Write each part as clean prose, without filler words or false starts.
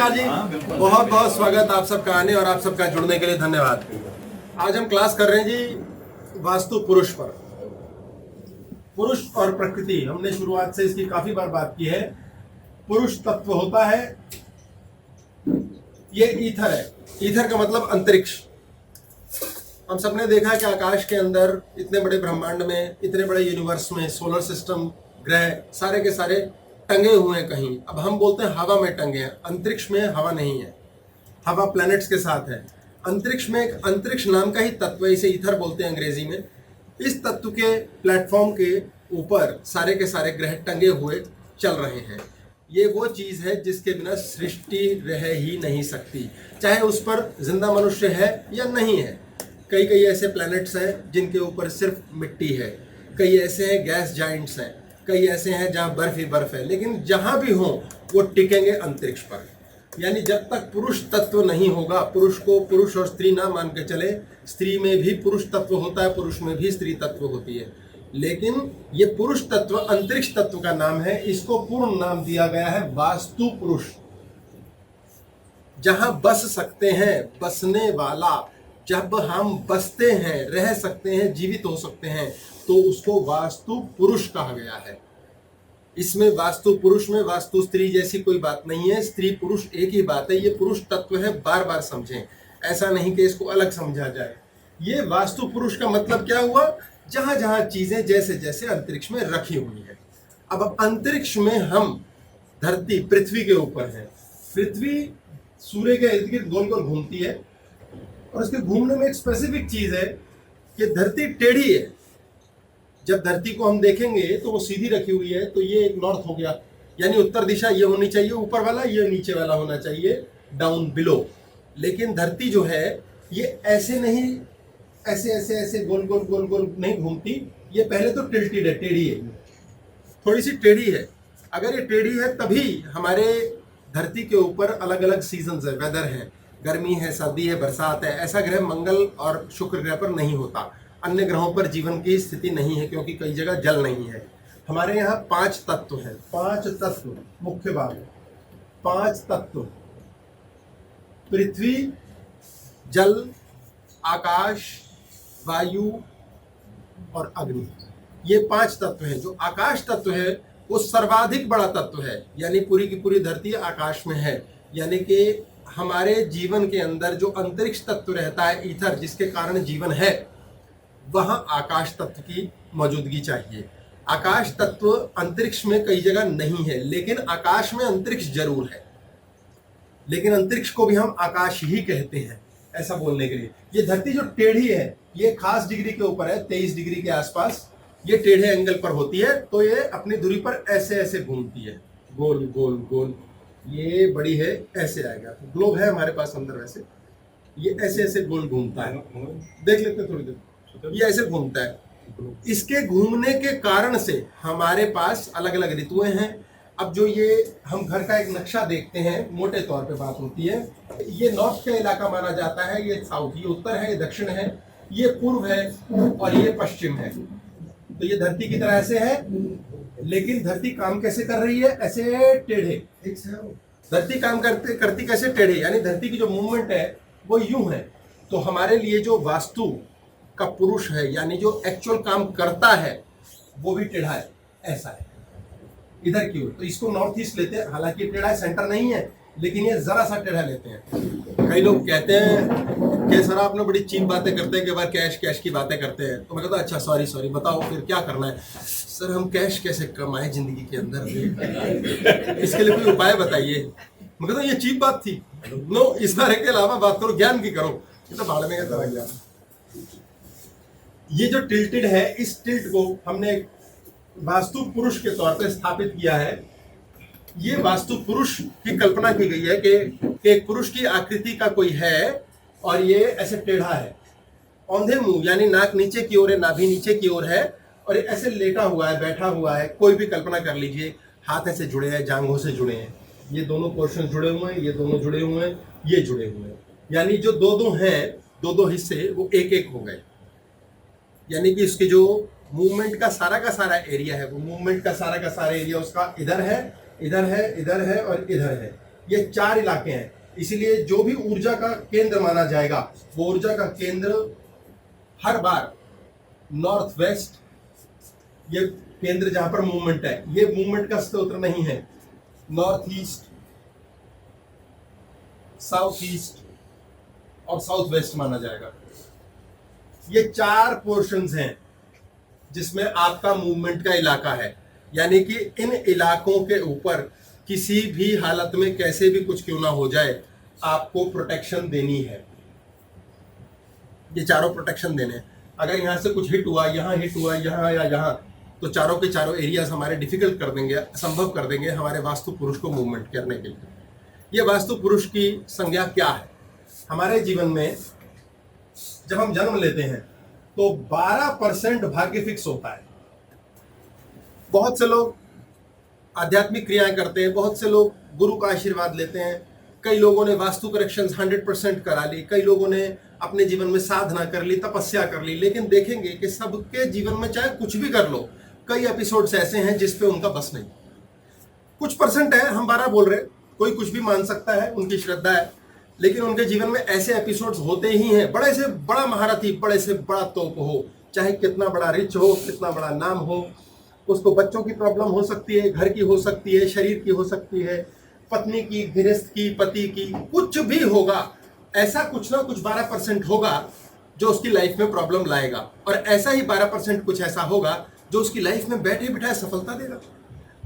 नमस्कार जी, बहुत बहुत स्वागत आप सबका आने और आप सबका जुड़ने के लिए धन्यवाद। आज हम क्लास कर रहे हैं जी वास्तु पुरुष पर। पुरुष और प्रकृति, हमने शुरुआत से इसकी काफी बार बात की है। पुरुष तत्व होता है, ये ईथर है। ईथर का मतलब अंतरिक्ष। हम सबने देखा है कि आकाश के अंदर इतने बड़े ब्रह्मांड में, इतने बड़े यूनिवर्स में, सोलर सिस्टम, ग्रह सारे के सारे टंगे हुए हैं कहीं। अब हम बोलते हैं हवा में टंगे हैं, अंतरिक्ष में हवा नहीं है, हवा प्लैनेट्स के साथ है। अंतरिक्ष में एक अंतरिक्ष नाम का ही तत्व है, इसे ईथर बोलते हैं अंग्रेजी में। इस तत्व के प्लेटफॉर्म के ऊपर सारे के सारे ग्रह टंगे हुए चल रहे हैं। ये वो चीज है जिसके बिना सृष्टि रह ही नहीं सकती, चाहे उस पर जिंदा मनुष्य है या नहीं है। कई कई ऐसे प्लैनेट्स हैं जिनके ऊपर सिर्फ मिट्टी है, कई ऐसे हैं गैस जाइंट्स हैं, कई ऐसे हैं जहाँ बर्फ ही बर्फ है, लेकिन जहाँ भी हो वो टिकेंगे अंतरिक्ष पर। यानी जब तक पुरुष तत्व नहीं होगा, पुरुष को पुरुष और स्त्री ना मान के चले, स्त्री में भी पुरुष तत्व होता है, पुरुष में भी स्त्री तत्व होती है, लेकिन ये पुरुष तत्व अंतरिक्ष तत्व का नाम है। इसको पूर्ण नाम दिया गया है वास्तु पुरुष। जहां बस सकते हैं, बसने वाला, जब हम बसते हैं, रह सकते हैं, जीवित हो सकते हैं, तो उसको वास्तु पुरुष कहा गया है। इसमें वास्तु पुरुष में वास्तु स्त्री जैसी कोई बात नहीं है। स्त्री पुरुष एक ही बात है, ये पुरुष तत्व है, बार बार समझें, ऐसा नहीं कि इसको अलग समझा जाए। ये वास्तु पुरुष का मतलब क्या हुआ? जहां जहां चीजें जैसे जैसे अंतरिक्ष में रखी हुई है। अब अंतरिक्ष में हम धरती, पृथ्वी के ऊपर है। पृथ्वी सूर्य के इर्द गिर्द गोल गोल घूमती है, और उसके घूमने में एक स्पेसिफिक चीज है कि धरती टेढ़ी है। जब धरती को हम देखेंगे तो वो सीधी रखी हुई है, तो ये एक नॉर्थ हो गया, यानी उत्तर दिशा ये होनी चाहिए ऊपर वाला, ये नीचे वाला होना चाहिए डाउन बिलो। लेकिन धरती जो है ये ऐसे नहीं, ऐसे ऐसे ऐसे गोल गोल गोल गोल नहीं घूमती। ये पहले तो टिल्टेड है, टेढ़ी है, थोड़ी सी टेढ़ी है। अगर ये टेढ़ी है तभी हमारे धरती के ऊपर अलग अलग सीजन्स है, वेदर है, गर्मी है, सर्दी है, बरसात है। ऐसा ग्रह मंगल और शुक्र ग्रह पर नहीं होता। अन्य ग्रहों पर जीवन की स्थिति नहीं है, क्योंकि कई जगह जल नहीं है। हमारे यहाँ 5 तत्व हैं, 5 तत्व मुख्य बात है। 5 तत्व, पृथ्वी, जल, आकाश, वायु और अग्नि, ये 5 तत्व हैं। जो आकाश तत्व है वो सर्वाधिक बड़ा तत्व है, यानी पूरी की पूरी धरती आकाश में है। यानी कि हमारे जीवन के अंदर जो अंतरिक्ष तत्व रहता है, ईथर, जिसके कारण जीवन है, वहां आकाश तत्व की मौजूदगी चाहिए। आकाश तत्व अंतरिक्ष में कई जगह नहीं है, लेकिन आकाश में अंतरिक्ष जरूर है। लेकिन अंतरिक्ष को भी हम आकाश ही कहते हैं, ऐसा बोलने के लिए। ये धरती जो टेढ़ी है, ये खास डिग्री के ऊपर है, 23 डिग्री के आसपास ये टेढ़े एंगल पर होती है, तो ये अपनी दूरी पर ऐसे ऐसे घूमती है, गोल गोल गोल। ये बड़ी है, ऐसे आएगा, ग्लोब है हमारे पास अंदर, वैसे ये ऐसे ऐसे गोल घूमता है। देख लेते हैं थोड़ी देर, ये ऐसे घूमता है। इसके घूमने के कारण से हमारे पास अलग अलग ऋतुएं हैं। अब जो ये हम घर का एक नक्शा देखते हैं, मोटे तौर पे बात होती है, ये नॉर्थ का इलाका माना जाता है, ये साउथ, ये उत्तर है, ये दक्षिण है, ये पूर्व है और ये पश्चिम है। तो ये धरती की तरह ऐसे है, लेकिन धरती काम कैसे कर रही है? ऐसे टेढ़े। धरती काम करती कैसे? टेढ़े। यानी धरती की जो मूवमेंट है वो यूं है। तो हमारे लिए जो वास्तु का पुरुष है, यानी जो एक्चुअल काम करता है, वो भी टेढ़ा है, ऐसा है इधर की ओर। तो इसको नॉर्थ ईस्ट लेते हैं, हालांकि टेढ़ा है, सेंटर नहीं है, लेकिन ये जरा सा टेढ़ा लेते हैं। कई लोग कहते हैं कि सर आपने बड़ी चीप बातें करते हैं, कि बार कैश कैश की बातें करते हैं। तो मैं कहता अच्छा सॉरी बताओ फिर क्या करना है। सर हम कैश कैसे कमाए जिंदगी के अंदर, इसके लिए कोई उपाय बताइए। मैं कहता ये चीप बात थी, नो, इस बारे के अलावा बात करो, ज्ञान की करो। ये तो भाड़ में का तरह ज्ञान। ये जो टिल्टेड है, इस टिल्ट को हमने वास्तु पुरुष के तौर पर स्थापित किया है। ये वास्तु पुरुष की कल्पना की गई है कि एक पुरुष की आकृति का कोई है और ये ऐसे टेढ़ा है, औंधे मुंह, यानी नाक नीचे की ओर है, नाभि नीचे की ओर है, और ये ऐसे लेटा हुआ है, बैठा हुआ है। कोई भी कल्पना कर लीजिए, हाथ ऐसे जुड़े हैं, जांघों से जुड़े हैं, ये दोनों पोर्शन जुड़े हुए हैं, ये दोनों जुड़े हुए हैं, ये जुड़े हुए हैं। यानी जो दो हैं, दो हिस्से, वो एक एक हो गए। यानी कि इसके जो मूवमेंट का सारा एरिया है, वो मूवमेंट का सारा एरिया उसका इधर है, इधर है, इधर है और इधर है। ये 4 इलाके हैं, इसलिए जो भी ऊर्जा का केंद्र माना जाएगा वो ऊर्जा का केंद्र हर बार नॉर्थ वेस्ट, ये केंद्र जहां पर मूवमेंट है, ये मूवमेंट का स्रोत नहीं है, नॉर्थ ईस्ट, साउथ ईस्ट और साउथ वेस्ट माना जाएगा। ये 4 पोर्शंस हैं जिसमें आपका मूवमेंट का इलाका है, यानी कि इन इलाकों के ऊपर किसी भी हालत में कैसे भी कुछ क्यों ना हो जाए आपको प्रोटेक्शन देनी है। ये चारों प्रोटेक्शन देने हैं। अगर यहां से कुछ हिट हुआ, यहां हिट हुआ, यहां या यहां, तो चारों के चारों एरियाज हमारे डिफिकल्ट कर देंगे, असंभव कर देंगे हमारे वास्तु पुरुष को मूवमेंट करने के लिए। ये वास्तु पुरुष की संज्ञा क्या है? हमारे जीवन में जब हम जन्म लेते हैं तो 12% भाग्य फिक्स होता है। बहुत से लोग आध्यात्मिक क्रियाएं करते हैं, बहुत से लोग गुरु का आशीर्वाद लेते हैं, कई लोगों ने वास्तु करेक्शंस 100% करा ली, कई लोगों ने अपने जीवन में साधना कर ली, तपस्या कर ली, लेकिन देखेंगे कि सबके जीवन में चाहे कुछ भी कर लो, कई एपिसोड्स ऐसे हैं जिस पे उनका बस नहीं। कुछ परसेंट है, हम 12 बोल रहे, कोई कुछ भी मान सकता है, उनकी श्रद्धा है, लेकिन उनके जीवन में ऐसे एपिसोड्स होते ही हैं। बड़े से बड़ा महारथी, बड़े से बड़ा तोप हो, चाहे कितना बड़ा रिच हो, कितना बड़ा नाम हो, उसको बच्चों की प्रॉब्लम हो सकती है, घर की हो सकती है, शरीर की हो सकती है, पत्नी की, गृहस्थ की, पति की, कुछ भी होगा, ऐसा कुछ ना कुछ 12% होगा जो उसकी लाइफ में प्रॉब्लम लाएगा, और ऐसा ही 12% कुछ ऐसा होगा जो उसकी लाइफ में बैठे बिठाए सफलता देगा।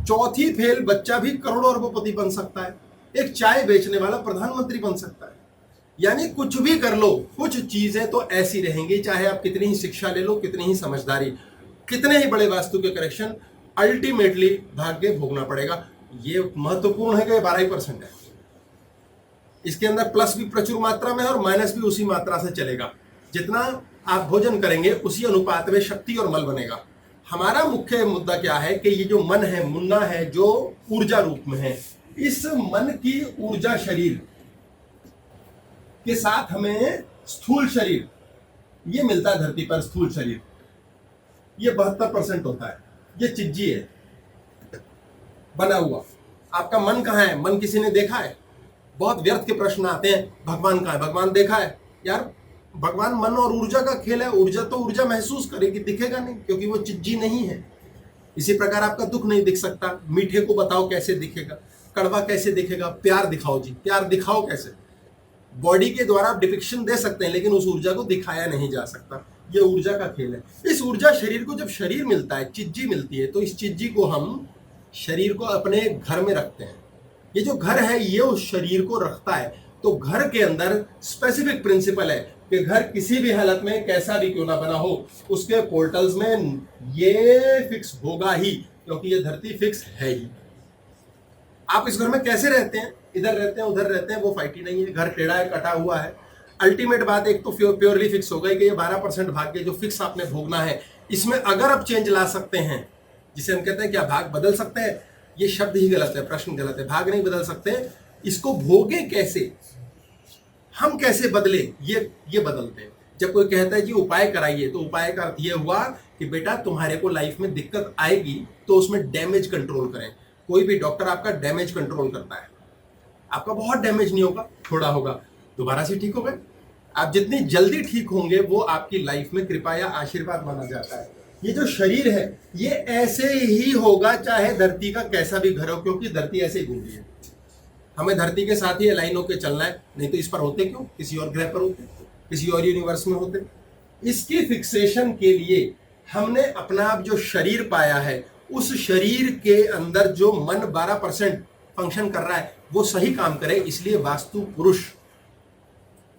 चौथी फेल बच्चा भी करोड़ों अरबपति बन सकता है, एक चाय बेचने वाला प्रधानमंत्री बन सकता है। यानी कुछ भी कर लो, कुछ चीजें तो ऐसी रहेंगी, चाहे आप कितनी ही शिक्षा ले लो, कितनी ही समझदारी, कितने ही बड़े वास्तु के करेक्शन, अल्टीमेटली भाग्य भोगना पड़ेगा। ये महत्वपूर्ण है कि 12% है, इसके अंदर प्लस भी प्रचुर मात्रा में है और माइनस भी उसी मात्रा से चलेगा। जितना आप भोजन करेंगे उसी अनुपात में शक्ति और मल बनेगा। हमारा मुख्य मुद्दा क्या है कि ये जो मन है, मुन्ना है, जो ऊर्जा रूप में है, इस मन की ऊर्जा शरीर के साथ हमें स्थूल शरीर ये मिलता है। धरती पर स्थूल शरीर ये 72% होता है, ये चिज्जी है बना हुआ। आपका मन कहाँ है? मन किसी ने देखा है? बहुत व्यर्थ के प्रश्न आते हैं, भगवान कहाँ है? भगवान देखा है? यार भगवान मन और ऊर्जा का खेल है। ऊर्जा तो ऊर्जा महसूस करेगी, दिखेगा नहीं, क्योंकि वो चिज्जी नहीं है। इसी प्रकार आपका दुख नहीं दिख सकता। मीठे को बताओ कैसे दिखेगा, कड़वा कैसे दिखेगा? प्यार दिखाओ जी, प्यार दिखाओ कैसे? बॉडी के द्वारा आप डिपिक्शन दे सकते हैं, लेकिन उस ऊर्जा को दिखाया नहीं जा सकता। ये ऊर्जा का खेल है। इस ऊर्जा शरीर को जब शरीर मिलता है, चिज्जी मिलती है, तो इस चिज्जी को हम शरीर को अपने घर में रखते हैं। ये जो घर है ये उस शरीर को रखता है। तो घर के अंदर स्पेसिफिक प्रिंसिपल है कि घर किसी भी हालत में कैसा भी क्यों ना बना हो, उसके पोर्टल्स में ये फिक्स होगा ही, क्योंकि ये धरती फिक्स है ही। आप इस घर में कैसे रहते हैं, इधर रहते हैं उधर रहते हैं, वो फाइट ही नहीं है। घर टेढ़ा है, कटा हुआ है। अल्टीमेट बात एक तो प्योरली फिक्स हो गई कि ये 12% भाग्य जो फिक्स आपने भोगना है, इसमें अगर आप चेंज ला सकते हैं, जिसे हम कहते हैं क्या भाग बदल सकते हैं, ये शब्द ही गलत है, प्रश्न गलत है। भाग नहीं बदल सकते, इसको भोगे कैसे, हम कैसे बदले, ये बदलते हैं। जब कोई कहता है जी उपाय कराइए, तो उपाय का अर्थ ये हुआ कि बेटा तुम्हारे को लाइफ में दिक्कत आएगी तो उसमें डैमेज कंट्रोल करें। कोई भी डॉक्टर आपका डैमेज कंट्रोल करता है। आपका बहुत डैमेज नहीं होगा, थोड़ा होगा, दोबारा से ठीक हो गए। आप जितनी जल्दी ठीक होंगे वो आपकी लाइफ में कृपा या आशीर्वाद माना जाता है। ये जो शरीर है ये ऐसे ही होगा चाहे धरती का कैसा भी घर हो, क्योंकि धरती ऐसे ही घूम रही है। हमें धरती के साथ ही अलाइन होकर चलना है, नहीं तो इस पर होते क्यों, किसी और ग्रह पर होते, किसी और यूनिवर्स में होते। इसकी फिक्सेशन के लिए हमने अपना जो शरीर पाया है, उस शरीर के अंदर जो मन 12% फंक्शन कर रहा है वो सही काम करे। इसलिए वास्तु पुरुष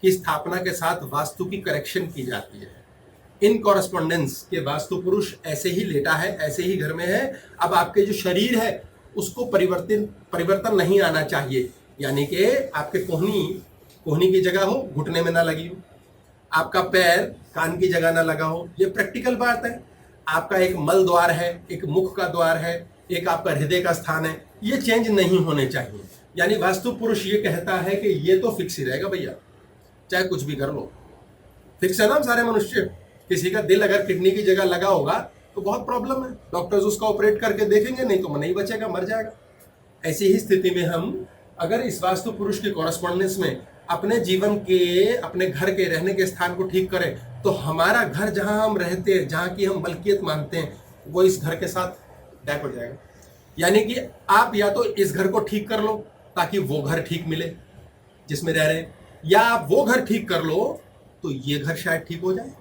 की स्थापना के साथ वास्तु की करेक्शन की जाती है। इन कॉरेस्पॉन्डेंस के वास्तु पुरुष ऐसे ही लेटा है, ऐसे ही घर में है। अब आपके जो शरीर है उसको परिवर्तन नहीं आना चाहिए, यानी कि आपके कोहनी की जगह हो, घुटने में ना लगी हो, आपका पैर कान की जगह ना लगा हो। ये प्रैक्टिकल बात है। आपका एक मल द्वार है, एक मुख का द्वार है, एक आपका हृदय का स्थान है, ये चेंज नहीं होने चाहिए। यानी वास्तु पुरुष ये कहता है कि ये तो फिक्स ही रहेगा भैया, चाहे कुछ भी कर लो। फिक्स है ना सारे मनुष्य। किसी का दिल अगर किडनी की जगह लगा होगा तो बहुत प्रॉब्लम है, डॉक्टर्स उसका ऑपरेट करके देखेंगे, नहीं तो नहीं बचेगा, मर जाएगा। ऐसी ही स्थिति में हम अगर इस वास्तु पुरुष की कॉरस्पॉन्डेंस में अपने जीवन के, अपने घर के रहने के स्थान को ठीक करें, तो हमारा घर जहां हम रहते हैं, जहां की हम मलकियत मानते हैं, वो इस घर के साथ बैक हो जाएगा। यानी कि आप या तो इस घर को ठीक कर लो ताकि वो घर ठीक मिले जिसमें रह रहे हैं, या आप वो घर ठीक कर लो तो ये घर शायद ठीक हो जाए।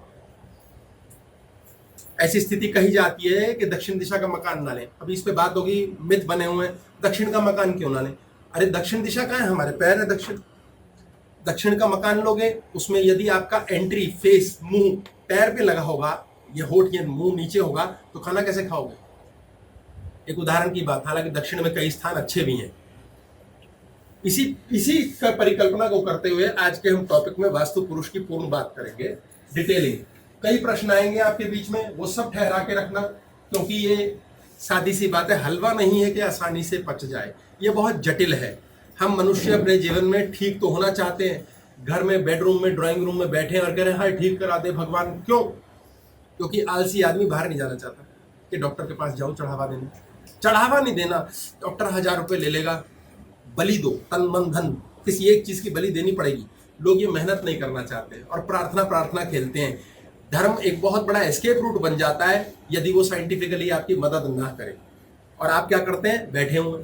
ऐसी स्थिति कही जाती है कि दक्षिण दिशा का मकान ना लें। अभी इस पे बात होगी, मिथ बने हुए हैं, दक्षिण का मकान क्यों ना लें? अरे दक्षिण दिशा कहाँ है? हमारे पैर है दक्षिण। दक्षिण का मकान लोगे, उसमें यदि आपका एंट्री फेस मुंह पैर पे लगा होगा, ये होठ ये मुंह नीचे होगा, तो खाना कैसे खाओगे? एक उदाहरण की बात, हालांकि दक्षिण में कई स्थान अच्छे भी हैं। इसी का परिकल्पना को करते हुए आज के हम टॉपिक में वास्तु पुरुष की पूर्ण बात करेंगे, डिटेलिंग। कई प्रश्न आएंगे आपके बीच में, वो सब ठहरा के रखना, क्योंकि ये सादी सी बात है, हलवा नहीं है कि आसानी से पच जाए, ये बहुत जटिल है। हम मनुष्य अपने जीवन में ठीक तो होना चाहते हैं, घर में, बेडरूम में, ड्राइंग रूम में बैठे और कह रहे हैं हाँ ठीक करा दे भगवान। क्यों? क्योंकि आलसी आदमी बाहर नहीं जाना चाहता कि डॉक्टर के पास जाऊं चढ़ावा देने। चढ़ावा नहीं देना, डॉक्टर 1000 रुपये ले लेगा, बलि दो, तन मन धन, किसी एक चीज की बलि देनी पड़ेगी। लोग ये मेहनत नहीं करना चाहते और प्रार्थना खेलते हैं। धर्म एक बहुत बड़ा एस्केप रूट बन जाता है यदि वो साइंटिफिकली आपकी मदद ना करे। और आप क्या करते हैं? बैठे हुए।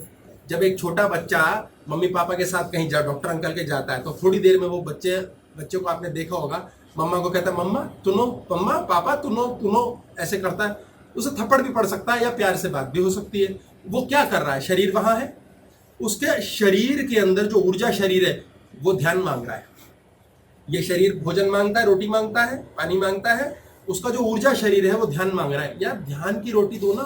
जब एक छोटा बच्चा मम्मी पापा के साथ कहीं डॉक्टर अंकल के जाता है, तो थोड़ी देर में वो बच्चे को आपने देखा होगा, मम्मा को कहता है मम्मा तुनो, मम्मा पापा तुनो, ऐसे करता है। उसे थप्पड़ भी पड़ सकता है या प्यार से बात भी हो सकती है। वो क्या कर रहा है? शरीर वहां है, उसके शरीर के अंदर जो ऊर्जा शरीर है वो ध्यान मांग रहा है। ये शरीर भोजन मांगता है, रोटी मांगता है, पानी मांगता है, उसका जो ऊर्जा शरीर है वो ध्यान मांग रहा है। यार ध्यान की रोटी दो ना।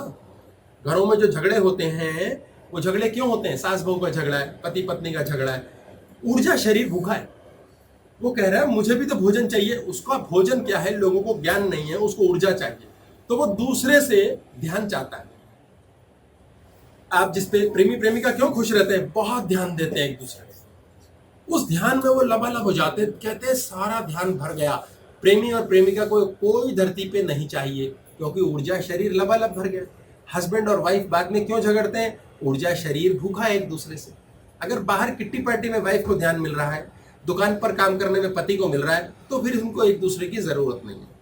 घरों में जो झगड़े होते हैं वो झगड़े क्यों होते हैं? सास बहू का झगड़ा है, पति पत्नी का झगड़ा है, ऊर्जा शरीर भूखा है, वो कह रहा है मुझे भी तो भोजन चाहिए। उसका भोजन क्या है? लोगों को ज्ञान नहीं है, उसको ऊर्जा चाहिए, तो वो दूसरे से ध्यान चाहता है। आप जिस पे प्रेमी प्रेमिका क्यों खुश रहते हैं? बहुत ध्यान देते हैं एक दूसरे को, उस ध्यान में वो लबालब हो जाते हैं, कहते हैं सारा ध्यान भर गया। प्रेमी और प्रेमिका को कोई धरती पे नहीं चाहिए, क्योंकि ऊर्जा शरीर लबालब भर गया। हस्बैंड और वाइफ बाद में क्यों झगड़ते हैं? ऊर्जा शरीर भूखा है एक दूसरे से। अगर बाहर किट्टी पार्टी में वाइफ को ध्यान मिल रहा है, दुकान पर काम करने में पति को मिल रहा है, तो फिर उनको एक दूसरे की जरूरत नहीं है।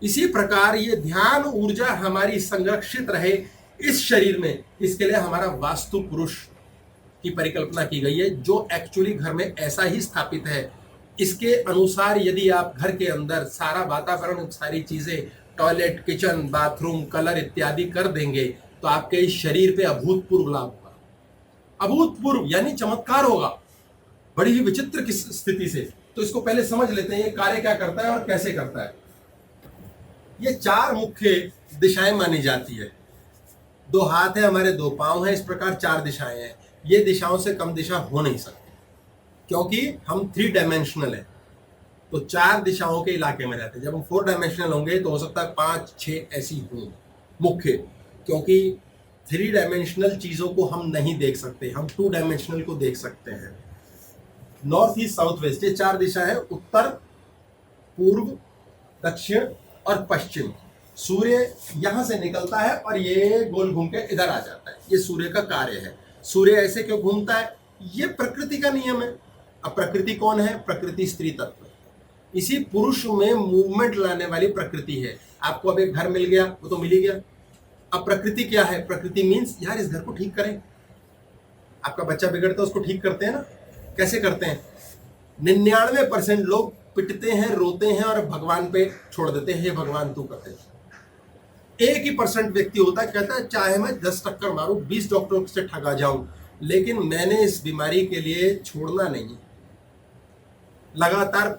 इसी प्रकार ये ध्यान ऊर्जा हमारी संरक्षित रहे इस शरीर में, इसके लिए हमारा वास्तु पुरुष की परिकल्पना की गई है, जो एक्चुअली घर में ऐसा ही स्थापित है। इसके अनुसार यदि आप घर के अंदर सारा वातावरण, सारी चीजें, टॉयलेट, किचन, बाथरूम, कलर इत्यादि कर देंगे, तो आपके इस शरीर पे अभूतपूर्व लाभ होगा। अभूतपूर्व यानी चमत्कार होगा, बड़ी ही विचित्र की स्थिति से। तो इसको पहले समझ लेते हैं, ये कार्य क्या करता है और कैसे करता है। ये 4 मुख्य दिशाएं मानी जाती है। 2 हाथ है हमारे, 2 पांव हैं, इस प्रकार 4 दिशाएं हैं। ये दिशाओं से कम दिशा हो नहीं सकती, क्योंकि हम 3 डायमेंशनल है, तो 4 दिशाओं के इलाके में रहते हैं। जब हम 4 डायमेंशनल होंगे तो हो सकता है 5-6 ऐसी हों मुख्य, क्योंकि 3 डायमेंशनल चीजों को हम नहीं देख सकते, हम 2 डायमेंशनल को देख सकते हैं। नॉर्थ ईस्ट, साउथ वेस्ट, ये 4 दिशा है, उत्तर, पूर्व, दक्षिण और पश्चिम। सूर्य यहां से निकलता है और ये गोल घूम के इधर आ जाता है, ये सूर्य का कार्य है। सूर्य ऐसे क्यों घूमता है? ये प्रकृति का नियम है। अब प्रकृति कौन है? प्रकृति स्त्री तत्व। इसी पुरुष में मूवमेंट लाने वाली प्रकृति है। आपको अब एक घर मिल गया, वो तो मिल ही गया। अब प्रकृति क्या है? प्रकृति मीन्स यार इस घर को ठीक करें। आपका बच्चा बिगड़ता है, उसको ठीक करते हैं ना? कैसे करते हैं? 99% लोग पिटते हैं, रोते हैं और भगवान पे छोड़ देते हैं, हे भगवान तू करते। 1% व्यक्ति होता है, कहता है चाहे मैं 10 टक्कर मारूं, 20 डॉक्टरों से ठगा जाऊं, लेकिन मैंने इस बीमारी के लिए छोड़ना नहीं। लगातार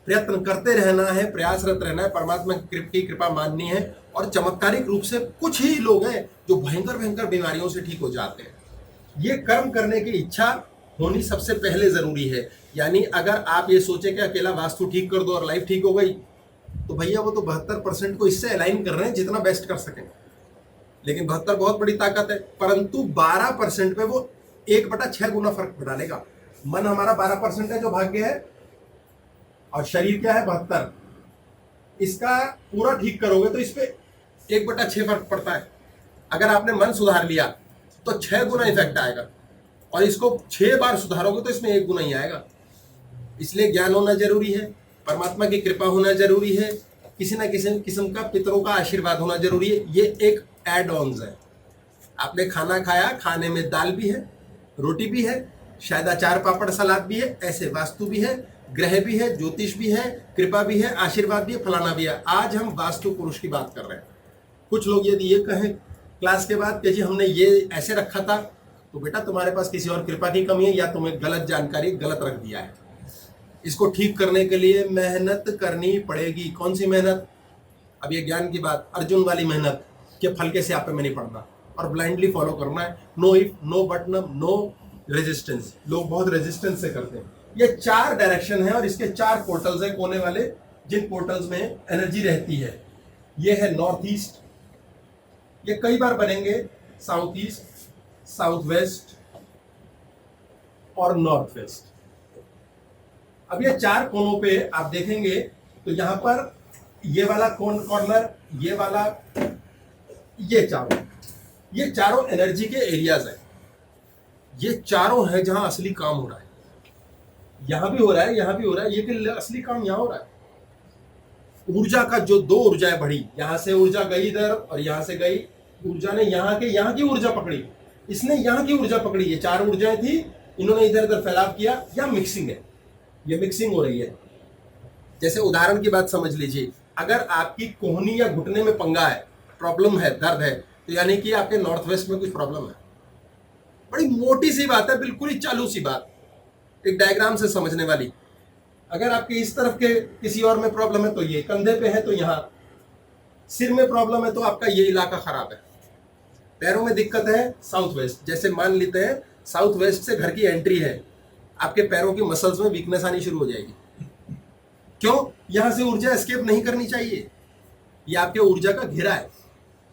प्रयत्न करते रहना है, प्रयासरत रहना है, परमात्मा की कृपा माननी है। और चमत्कारिक रूप से कुछ ही लोग हैं जो भयंकर भयंकर बीमारियों से ठीक हो जाते हैं। ये कर्म करने की इच्छा होनी सबसे पहले जरूरी है। यानी अगर आप ये सोचे कि अकेला वास्तु ठीक कर दो और लाइफ ठीक हो गई, तो भैया वो तो 72% को इससे अलाइन कर रहे हैं जितना बेस्ट कर सकें। लेकिन 72 बहुत बड़ी ताकत है, परंतु 12% पे वो 1/6 गुना फर्क डालेगा। मन हमारा 12% है जो भाग्य है, और शरीर क्या है? 72। इसका पूरा ठीक करोगे तो इस पे 1/6 फर्क पड़ता है। अगर आपने मन सुधार लिया तो 6 गुना इफेक्ट आएगा। और इसको 6 बार सुधारोगे तो इसमें 1 गुना ही आएगा। इसलिए ज्ञान होना जरूरी है, परमात्मा की कृपा होना जरूरी है, किसी ना किसी किस्म का पितरों का आशीर्वाद होना जरूरी है। ये एक एड ऑन्स है। आपने खाना खाया, खाने में दाल भी है, रोटी भी है, शायद अचार पापड़ सलाद भी है, ऐसे वास्तु भी है, ग्रह भी है, ज्योतिष भी है, कृपा भी है, आशीर्वाद भी है, फलाना भी है। आज हम वास्तु पुरुष की बात कर रहे हैं। कुछ लोग यदि ये कहें क्लास के बाद कि जी हमने ये ऐसे रखा था, तो बेटा तुम्हारे पास किसी और कृपा की कमी है या तुम्हें गलत जानकारी गलत रख दिया है। इसको ठीक करने के लिए मेहनत करनी पड़ेगी। कौन सी मेहनत? अब ये ज्ञान की बात, अर्जुन वाली मेहनत कि फल के स्यापे में नहीं पड़ना और ब्लाइंडली फॉलो करना है। No if, no but, no resistance. लोग बहुत रेजिस्टेंस से करते हैं। ये 4 डायरेक्शन है और इसके 4 पोर्टल्स हैं कोने वाले, जिन पोर्टल्स में एनर्जी रहती है। ये है नॉर्थ ईस्ट, ये कई बार बनेंगे, साउथ ईस्ट, साउथ वेस्ट और नॉर्थ वेस्ट। अब ये 4 कोनों पे आप देखेंगे तो यहां पर ये वाला कॉर्नर, ये वाला, ये चारों एनर्जी के एरियाज हैं। ये चारों है जहां असली काम हो रहा है। यहां भी हो रहा है, यहां भी हो रहा है, ये असली काम यहां हो रहा है। ऊर्जा का जो 2 ऊर्जाएं बढ़ी, यहां से ऊर्जा गई इधर और यहां से गई, ऊर्जा ने यहां की ऊर्जा पकड़ी, इसने यहां की ऊर्जा पकड़ी। ये 4 ऊर्जाएं थी, इन्होंने इधर उधर फैलाव किया, या मिक्सिंग है, ये मिक्सिंग हो रही है। जैसे उदाहरण की बात समझ लीजिए, अगर आपकी कोहनी या घुटने में पंगा है, प्रॉब्लम है, दर्द है, तो यानी कि आपके नॉर्थ वेस्ट में कुछ प्रॉब्लम है। बड़ी मोटी सी बात है, बिल्कुल ही चालू सी बात, एक डायग्राम से समझने वाली। अगर आपके इस तरफ के किसी और में प्रॉब्लम है तो ये, कंधे पे है तो यहाँ, सिर में प्रॉब्लम है तो आपका ये इलाका खराब है। पैरों में दिक्कत है, साउथ वेस्ट। जैसे मान लेते हैं साउथ वेस्ट से घर की एंट्री है, आपके पैरों की मसल्स में वीकनेस आनी शुरू हो जाएगी। क्यों? यहां से ऊर्जा एस्केप नहीं करनी चाहिए, ये आपके ऊर्जा का घेरा है।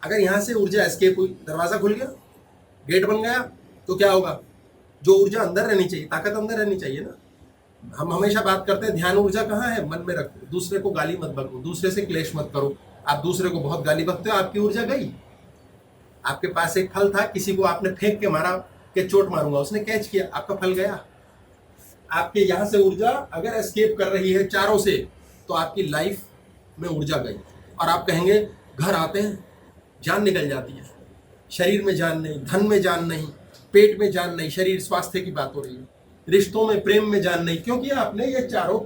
अगर यहां से ऊर्जा एस्केप हुई, दरवाजा खुल गया, गेट बन गया, तो क्या होगा? जो ऊर्जा अंदर रहनी चाहिए, ताकत अंदर रहनी चाहिए ना। हम हमेशा बात करते हैं ध्यान ऊर्जा कहाँ है? मन में रखो, दूसरे को गाली मत बको, दूसरे से क्लेश मत करो। आप दूसरे को बहुत गाली बकते हो, आपकी ऊर्जा गई। आपके पास एक फल था, किसी को आपने फेंक के मारा कि चोट मारूंगा, उसने कैच किया, आपका फल गया। आपके यहां से ऊर्जा अगर एस्केप कर रही है चारों से, तो आपकी लाइफ में ऊर्जा गई। और आप कहेंगे घर आते हैं जान निकल जाती है, शरीर में जान नहीं, धन में जान नहीं, पेट में जान नहीं, शरीर स्वास्थ्य की बात हो रही है, रिश्तों में प्रेम में जान नहीं, क्योंकि आपने ये चारों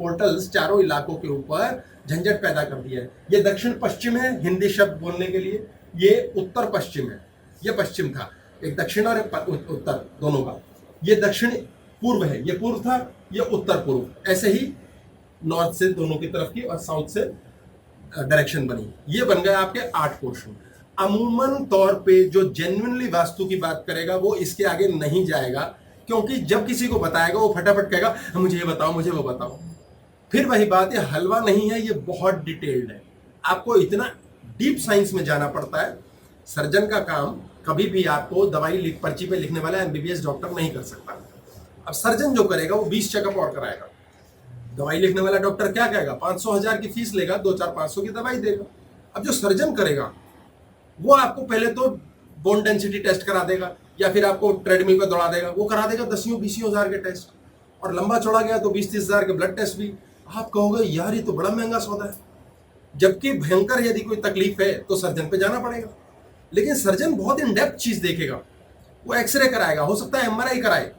पोर्टल्स, चारों इलाकों के ऊपर झंझट पैदा कर दिया है। ये दक्षिण पश्चिम है हिंदी शब्द बोलने के लिए, ये उत्तर पश्चिम है, ये पश्चिम था, एक दक्षिण और एक उत्तर दोनों का। ये दक्षिण पूर्व है, ये पूर्व था, ये उत्तर पूर्व। ऐसे ही नॉर्थ से दोनों की तरफ की और साउथ से डायरेक्शन बनी। ये बन गए आपके 8 पोर्शन। अमूमन तौर पे जो जेन्युइनली वास्तु की बात करेगा वो इसके आगे नहीं जाएगा, क्योंकि जब किसी को बताएगा वो फटाफट कहेगा मुझे ये बताओ, मुझे वो बताओ। फिर वही बात, ये हलवा नहीं है, ये बहुत डिटेल्ड है। आपको इतना डीप साइंस में जाना पड़ता है। सर्जन का काम कभी भी आपको दवाई पर्ची पे लिखने वाला एमबीबीएस डॉक्टर नहीं कर सकता। अब सर्जन जो करेगा वो 20 चेकअप और कराएगा। दवाई लिखने वाला डॉक्टर क्या कहेगा? 500,000 की फीस लेगा, 2-4-500 की दवाई देगा। अब जो सर्जन करेगा वो आपको पहले तो बोन डेंसिटी टेस्ट करा देगा, या फिर आपको ट्रेडमिल पे दौड़ा देगा, वो करा देगा 10-20 हज़ार के टेस्ट, और लंबा चौड़ा गया तो 20-30 हज़ार के ब्लड टेस्ट भी। आप कहोगे यार ये तो बड़ा महंगा सौदा है, जबकि भयंकर यदि कोई तकलीफ है तो सर्जन पे जाना पड़ेगा। लेकिन सर्जन बहुत इन डेप्थ चीज देखेगा, वो एक्सरे कराएगा, हो सकता है एमआरआई कराए।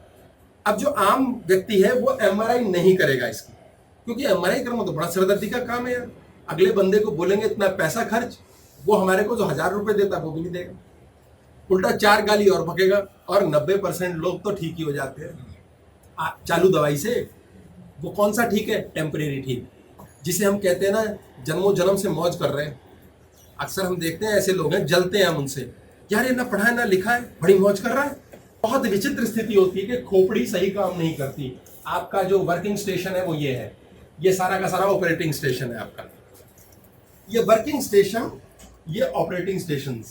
अब जो आम व्यक्ति है वो एमआरआई नहीं करेगा इसकी, क्योंकि एमआरआई करना तो बड़ा सिरदर्दी का काम है यार। अगले बंदे को बोलेंगे इतना पैसा खर्च, वो हमारे को जो 1000 रुपए देता वो भी नहीं देगा, उल्टा 4 गाली और बकेगा। और 90% लोग तो ठीक ही हो जाते हैं चालू दवाई से। वो कौन सा ठीक है? टेम्परेरी ठीक, जिसे हम कहते हैं ना जन्मों जन्म से मौज कर रहे हैं। अक्सर हम देखते हैं ऐसे लोग हैं, जलते हैं हम उनसे, यार ये ना पढ़ा है ना लिखा है, बड़ी मौज कर रहा है। बहुत विचित्र स्थिति होती है कि खोपड़ी सही काम नहीं करती। आपका जो वर्किंग स्टेशन है वो ये है, ये सारा का सारा ऑपरेटिंग स्टेशन है आपका। ये वर्किंग स्टेशन, ये ऑपरेटिंग स्टेशन,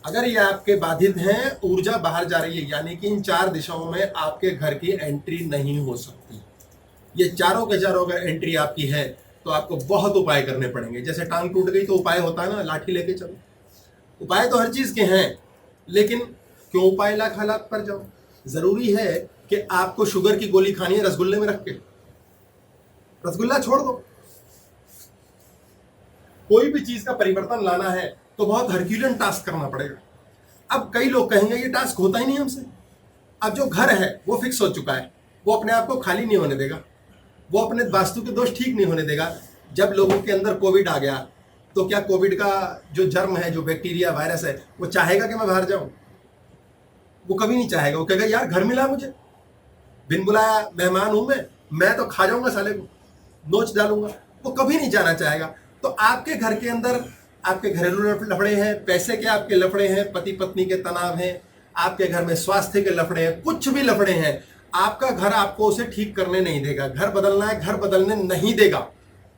अगर ये आपके बाधित हैं, ऊर्जा बाहर जा रही है, यानी कि इन 4 दिशाओं में आपके घर की एंट्री नहीं हो सकती। ये चारों के चारों अगर एंट्री आपकी है तो आपको बहुत उपाय करने पड़ेंगे। जैसे टांग टूट गई तो उपाय होता है ना, लाठी लेके चलो। उपाय तो हर चीज के हैं, लेकिन क्यों उपाय लाख हालात पर जाओ। जरूरी है कि आपको शुगर की गोली खानी है रसगुल्ले में रख के? रसगुल्ला छोड़ दो। कोई भी चीज का परिवर्तन लाना है तो बहुत हरक्यूलियन टास्क करना पड़ेगा। अब कई लोग कहेंगे ये टास्क होता ही नहीं हमसे। अब जो घर है वो फिक्स हो चुका है, वो अपने आप को खाली नहीं होने देगा, वो अपने वास्तु के दोष ठीक नहीं होने देगा। जब लोगों के अंदर कोविड आ गया तो क्या कोविड का जो जर्म है, जो बैक्टीरिया वायरस है, वो चाहेगा कि मैं बाहर जाऊं? वो कभी नहीं चाहेगा। वो कहेगा यार घर मिला मुझे, बिन बुलाया मेहमान हूं मैं तो खा जाऊंगा साले को, नोच डालूंगा। वो कभी नहीं जाना चाहेगा। तो आपके घर के अंदर आपके घरेलू लफड़े हैं, पैसे के आपके लफड़े हैं, पति पत्नी के तनाव हैं, आपके घर में स्वास्थ्य के लफड़े हैं, कुछ भी लफड़े हैं, आपका घर आपको उसे ठीक करने नहीं देगा। घर बदलना है, घर बदलने नहीं देगा,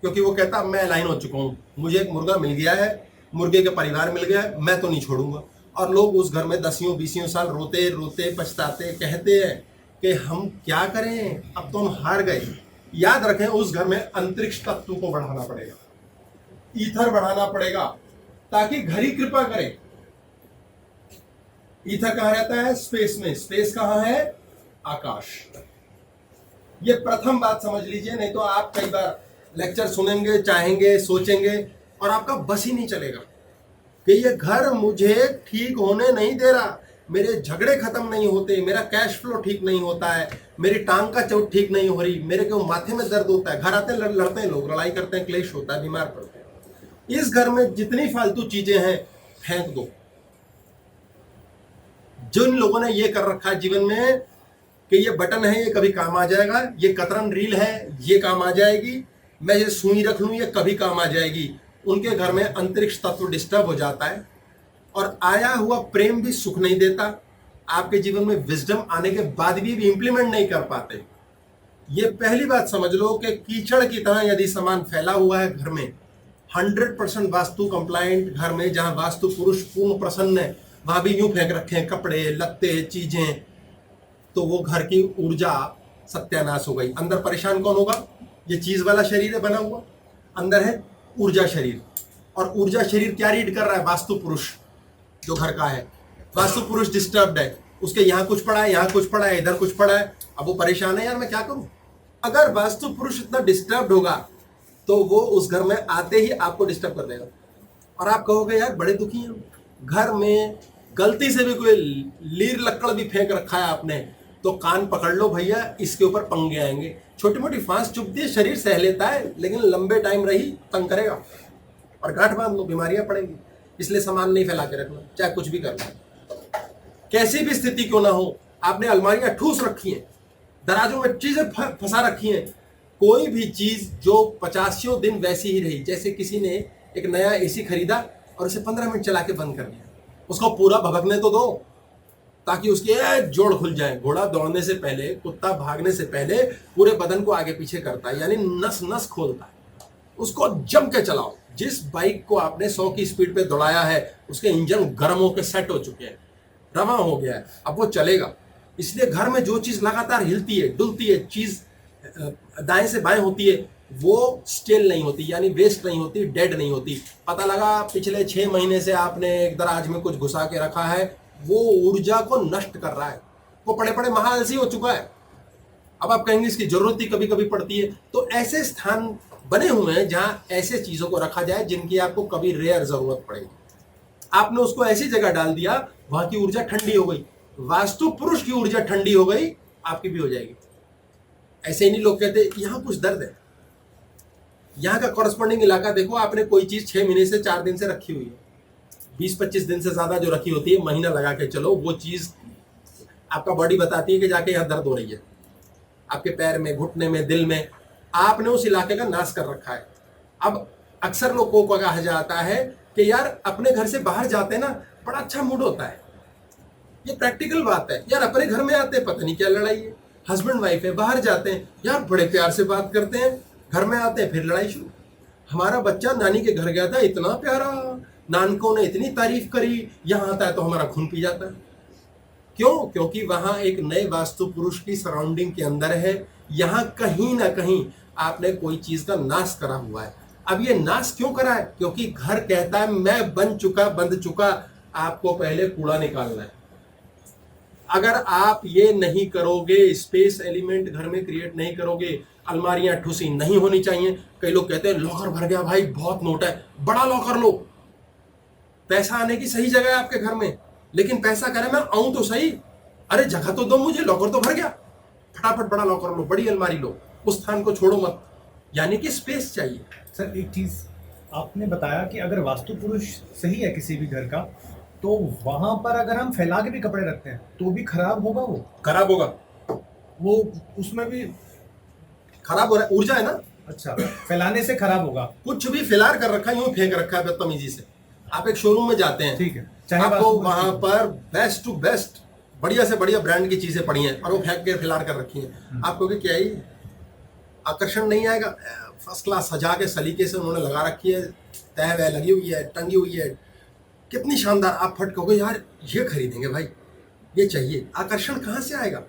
क्योंकि वो कहता मैं अलाइन हो चुका हूं, मुझे एक मुर्गा मिल गया है, मुर्गे का परिवार मिल गया है, मैं तो नहीं छोड़ूंगा। और लोग उस घर में 10-20 साल रोते रोते पछताते, कहते हैं कि हम क्या करें, अब तो हम हार गए। याद रखें, उस घर में अंतरिक्ष तत्व को बढ़ाना पड़ेगा, ईथर बढ़ाना पड़ेगा, ताकि घर ही कृपा करे। ईथर कहां रहता है? स्पेस में। स्पेस कहां है? आकाश। ये प्रथम बात समझ लीजिए, नहीं तो आप कई बार लेक्चर सुनेंगे, चाहेंगे, सोचेंगे और आपका बस ही नहीं चलेगा कि ये घर मुझे ठीक होने नहीं दे रहा, मेरे झगड़े खत्म नहीं होते, मेरा कैश फ्लो ठीक नहीं होता है, मेरी टांग का चोट ठीक नहीं हो रही, मेरे को माथे में दर्द होता है। घर आते हैं, लड़ते हैं लोग, लड़ाई करते हैं, क्लेश होता है, बीमार पड़ते हैं। इस घर में जितनी फालतू चीजें हैं फेंक दो। जिन लोगों ने ये कर रखा है जीवन में कि ये बटन है ये कभी काम आ जाएगा, ये कतरन रील है ये काम आ जाएगी, मैं ये सुई रख लूं ये कभी काम आ जाएगी, उनके घर में अंतरिक्ष तत्व डिस्टर्ब हो जाता है और आया हुआ प्रेम भी सुख नहीं देता। आपके जीवन में विजडम आने के बाद भी इंप्लीमेंट नहीं कर पाते। ये पहली बात समझ लो कि कीचड़ की तरह यदि सामान फैला हुआ है घर में, 100% वास्तु कंप्लायंट घर में, जहां वास्तु पुरुष पूर्ण प्रसन्न है, वहां भी यूं फेंक रखे हैं कपड़े लत्ते चीजें, तो वो घर की ऊर्जा सत्यानाश हो गई। अंदर परेशान कौन होगा? ये चीज वाला शरीर है बना हुआ, अंदर है ऊर्जा शरीर, और ऊर्जा शरीर क्या रीड कर रहा है? वास्तु पुरुष जो घर का है। वास्तु पुरुष डिस्टर्ब्ड है, उसके यहाँ कुछ पड़ा है, यहाँ कुछ पड़ा है, इधर कुछ पड़ा है, अब वो परेशान है, यार मैं क्या करूं। अगर वास्तु पुरुष इतना डिस्टर्ब्ड होगा तो वो उस घर में आते ही आपको डिस्टर्ब कर देगा और आप कहोगे यार बड़े दुखी हैं। घर में गलती से भी कोई लीर लक्कड़ भी फेंक रखा है आपने, तो कान पकड़ लो भैया, इसके ऊपर पंगे आएंगे। छोटी मोटी फांस चुभती है, शरीर सह लेता है, लेकिन लंबे टाइम रही तंग करेगा और गांठ बांध लो, बीमारियां पड़ेंगी। इसलिए सामान नहीं फैला के रखना, चाहे कुछ भी करना, कैसी भी स्थिति क्यों ना हो। आपने अलमारियां ठूस रखी हैं, दराजों में चीजें फंसा रखी हैं, कोई भी चीज जो 50 दिन वैसी ही रही, जैसे किसी ने एक नया एसी खरीदा और उसे 15 मिनट चला के बंद कर दिया, उसको पूरा भभकने तो दो ताकि उसके जोड़ खुल जाए। घोड़ा दौड़ने से पहले, कुत्ता भागने से पहले पूरे बदन को आगे पीछे करता है, यानी नस नस खोलता है। उसको जम के चलाओ। जिस बाइक को आपने 100 की स्पीड पे दौड़ाया है, उसके इंजन गर्म होकर सेट हो चुके हैं, रवा हो गया है, अब वो चलेगा। इसलिए घर में जो चीज लगातार हिलती है, डुलती है, चीज दाएं से बाएं होती है, वो स्टेल नहीं होती, यानी वेस्ट नहीं होती, डेड नहीं होती। पता लगा पिछले 6 महीने से आपने एक दराज में कुछ घुसा के रखा है, वो ऊर्जा को नष्ट कर रहा है, वो पड़े पड़े महाआलसी हो चुका है। अब आप कहेंगे इसकी जरूरत ही कभी कभी पड़ती है, तो ऐसे स्थान बने हुए हैं जहां ऐसे चीजों को रखा जाए जिनकी आपको कभी रेयर जरूरत पड़ेगी। आपने उसको ऐसी जगह डाल दिया, वहां की ऊर्जा ठंडी हो गई, वास्तु पुरुष की ऊर्जा ठंडी हो गई, आपकी भी हो जाएगी। ऐसे ही नहीं लोग कहते यहां कुछ दर्द है, यहां का कॉरस्पॉन्डिंग इलाका देखो, आपने कोई चीज 6 महीने से 4 दिन से रखी हुई है, 20-25 दिन से ज्यादा जो रखी होती है, महीना लगा के चलो, वो चीज आपका बॉडी बताती है कि जाके यहां दर्द हो रही है, आपके पैर में, घुटने में, दिल में, आपने उस इलाके का नाश कर रखा है। अब अक्सर लोगों को कहा जाता है कि यार अपने घर से बाहर जाते ना बड़ा अच्छा मूड होता है, ये प्रैक्टिकल बात है। यार अपने घर में आते पता नहीं क्या लड़ाई है, हस्बैंड वाइफ है, बाहर जाते हैं यार बड़े प्यार से बात करते हैं, घर में आते हैं फिर लड़ाई शुरू। हमारा बच्चा नानी के घर गया था, इतना प्यारा, नानकों ने इतनी तारीफ करी, यहाँ आता है तो हमारा खून पी जाता है। क्यों? क्योंकि वहां एक नए वास्तु पुरुष की सराउंडिंग के अंदर है, यहाँ कहीं ना कहीं आपने कोई चीज का नाश करा हुआ है। अब ये नाश क्यों करा है? क्योंकि घर कहता है मैं बन चुका, बंध चुका, आपको पहले कूड़ा निकालना है। अगर आप ये नहीं करोगे, स्पेस एलिमेंट घर में क्रिएट नहीं करोगे, अलमारियां ठुसी नहीं होनी चाहिए। कई लोग कहते हैं लॉकर भर गया भाई, बहुत नोट है, बड़ा लॉकर लो। पैसा आने की सही जगह है आपके घर में, लेकिन पैसा करे मैं आऊं तो सही, अरे जगह तो दो मुझे, लॉकर तो भर गया, फटाफट बड़ा लॉकर लो, बड़ी अलमारी लो, उस स्थान को छोड़ो मत। यानी कि स्पेस चाहिए। सर एक चीज आपने बताया कि अगर वास्तु पुरुष सही है किसी भी घर का, तो वहां पर अगर हम फैला के भी कपड़े रखते हैं तो भी खराब होगा, वो खराब होगा, वो उसमें भी खराब हो रहा है, ऊर्जा है ना। अच्छा, फैलाने से खराब होगा। कुछ भी फिलार कर रखा है, यूं फेंक रखा है बदतमीजी से। आप एक शोरूम में जाते हैं, ठीक है, चाहे आपको वास्तु पुरुष वहां हो। पर बेस्ट टू बेस्ट बढ़िया से बढ़िया ब्रांड की चीजें पड़ी हैं और वो फेंक के फिलार कर रखी हैं। आपको भी क्या ही आकर्षण नहीं आएगा? फर्स्ट क्लास सजा के सलीके से उन्होंने लगा रखी है, तह वह लगी हुई है, टंगी हुई है, कितनी शानदार। आप फट कहोगे यार ये खरीदेंगे भाई, ये चाहिए। आकर्षण कहाँ से आएगा?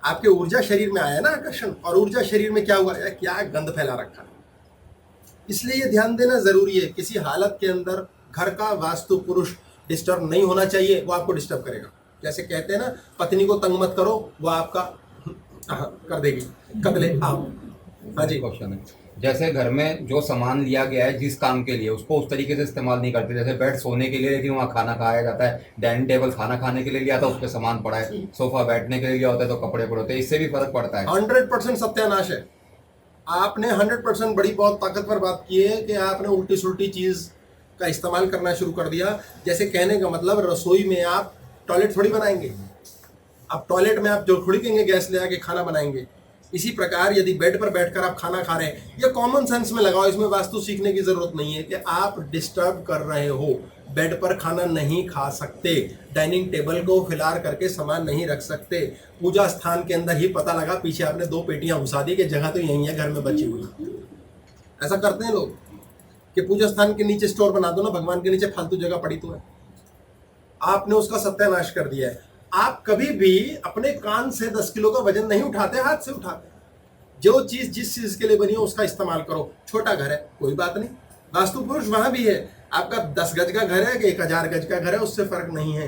आपके ऊर्जा शरीर में आया ना आकर्षण, और ऊर्जा शरीर में क्या हुआ? क्या गंद फैला रखा है। इसलिए ये ध्यान देना जरूरी है, किसी हालत के अंदर घर का वास्तु पुरुष डिस्टर्ब नहीं होना चाहिए, वो आपको डिस्टर्ब करेगा। जैसे कहते हैं ना, पत्नी को तंग मत करो, वो आपका कर देगी, कतले आप। हाँ जी। क्वेश्चन है, जैसे घर में जो सामान लिया गया है जिस काम के लिए, उसको उस तरीके से इस्तेमाल नहीं करते। जैसे बेड सोने के लिए, लेकिन वहाँ खाना खाया जाता है। डाइनिंग टेबल खाना खाने के लिए लिया था, उस पर सामान पड़ा है। सोफा बैठने के लिए लिया होता है तो कपड़े पड़े होते हैं। इससे भी फर्क पड़ता है। 100% सत्यानाश है। आपने 100% बड़ी बहुत ताकतवर बात की है कि आपने उल्टी सुल्टी चीज का इस्तेमाल करना शुरू कर दिया। जैसे कहने का मतलब, रसोई में आप टॉयलेट थोड़ी बनाएंगे, आप टॉयलेट में आप जो थोड़ी कहेंगे गैस ले आके खाना बनाएंगे। इसी प्रकार यदि बेड पर बैठकर आप खाना खा रहे हैं, ये कॉमन सेंस में लगाओ, इसमें वास्तु सीखने की जरूरत नहीं है कि आप डिस्टर्ब कर रहे हो। बेड पर खाना नहीं खा सकते, डाइनिंग टेबल को फिलार करके सामान नहीं रख सकते। पूजा स्थान के अंदर ही पता लगा, पीछे आपने 2 पेटियां घुसा दी कि जगह तो यही है घर में बची हुई। ऐसा करते हैं लोग कि पूजा स्थान के नीचे स्टोर बना दो ना, भगवान के नीचे फालतू जगह पड़ी तो है। आपने उसका सत्यानाश कर दिया है। आप कभी भी अपने कान से 10 किलो का वजन नहीं उठाते, हाथ से उठाते। जो चीज जिस चीज के लिए बनी हो उसका इस्तेमाल करो। छोटा घर है कोई बात नहीं, वास्तु पुरुष वहां भी है। आपका 10 गज का घर है कि 1000 गज का घर है, उससे फर्क नहीं है।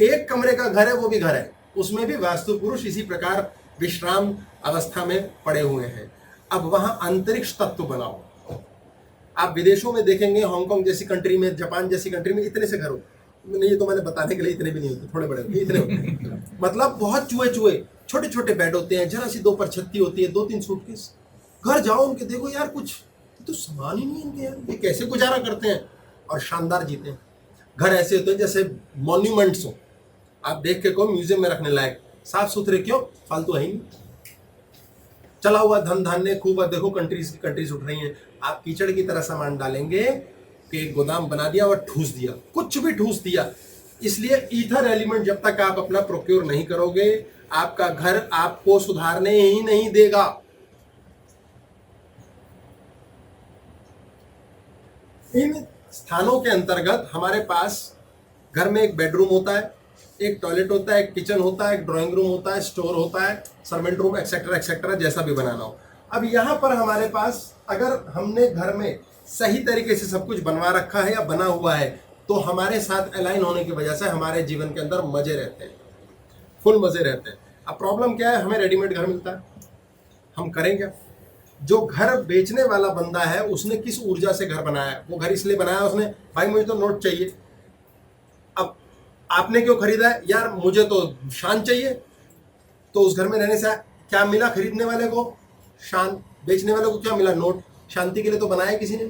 एक कमरे का घर है, वो भी घर है, उसमें भी वास्तु पुरुष इसी प्रकार विश्राम अवस्था में पड़े हुए हैं। अब वहां अंतरिक्ष तत्व बनाओ। आप विदेशों में देखेंगे, हांगकांग जैसी कंट्री में, जापान जैसी कंट्री में इतने से घर होते नहीं, ये तो मैंने बताने के लिए, इतने भी नहीं होते, थोड़े बड़े होते, इतने होते हैं। मतलब बहुत चूहे चूहे, छोटे छोटे बेड होते हैं, जरा सी 2 पर छत्ती होती है, 2-3 सूटकेस। घर जाओ उनके, देखो यार कुछ तो सामान ही नहीं है इनके, यार ये कैसे गुजारा करते हैं और शानदार जीते हैं। घर ऐसे होते हैं जैसे मॉन्यूमेंट्स हो, आप देख के कहो म्यूजियम में रखने लायक। साफ सुथरे क्यों? फालतू है ही नहीं। चला हुआ धन धान्य खूब, देखो कंट्रीज उठ रही हैं। आप कीचड़ की तरह सामान डालेंगे कि एक गोदाम बना दिया और ठूस दिया, कुछ भी ठूस दिया। इसलिए ईथर एलिमेंट जब तक आप अपना प्रोक्योर नहीं करोगे, आपका घर आपको सुधारने ही नहीं देगा। इन स्थानों के अंतर्गत हमारे पास घर में एक बेडरूम होता है, एक टॉयलेट होता है, एक किचन होता है, एक ड्राइंग रूम होता है, स्टोर होता है, सर्वेंट रूम, एक्सेट्रा एक्सेट्रा, जैसा भी बनाना हो। अब यहाँ पर हमारे पास अगर हमने घर में सही तरीके से सब कुछ बनवा रखा है या बना हुआ है, तो हमारे साथ अलाइन होने की वजह से हमारे जीवन के अंदर मजे रहते हैं, फुल मजे रहते हैं। अब प्रॉब्लम क्या है? हमें रेडीमेड घर मिलता है, हम करें क्या? जो घर बेचने वाला बंदा है, उसने किस ऊर्जा से घर बनाया है? वो घर इसलिए बनाया उसने, भाई मुझे तो नोट चाहिए। अब आपने क्यों खरीदा है? यार मुझे तो शान चाहिए। तो उस घर में रहने से क्या मिला खरीदने वाले को? शान। बेचने वाले को क्या मिला? नोट। शांति के लिए तो बनाया किसी ने।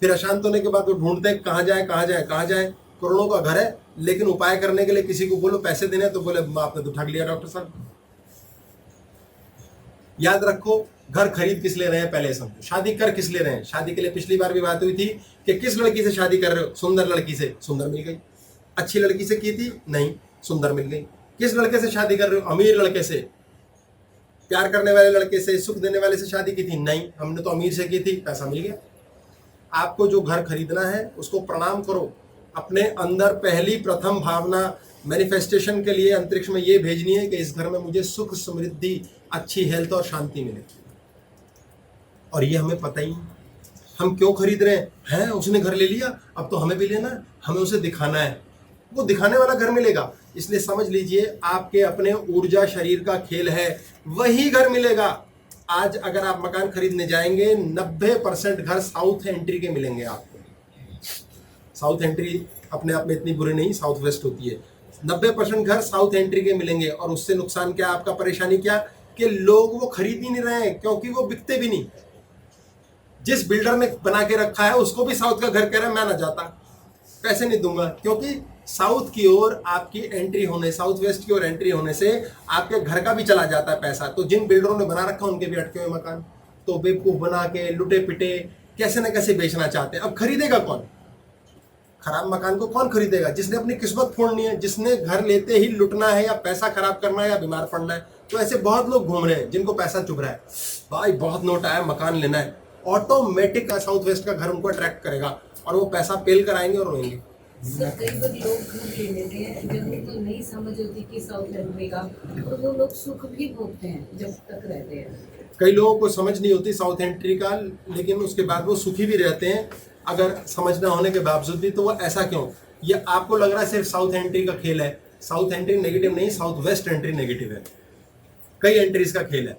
फिर अशांत होने के बाद वो ढूंढते कहाँ जाए कहाँ जाए कहाँ जाए। करोड़ों का घर है, लेकिन उपाय करने के लिए किसी को बोलो पैसे देने, तो बोले आपने तो ठग लिया डॉक्टर साहब। याद रखो, घर खरीद किस ले रहे हैं पहले समझो, शादी कर किस ले रहे हैं। शादी के लिए पिछली बार भी बात हुई थी कि किस लड़की से शादी कर रहे हो? सुंदर लड़की से। सुंदर मिल गई। अच्छी लड़की से की थी? नहीं, सुंदर मिल गई। किस लड़के से शादी कर रहे हो? अमीर लड़के से। प्यार करने वाले लड़के से, सुख देने वाले से शादी की थी? नहीं, हमने तो अमीर से की थी, पैसा मिल गया। आपको जो घर खरीदना है उसको प्रणाम करो। अपने अंदर पहली प्रथम भावना मैनिफेस्टेशन के लिए अंतरिक्ष में ये भेजनी है कि इस घर में मुझे सुख, समृद्धि, अच्छी हेल्थ और शांति मिले। और ये हमें पता ही नहीं, हम क्यों खरीद रहे हैं? उसने घर ले लिया, अब तो हमें भी लेना है, हमें उसे दिखाना है। वो दिखाने वाला घर मिलेगा, इसलिए समझ लीजिए आपके अपने ऊर्जा शरीर का खेल है, वही घर मिलेगा। आज अगर आप मकान खरीदने जाएंगे 90% घर साउथ एंट्री के मिलेंगे आपको। साउथ एंट्री अपने आप में इतनी बुरी नहीं, साउथ वेस्ट होती है। 90% घर साउथ एंट्री के मिलेंगे और उससे नुकसान क्या, आपका परेशानी क्या कि लोग वो खरीद ही नहीं रहे हैं क्योंकि वो बिकते भी नहीं। जिस बिल्डर ने बना के रखा है उसको भी साउथ का घर कह रहा है मैं ना जाता, पैसे नहीं दूंगा, क्योंकि साउथ की ओर आपकी एंट्री होने, साउथ वेस्ट की ओर एंट्री होने से आपके घर का भी चला जाता है पैसा। तो जिन बिल्डरों ने बना रखा उनके भी अटके हुए मकान, तो बेवकूफ बना के लुटे पिटे कैसे ना कैसे बेचना चाहते हैं। अब खरीदेगा कौन? खराब मकान को कौन खरीदेगा? जिसने अपनी किस्मत फोड़नी है, जिसने घर लेते ही लुटना है या पैसा खराब करना है या बीमार पड़ना है। तो ऐसे बहुत लोग घूम रहे हैं जिनको पैसा चुभ रहा है, भाई बहुत नोट आया मकान लेना है, ऑटोमेटिक का साउथ वेस्ट का घर उनको अट्रैक्ट करेगा और वो पैसा पेल कर आएंगे और रोएंगे। सर कई बार लोग घर ले लेते हैं जब उनको नहीं समझ होती कि साउथ एंट्री का, तो वो लोग सुख भी भोगते हैं जब तक रहते हैं। कई लोगों को समझ नहीं होती साउथ एंट्री का, लेकिन उसके बाद वो सुखी भी रहते हैं अगर समझना होने के बावजूद भी। तो वो ऐसा क्यों? ये आपको लग रहा है सिर्फ साउथ एंट्री का खेल है। साउथ एंट्री नेगेटिव नहीं, साउथ वेस्ट एंट्री नेगेटिव है। कई एंट्रीज का खेल है।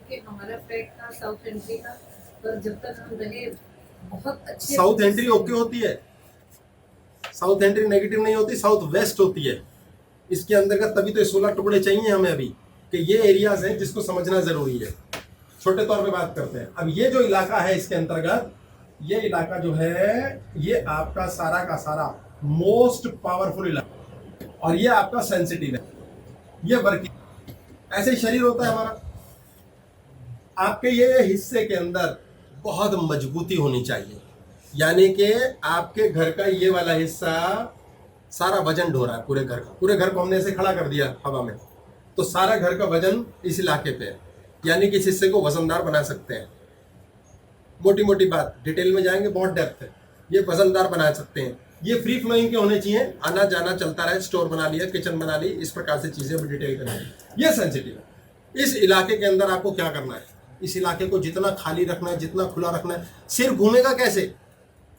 कि हमारा फ्लैट था साउथ एंट्री का, पर जब तक हम रहे बहुत अच्छे। साउथ एंट्री ओके होती है, साउथ एंट्री नेगेटिव नहीं होती, साउथ वेस्ट होती है। इसके अंदर का तभी तो 16 टुकड़े चाहिए हमें अभी कि ये एरियाज हैं जिसको समझना जरूरी है। छोटे तौर पे बात करते हैं। अब ये जो इलाका है इसके अंतर्गत, ये इलाका जो है ये आपका सारा का सारा मोस्ट पावरफुल इलाका और ये आपका सेंसिटिव है, ये वर्किंग। ऐसे ही शरीर होता है हमारा। आपके ये हिस्से के अंदर बहुत मजबूती होनी चाहिए, यानी कि आपके घर का ये वाला हिस्सा सारा वजन ढो रहा है पूरे घर का। पूरे घर को हमने ऐसे खड़ा कर दिया हवा में, तो सारा घर का वजन इस इलाके पे है, यानी कि इस हिस्से को वजनदार बना सकते हैं। मोटी मोटी बात, डिटेल में जाएंगे बहुत डेप्थ है, ये वजनदार बना सकते हैं। ये फ्री फ्लोइंग के होने चाहिए, आना जाना चलता रहे, स्टोर बना लिया, किचन बना ली, इस प्रकार से चीजें डिटेल करेंगे। ये सेंसिटिव है। इस इलाके के अंदर आपको क्या करना है? इस इलाके को जितना खाली रखना है, जितना खुला रखना है। सिर घूमेगा कैसे?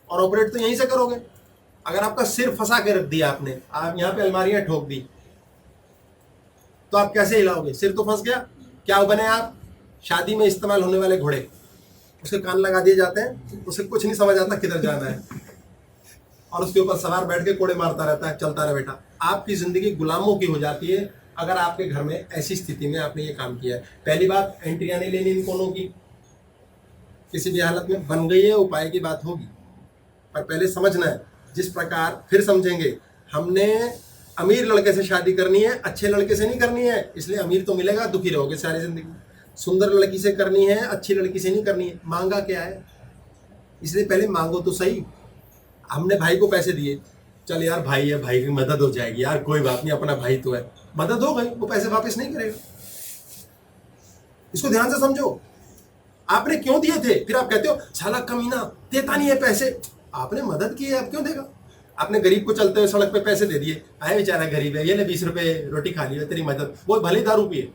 और ऑपरेट तो यहीं से करोगे। अगर आपका सिर फंसा के रख दिया आपने, आप यहाँ पे अलमारियां ठोक दी, तो आप कैसे हिलाओगे? सिर तो फंस गया। क्या बने आप? शादी में इस्तेमाल होने वाले घोड़े, उसके कान लगा दिए जाते हैं, उसे कुछ नहीं समझ आता किधर जाना है, और उसके ऊपर सवार बैठ के कोड़े मारता रहता है, चलता रहे बेटा। आपकी जिंदगी गुलामों की हो जाती है अगर आपके घर में ऐसी स्थिति में आपने ये काम किया है। पहली बात, एंट्रियां नहीं लेनी इन कोनों की, किसी भी हालत में। बन गई है, उपाय की बात होगी, पर पहले समझना है। जिस प्रकार फिर समझेंगे, हमने अमीर लड़के से शादी करनी है, अच्छे लड़के से नहीं करनी है, इसलिए अमीर तो मिलेगा, दुखी रहोगे सारी जिंदगी। सुंदर लड़की से करनी है, अच्छी लड़की से नहीं करनी है। मांगा क्या है? इसलिए पहले मांगो तो सही। हमने भाई को पैसे दिए, चल यार भाई है, भाई की मदद हो जाएगी यार, कोई बात नहीं, अपना भाई तो है। मदद हो गई, वो पैसे वापस नहीं करेगा। इसको ध्यान से समझो। आपने क्यों दिए थे? फिर आप कहते हो साला कमीना देता नहीं है पैसे। आपने मदद की है, आप क्यों देगा? आपने गरीब को चलते हुए सड़क पे पैसे दे दिए, आए बेचारा गरीब है, ये ले 20 रुपए रोटी खा लियो, तेरी मदद। वो भले दारू पिए,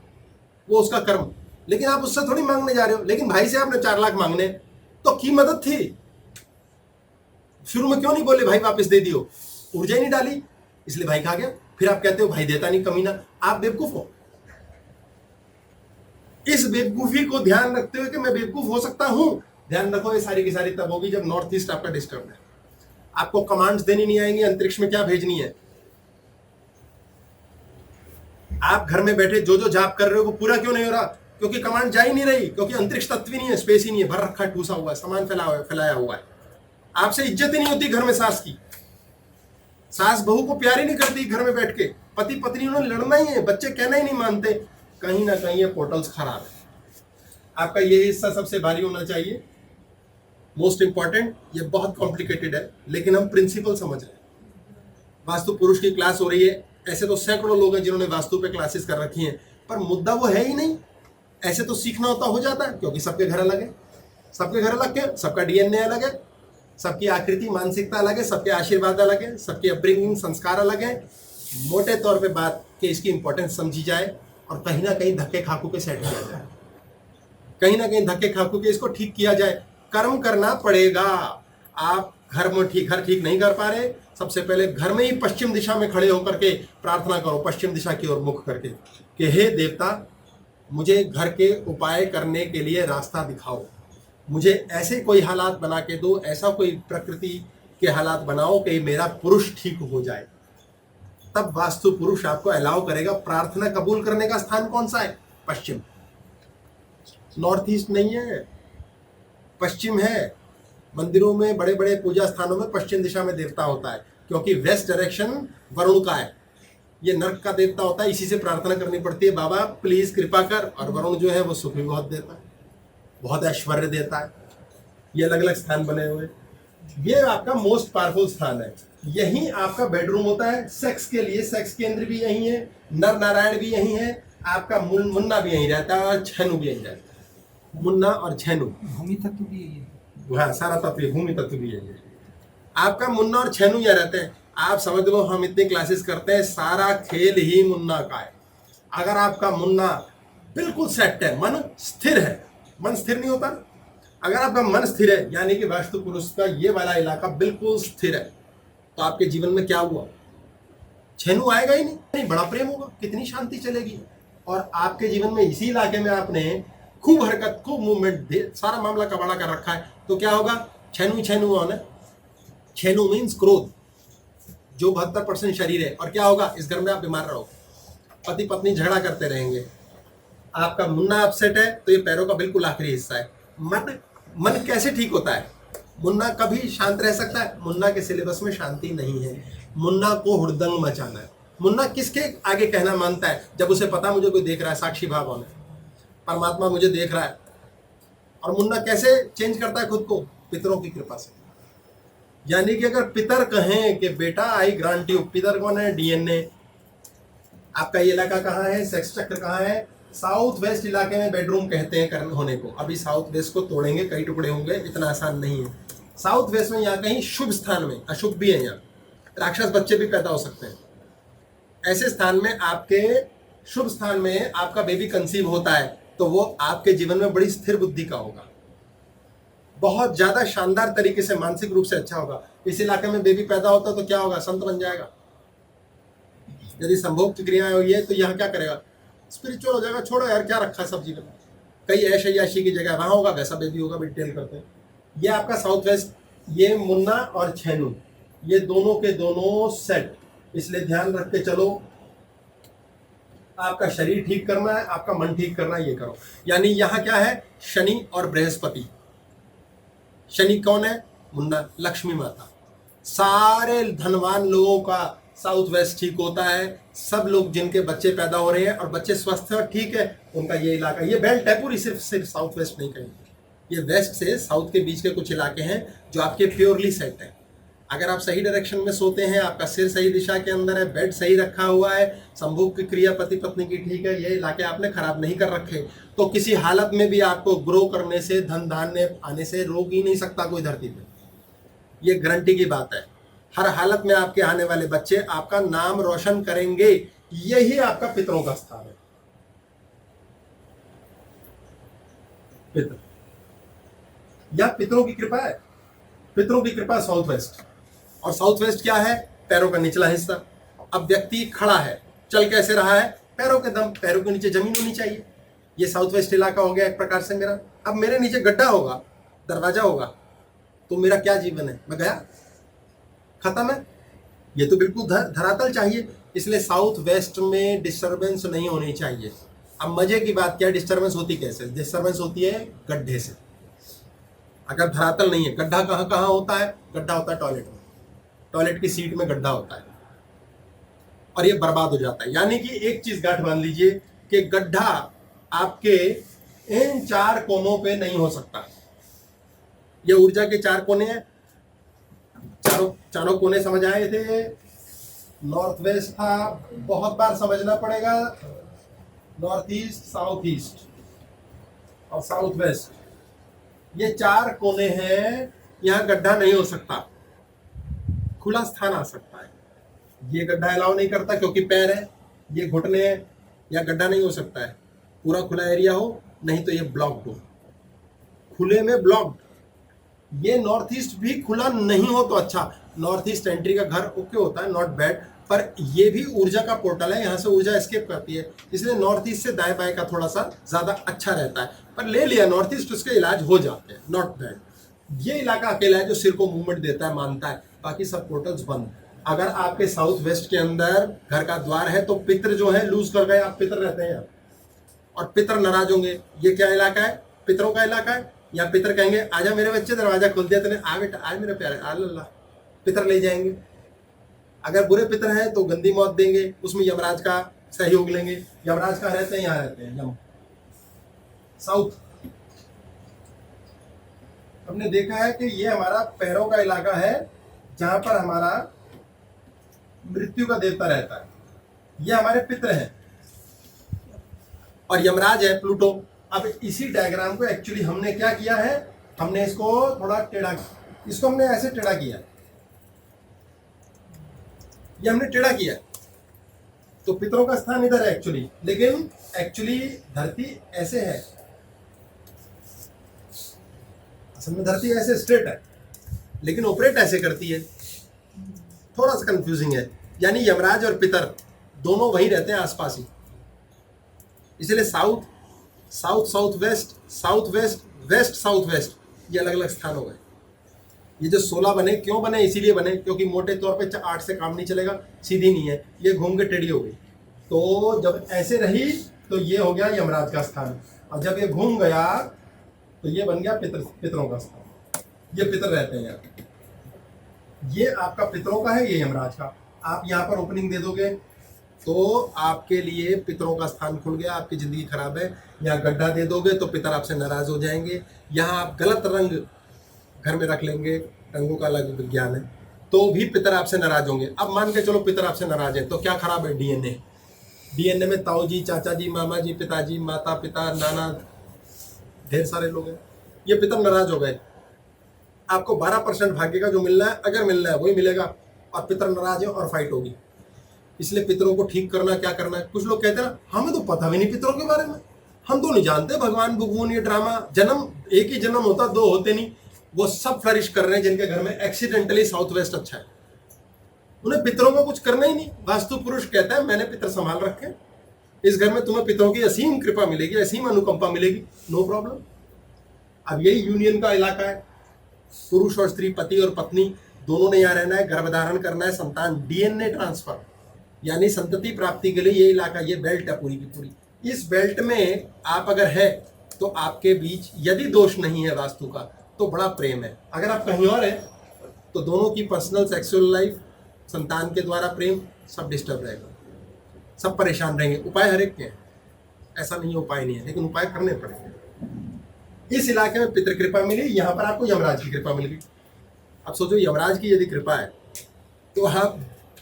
वो उसका कर्म, लेकिन आप उससे थोड़ी मांगने जा रहे हो। लेकिन भाई से आपने 4 लाख मांगने, तो की मदद थी। शुरू में क्यों नहीं बोले भाई वापस दे दियो? ऊर्जा ही नहीं डाली, इसलिए भाई खा गया। फिर आप कहते हो भाई देता नहीं, कमीना। आप बेवकूफ हो। इस बेवकूफी को ध्यान रखते हुए कि मैं बेवकूफ हो सकता हूं, ध्यान रखो ये सारी की सारी तब होगी जब नॉर्थ ईस्ट आपका डिस्टर्ब है। आपको कमांड्स देनी नहीं आएंगी अंतरिक्ष में क्या भेजनी है। आप घर में बैठे जो जो जाप कर रहे हो वो पूरा क्यों नहीं हो रहा? क्योंकि कमांड जा ही नहीं रही, क्योंकि अंतरिक्ष तत्व ही नहीं है, स्पेस ही नहीं है, भर रखा है, ठूसा हुआ है, सामान फैलाया हुआ है। आपसे इज्जत ही नहीं होती घर में सास की। सास बहू को प्यार ही नहीं करती घर में बैठ के। पति पत्नी उन्होंने लड़ना ही है, बच्चे कहना ही नहीं मानते। कहीं ना कहीं ये पोर्टल्स खराब है। आपका ये हिस्सा सबसे भारी होना चाहिए, मोस्ट इंपॉर्टेंट। ये बहुत कॉम्प्लिकेटेड है, लेकिन हम प्रिंसिपल समझ रहे हैं। वास्तु पुरुष की क्लास हो रही है, ऐसे तो सैकड़ों लोग हैं जिन्होंने वास्तु पे क्लासेस कर रखी हैं, पर मुद्दा वो है ही नहीं। ऐसे तो सीखना होता हो जाता है, क्योंकि सबके घर अलग है, सबके घर अलग है, सबका डीएनए अलग है, सबकी आकृति मानसिकता अलग है, सबके आशीर्वाद अलग है, सबके अपब्रिंगिंग संस्कार अलग है। मोटे तौर पे बात कि इसकी इंपॉर्टेंस समझी जाए और कहीं ना कहीं धक्के खाकू के सेट किया जाए, कहीं ना कहीं धक्के खाकू के इसको ठीक किया जाए। कर्म करना पड़ेगा। आप घर ठीक नहीं कर पा रहे, सबसे पहले घर में ही पश्चिम दिशा में खड़े होकर के प्रार्थना करो, पश्चिम दिशा की ओर मुख करके, कि हे देवता, मुझे घर के उपाय करने के लिए रास्ता दिखाओ, मुझे ऐसे कोई हालात बना के दो, ऐसा कोई प्रकृति के हालात बनाओ कि मेरा पुरुष ठीक हो जाए। तब वास्तु पुरुष आपको अलाउ करेगा। प्रार्थना कबूल करने का स्थान कौन सा है? पश्चिम। नॉर्थ ईस्ट नहीं है, पश्चिम है। मंदिरों में, बड़े बड़े पूजा स्थानों में पश्चिम दिशा में देवता होता है, क्योंकि वेस्ट डायरेक्शन वरुण का है, ये नर्क का देवता होता है। इसी से प्रार्थना करनी पड़ती है, बाबा प्लीज कृपा कर। और वरुण जो है वो सुख भी बहुत देता है, बहुत ऐश्वर्य देता है। ये अलग अलग स्थान बने हुए, ये आपका मोस्ट पावरफुल स्थान है। यही आपका बेडरूम होता है सेक्स के लिए, सेक्स केंद्र भी यही है, नर नारायण भी यही है, आपका मुन्ना भी यही रहता है और छेनु भी यही रहता है। मुन्ना और छेनु, भूमि तत्व भी यही है। हाँ, सारा तत्व, भूमि तत्व भी यही है। आपका मुन्ना और छेनु यहाँ रहते हैं। आप समझ लो, हम इतनी क्लासेस करते हैं, सारा खेल ही मुन्ना का है। अगर आपका मुन्ना बिल्कुल सेट है, मन स्थिर है, मन स्थिर नहीं होता, अगर आपका मन स्थिर है, यानी कि वास्तु पुरुष का ये वाला इलाका बिल्कुल स्थिर है, तो आपके जीवन में क्या हुआ? छेनु आएगा ही नहीं, बड़ा प्रेम होगा, कितनी शांति चलेगी। और आपके जीवन में इसी इलाके में आपने खूब हरकत, खूब मूवमेंट, सारा मामला कबाड़ा कर रखा है, तो क्या होगा? छेनु छेनु होना। छेनु मीन्स क्रोध, जो 72% शरीर है। और क्या होगा? इस घर में आप बीमार रहो, पति पत्नी झगड़ा करते रहेंगे। आपका मुन्ना अपसेट है, तो ये पैरों का बिल्कुल आखिरी हिस्सा है। मन कैसे ठीक होता है? मुन्ना कभी शांत रह सकता है? मुन्ना के सिलेबस में शांति नहीं है। मुन्ना को हुड़दंग मचाना है। मुन्ना किसके आगे कहना मानता है? जब उसे पता मुझे कोई देख रहा है, साक्षी भाव होना, परमात्मा मुझे देख रहा है। और मुन्ना कैसे चेंज करता है खुद को? पितरों की कृपा से। यानी कि अगर पितर कहें कि बेटा आई ग्रांट यू, पितर कौन है? डीएनए। आपका ये इलाका कहाँ है? सेक्स चक्र कहाँ है? साउथ वेस्ट इलाके में बेडरूम कहते हैं करने होने को। अभी साउथ वेस्ट को तोड़ेंगे, कई टुकड़े होंगे, इतना आसान नहीं है। साउथ वेस्ट में यहाँ कहीं शुभ स्थान में, अशुभ भी है, यहाँ राक्षस बच्चे भी पैदा हो सकते हैं। ऐसे स्थान में, आपके शुभ स्थान में आपका बेबी कंसीव होता है, तो वो आपके जीवन में बड़ी स्थिर बुद्धि का होगा, बहुत ज्यादा शानदार तरीके से, मानसिक रूप से अच्छा होगा। इस इलाके में बेबी पैदा होता है तो क्या होगा? संत बन जाएगा। यदि संभोग की क्रियाएं हुई है तो यहाँ क्या करेगा? स्पिरिचुअल हो जाएगा। छोड़ो यार, क्या रखा है सब जीवन में, कई ऐश अय्याशी की जगह वहां होगा, वैसा बेबी होगा, डिटेल करते हैं। ये आपका साउथ वेस्ट, ये मुन्ना और छेनु, ये दोनों के दोनों सेट, इसलिए ध्यान रख के चलो। आपका शरीर ठीक करना है, आपका मन ठीक करना है, ये करो। यानी यहाँ क्या है? शनि और बृहस्पति। शनि कौन है? मुन्ना, लक्ष्मी माता। सारे धनवान लोगों का साउथ वेस्ट ठीक होता है। सब लोग जिनके बच्चे पैदा हो रहे हैं और बच्चे स्वस्थ हैं और ठीक है, उनका ये इलाका, ये बेल्ट है पूरी, सिर्फ साउथ वेस्ट नहीं कहेंगे। ये वेस्ट से साउथ के बीच के कुछ इलाके हैं जो आपके प्योरली सेट हैं। अगर आप सही डायरेक्शन में सोते हैं, आपका सिर सही दिशा के अंदर है, बेड सही रखा हुआ है, संभोग की क्रिया पति पत्नी की ठीक है, ये इलाके आपने खराब नहीं कर रखे, तो किसी हालत में भी आपको ग्रो करने से, धन धान्य आने से रोक ही नहीं सकता कोई धरती पे। ये गारंटी की बात है। हर हालत में आपके आने वाले बच्चे आपका नाम रोशन करेंगे। यही आपका पितरों का स्थान है। पितर, या पितरों की कृपा है। पितरों की कृपा साउथ वेस्ट। और साउथ वेस्ट क्या है? पैरों का निचला हिस्सा। अब व्यक्ति खड़ा है, चल कैसे रहा है? पैरों के दम, पैरों के नीचे जमीन होनी चाहिए। ये साउथ वेस्ट इलाका हो गया एक प्रकार से मेरा। अब मेरे नीचे गड्ढा होगा, दरवाजा होगा, तो मेरा क्या जीवन है? मैं गया, खत्म है। ये तो बिल्कुल धरातल चाहिए। इसलिए साउथ वेस्ट में डिस्टरबेंस नहीं होनी चाहिए। अब मजे की बात क्या है? डिस्टरबेंस होती कैसे? डिस्टरबेंस होती है गड्ढे से। अगर धरातल नहीं है, गड्ढा कहाँ कहाँ होता है? गड्ढा होता है टॉयलेट में, टॉयलेट की सीट में गड्ढा होता है और ये बर्बाद हो जाता है। यानी कि एक चीज गांठ बांध लीजिए कि गड्ढा आपके इन 4 कोनों पे नहीं हो सकता। ये ऊर्जा के 4 कोने हैं, चारों कोने समझ आए थे। नॉर्थ वेस्ट था, बहुत बार समझना पड़ेगा। नॉर्थ ईस्ट, साउथ ईस्ट और साउथ वेस्ट, ये 4 कोने हैं। यहाँ गड्ढा नहीं हो सकता, खुला स्थान आ सकता है। ये गड्ढा अलाउ नहीं करता क्योंकि पैर है, ये घुटने हैं, या गड्ढा नहीं हो सकता है। पूरा खुला एरिया हो, नहीं तो ये ब्लॉक्ड हो। खुले में ब्लॉक्ड, ये नॉर्थ ईस्ट भी खुला नहीं हो तो अच्छा, नॉर्थ ईस्ट एंट्री का घर ओके होता है, नॉट बैड, पर ये भी ऊर्जा का पोर्टल है, यहाँ से ऊर्जा एस्केप करती है, इसलिए नॉर्थ ईस्ट से दाएं बाएं का थोड़ा सा ज्यादा अच्छा रहता है। पर ले लिया नॉर्थ ईस्ट, उसके इलाज हो जाते हैं, नॉट बैड। ये इलाका अकेला है जो सिर को मूवमेंट देता है, मानता है, बाकी सब पोर्टल्स बंद। अगर आपके साउथ वेस्ट के अंदर घर का द्वार है तो पितर जो है लूज कर गए, आप पितर रहते हैं यहाँ और पितर नाराज होंगे। ये क्या इलाका है? पितरों का इलाका है। या पितर कहेंगे आजा मेरे बच्चे, दरवाजा खोल दिया तूने, आ बेटा आज मेरे प्यारे, अल्लाह, पितर ले जाएंगे। अगर बुरे पितर हैं तो गंदी मौत देंगे, उसमें यमराज का सहयोग लेंगे। यमराज कहाँ रहते हैं? यहाँ रहते हैं, यम साउथ। हमने देखा है कि ये हमारा पैरों का इलाका है जहां पर हमारा मृत्यु का देवता रहता है, ये हमारे पितर हैं और यमराज है प्लूटो। अब इसी डायग्राम को एक्चुअली हमने क्या किया है, हमने इसको थोड़ा टेढ़ा, इसको हमने ऐसे टेढ़ा किया, ये हमने टेढ़ा किया, तो पितरों का स्थान इधर है एक्चुअली, लेकिन एक्चुअली धरती ऐसे है, असल में धरती ऐसे स्ट्रेट है लेकिन ऑपरेट ऐसे करती है, थोड़ा सा कंफ्यूजिंग है। यानी यमराज और पितर दोनों वहीं रहते हैं आसपास ही, इसलिए south south south west, south west, west south west, ये अलग अलग स्थान हो गए। ये जो 16 बने क्यों बने? इसीलिए बने क्योंकि मोटे तौर पे 8 से काम नहीं चलेगा, सीधी नहीं है, ये घूम के टेढ़ी हो गई। तो जब ऐसे रही तो ये हो गया यमराज का स्थान, और जब ये घूम गया तो ये बन गया पितरों का स्थान। ये पितर रहते हैं यहाँ, ये आपका पितरों का है, ये यमराज का। आप यहाँ पर ओपनिंग दे दोगे तो आपके लिए पितरों का स्थान खुल गया, आपकी जिंदगी खराब है। यहाँ गड्ढा दे दोगे तो पितर आपसे नाराज हो जाएंगे। यहाँ आप गलत रंग घर में रख लेंगे, रंगों का अलग विज्ञान है, तो भी पितर आपसे नाराज होंगे। अब मान के चलो पितर आपसे नाराज है तो क्या खराब है? डीएनए। डीएनए में ताऊ जी, चाचा जी, मामा जी, पिताजी, माता पिता, नाना, ढेर सारे लोग हैं। ये पितर नाराज हो गए, आपको 12% भाग्य का जो मिलना है, अगर मिलना है वही मिलेगा, और पितर नाराज है और फाइट होगी। इसलिए पितरों को ठीक करना, क्या करना है? कुछ लोग कहते हैं हमें तो पता भी नहीं पितरों के बारे में, हम तो नहीं जानते, भगवान भगवान ये ड्रामा, जन्म एक ही जन्म होता, 2 होते नहीं। वो सब फ्लरिश कर रहे हैं जिनके घर में एक्सीडेंटली साउथ वेस्ट अच्छा है, उन्हें पितरों का कुछ करना ही नहीं। वास्तु पुरुष कहता है मैंने पितर संभाल रखे, इस घर में तुम्हें पितरों की असीम कृपा मिलेगी, असीम अनुकंपा मिलेगी, नो प्रॉब्लम। अब यही यूनियन का इलाका है, पुरुष और स्त्री, पति और पत्नी दोनों ने यहाँ रहना है, गर्भधारण करना है, संतान, डीएनए ट्रांसफर, यानी संतति प्राप्ति के लिए ये इलाका, ये बेल्ट है पूरी की पूरी। इस बेल्ट में आप अगर है तो आपके बीच यदि दोष नहीं है वास्तु का तो बड़ा प्रेम है। अगर आप कहीं और है तो दोनों की पर्सनल सेक्सुअल लाइफ, संतान के द्वारा प्रेम, सब डिस्टर्ब रहेगा, सब परेशान रहेंगे। उपाय हर एक के हैं, ऐसा नहीं उपाय नहीं है, लेकिन उपाय करने पड़ेंगे। इस इलाके में पितृ कृपा मिली, यहाँ पर आपको यमराज की कृपा मिल गई। अब सोचो यमराज की यदि कृपा है तो आप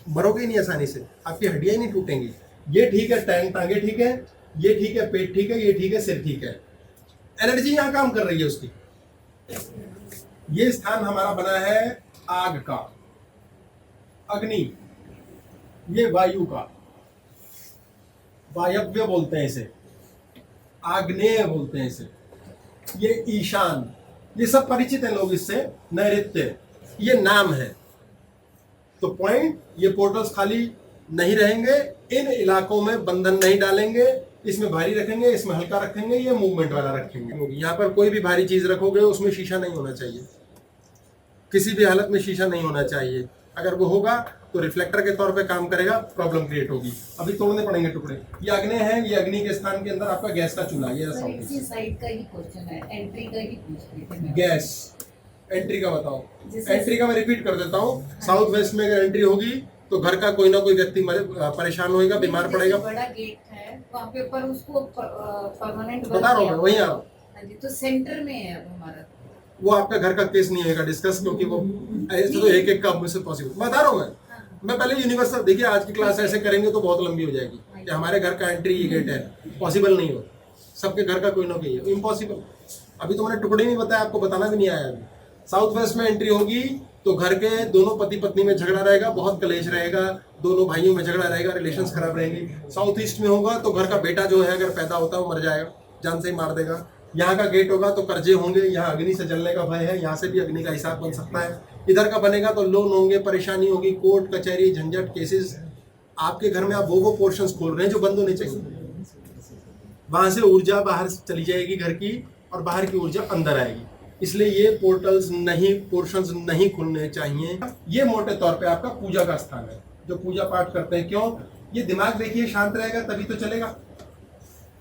मरोगे ही नहीं आसानी से, आपकी हड्डियां ही नहीं टूटेंगी। ये ठीक है, टांगे ठीक है, ये ठीक है, पेट ठीक है, ये ठीक है, सिर ठीक है, एनर्जी यहाँ काम कर रही है उसकी। ये स्थान हमारा बना है आग का, अग्नि, ये वायु का, वायव्य बोलते हैं इसे, आग्नेय बोलते हैं इसे, ये ईशान, ये सब परिचित है लोग इससे। नैऋत्य ये नाम है। तो पॉइंट, ये पोर्टल्स खाली नहीं रहेंगे, इन इलाकों में बंधन नहीं डालेंगे, इसमें भारी रखेंगे, इसमें हल्का रखेंगे, ये मूवमेंट वाला रखेंगे। यहाँ पर कोई भी भारी चीज रखोगे उसमें शीशा नहीं होना चाहिए, किसी भी हालत में शीशा नहीं होना चाहिए। अगर वो होगा तो रिफ्लेक्टर के तौर पे काम करेगा, प्रॉब्लम क्रिएट होगी। अभी तोड़ने पड़ेंगे टुकड़े। ये अग्नि है, ये अग्नि के स्थान के अंदर आपका गैस का चूल्हा, ये सर इसी साइड का ही क्वेश्चन है, एंट्री का ही पूछ रही थी। गैस एंट्री का बताओ। एंट्री का मैं रिपीट कर देता हूँ, साउथ वेस्ट में अगर एंट्री होगी तो घर का कोई ना कोई व्यक्ति परेशान होएगा, बीमार पड़ेगा। बड़ा गेट है वहाँ पे, पर उसको परमानेंट बता रहा हूँ मैं, वही आ रहा हूँ। तो सेंटर में है अब हमारा, वो आपका घर का केस नहीं होगा डिस्कस, क्योंकि वो ऐसे तो एक का मुझसे पॉसिबल बता रहा हूँ मैं पहले यूनिवर्सल। देखिए आज की क्लास ऐसे करेंगे तो बहुत लंबी हो जाएगी कि हमारे घर का एंट्री ये गेट है, पॉसिबल नहीं हो, सबके घर का कोई ना कोई है, इम्पॉसिबल। अभी तो मैंने टुकड़े नहीं बताया, आपको बताना भी नहीं आया अभी। साउथ वेस्ट में एंट्री होगी तो घर के दोनों पति पत्नी में झगड़ा रहेगा, बहुत कलेश रहेगा, दोनों भाइयों में झगड़ा रहेगा, रिलेशंस खराब रहेंगे। साउथ ईस्ट में होगा तो घर का बेटा जो है अगर पैदा होता है वो मर जाएगा, जान से ही मार देगा। यहाँ का गेट होगा तो कर्जे होंगे, यहाँ अग्नि से जलने का भय है, यहाँ से भी अग्नि का हिसाब बन सकता है। इधर का बनेगा तो लोन होंगे, परेशानी होगी, कोर्ट कचहरी झंझट केसेस। आपके घर में आप वो पोर्शंस खोल रहे हैं जो बंद होने चाहिए। वहां से ऊर्जा बाहर चली जाएगी घर की और बाहर की ऊर्जा अंदर आएगी, इसलिए ये पोर्शंस नहीं खुलने चाहिए। ये मोटे तौर पे आपका पूजा का स्थान है, जो पूजा पाठ करते हैं। क्यों? ये दिमाग देखिए शांत रहेगा तभी तो चलेगा,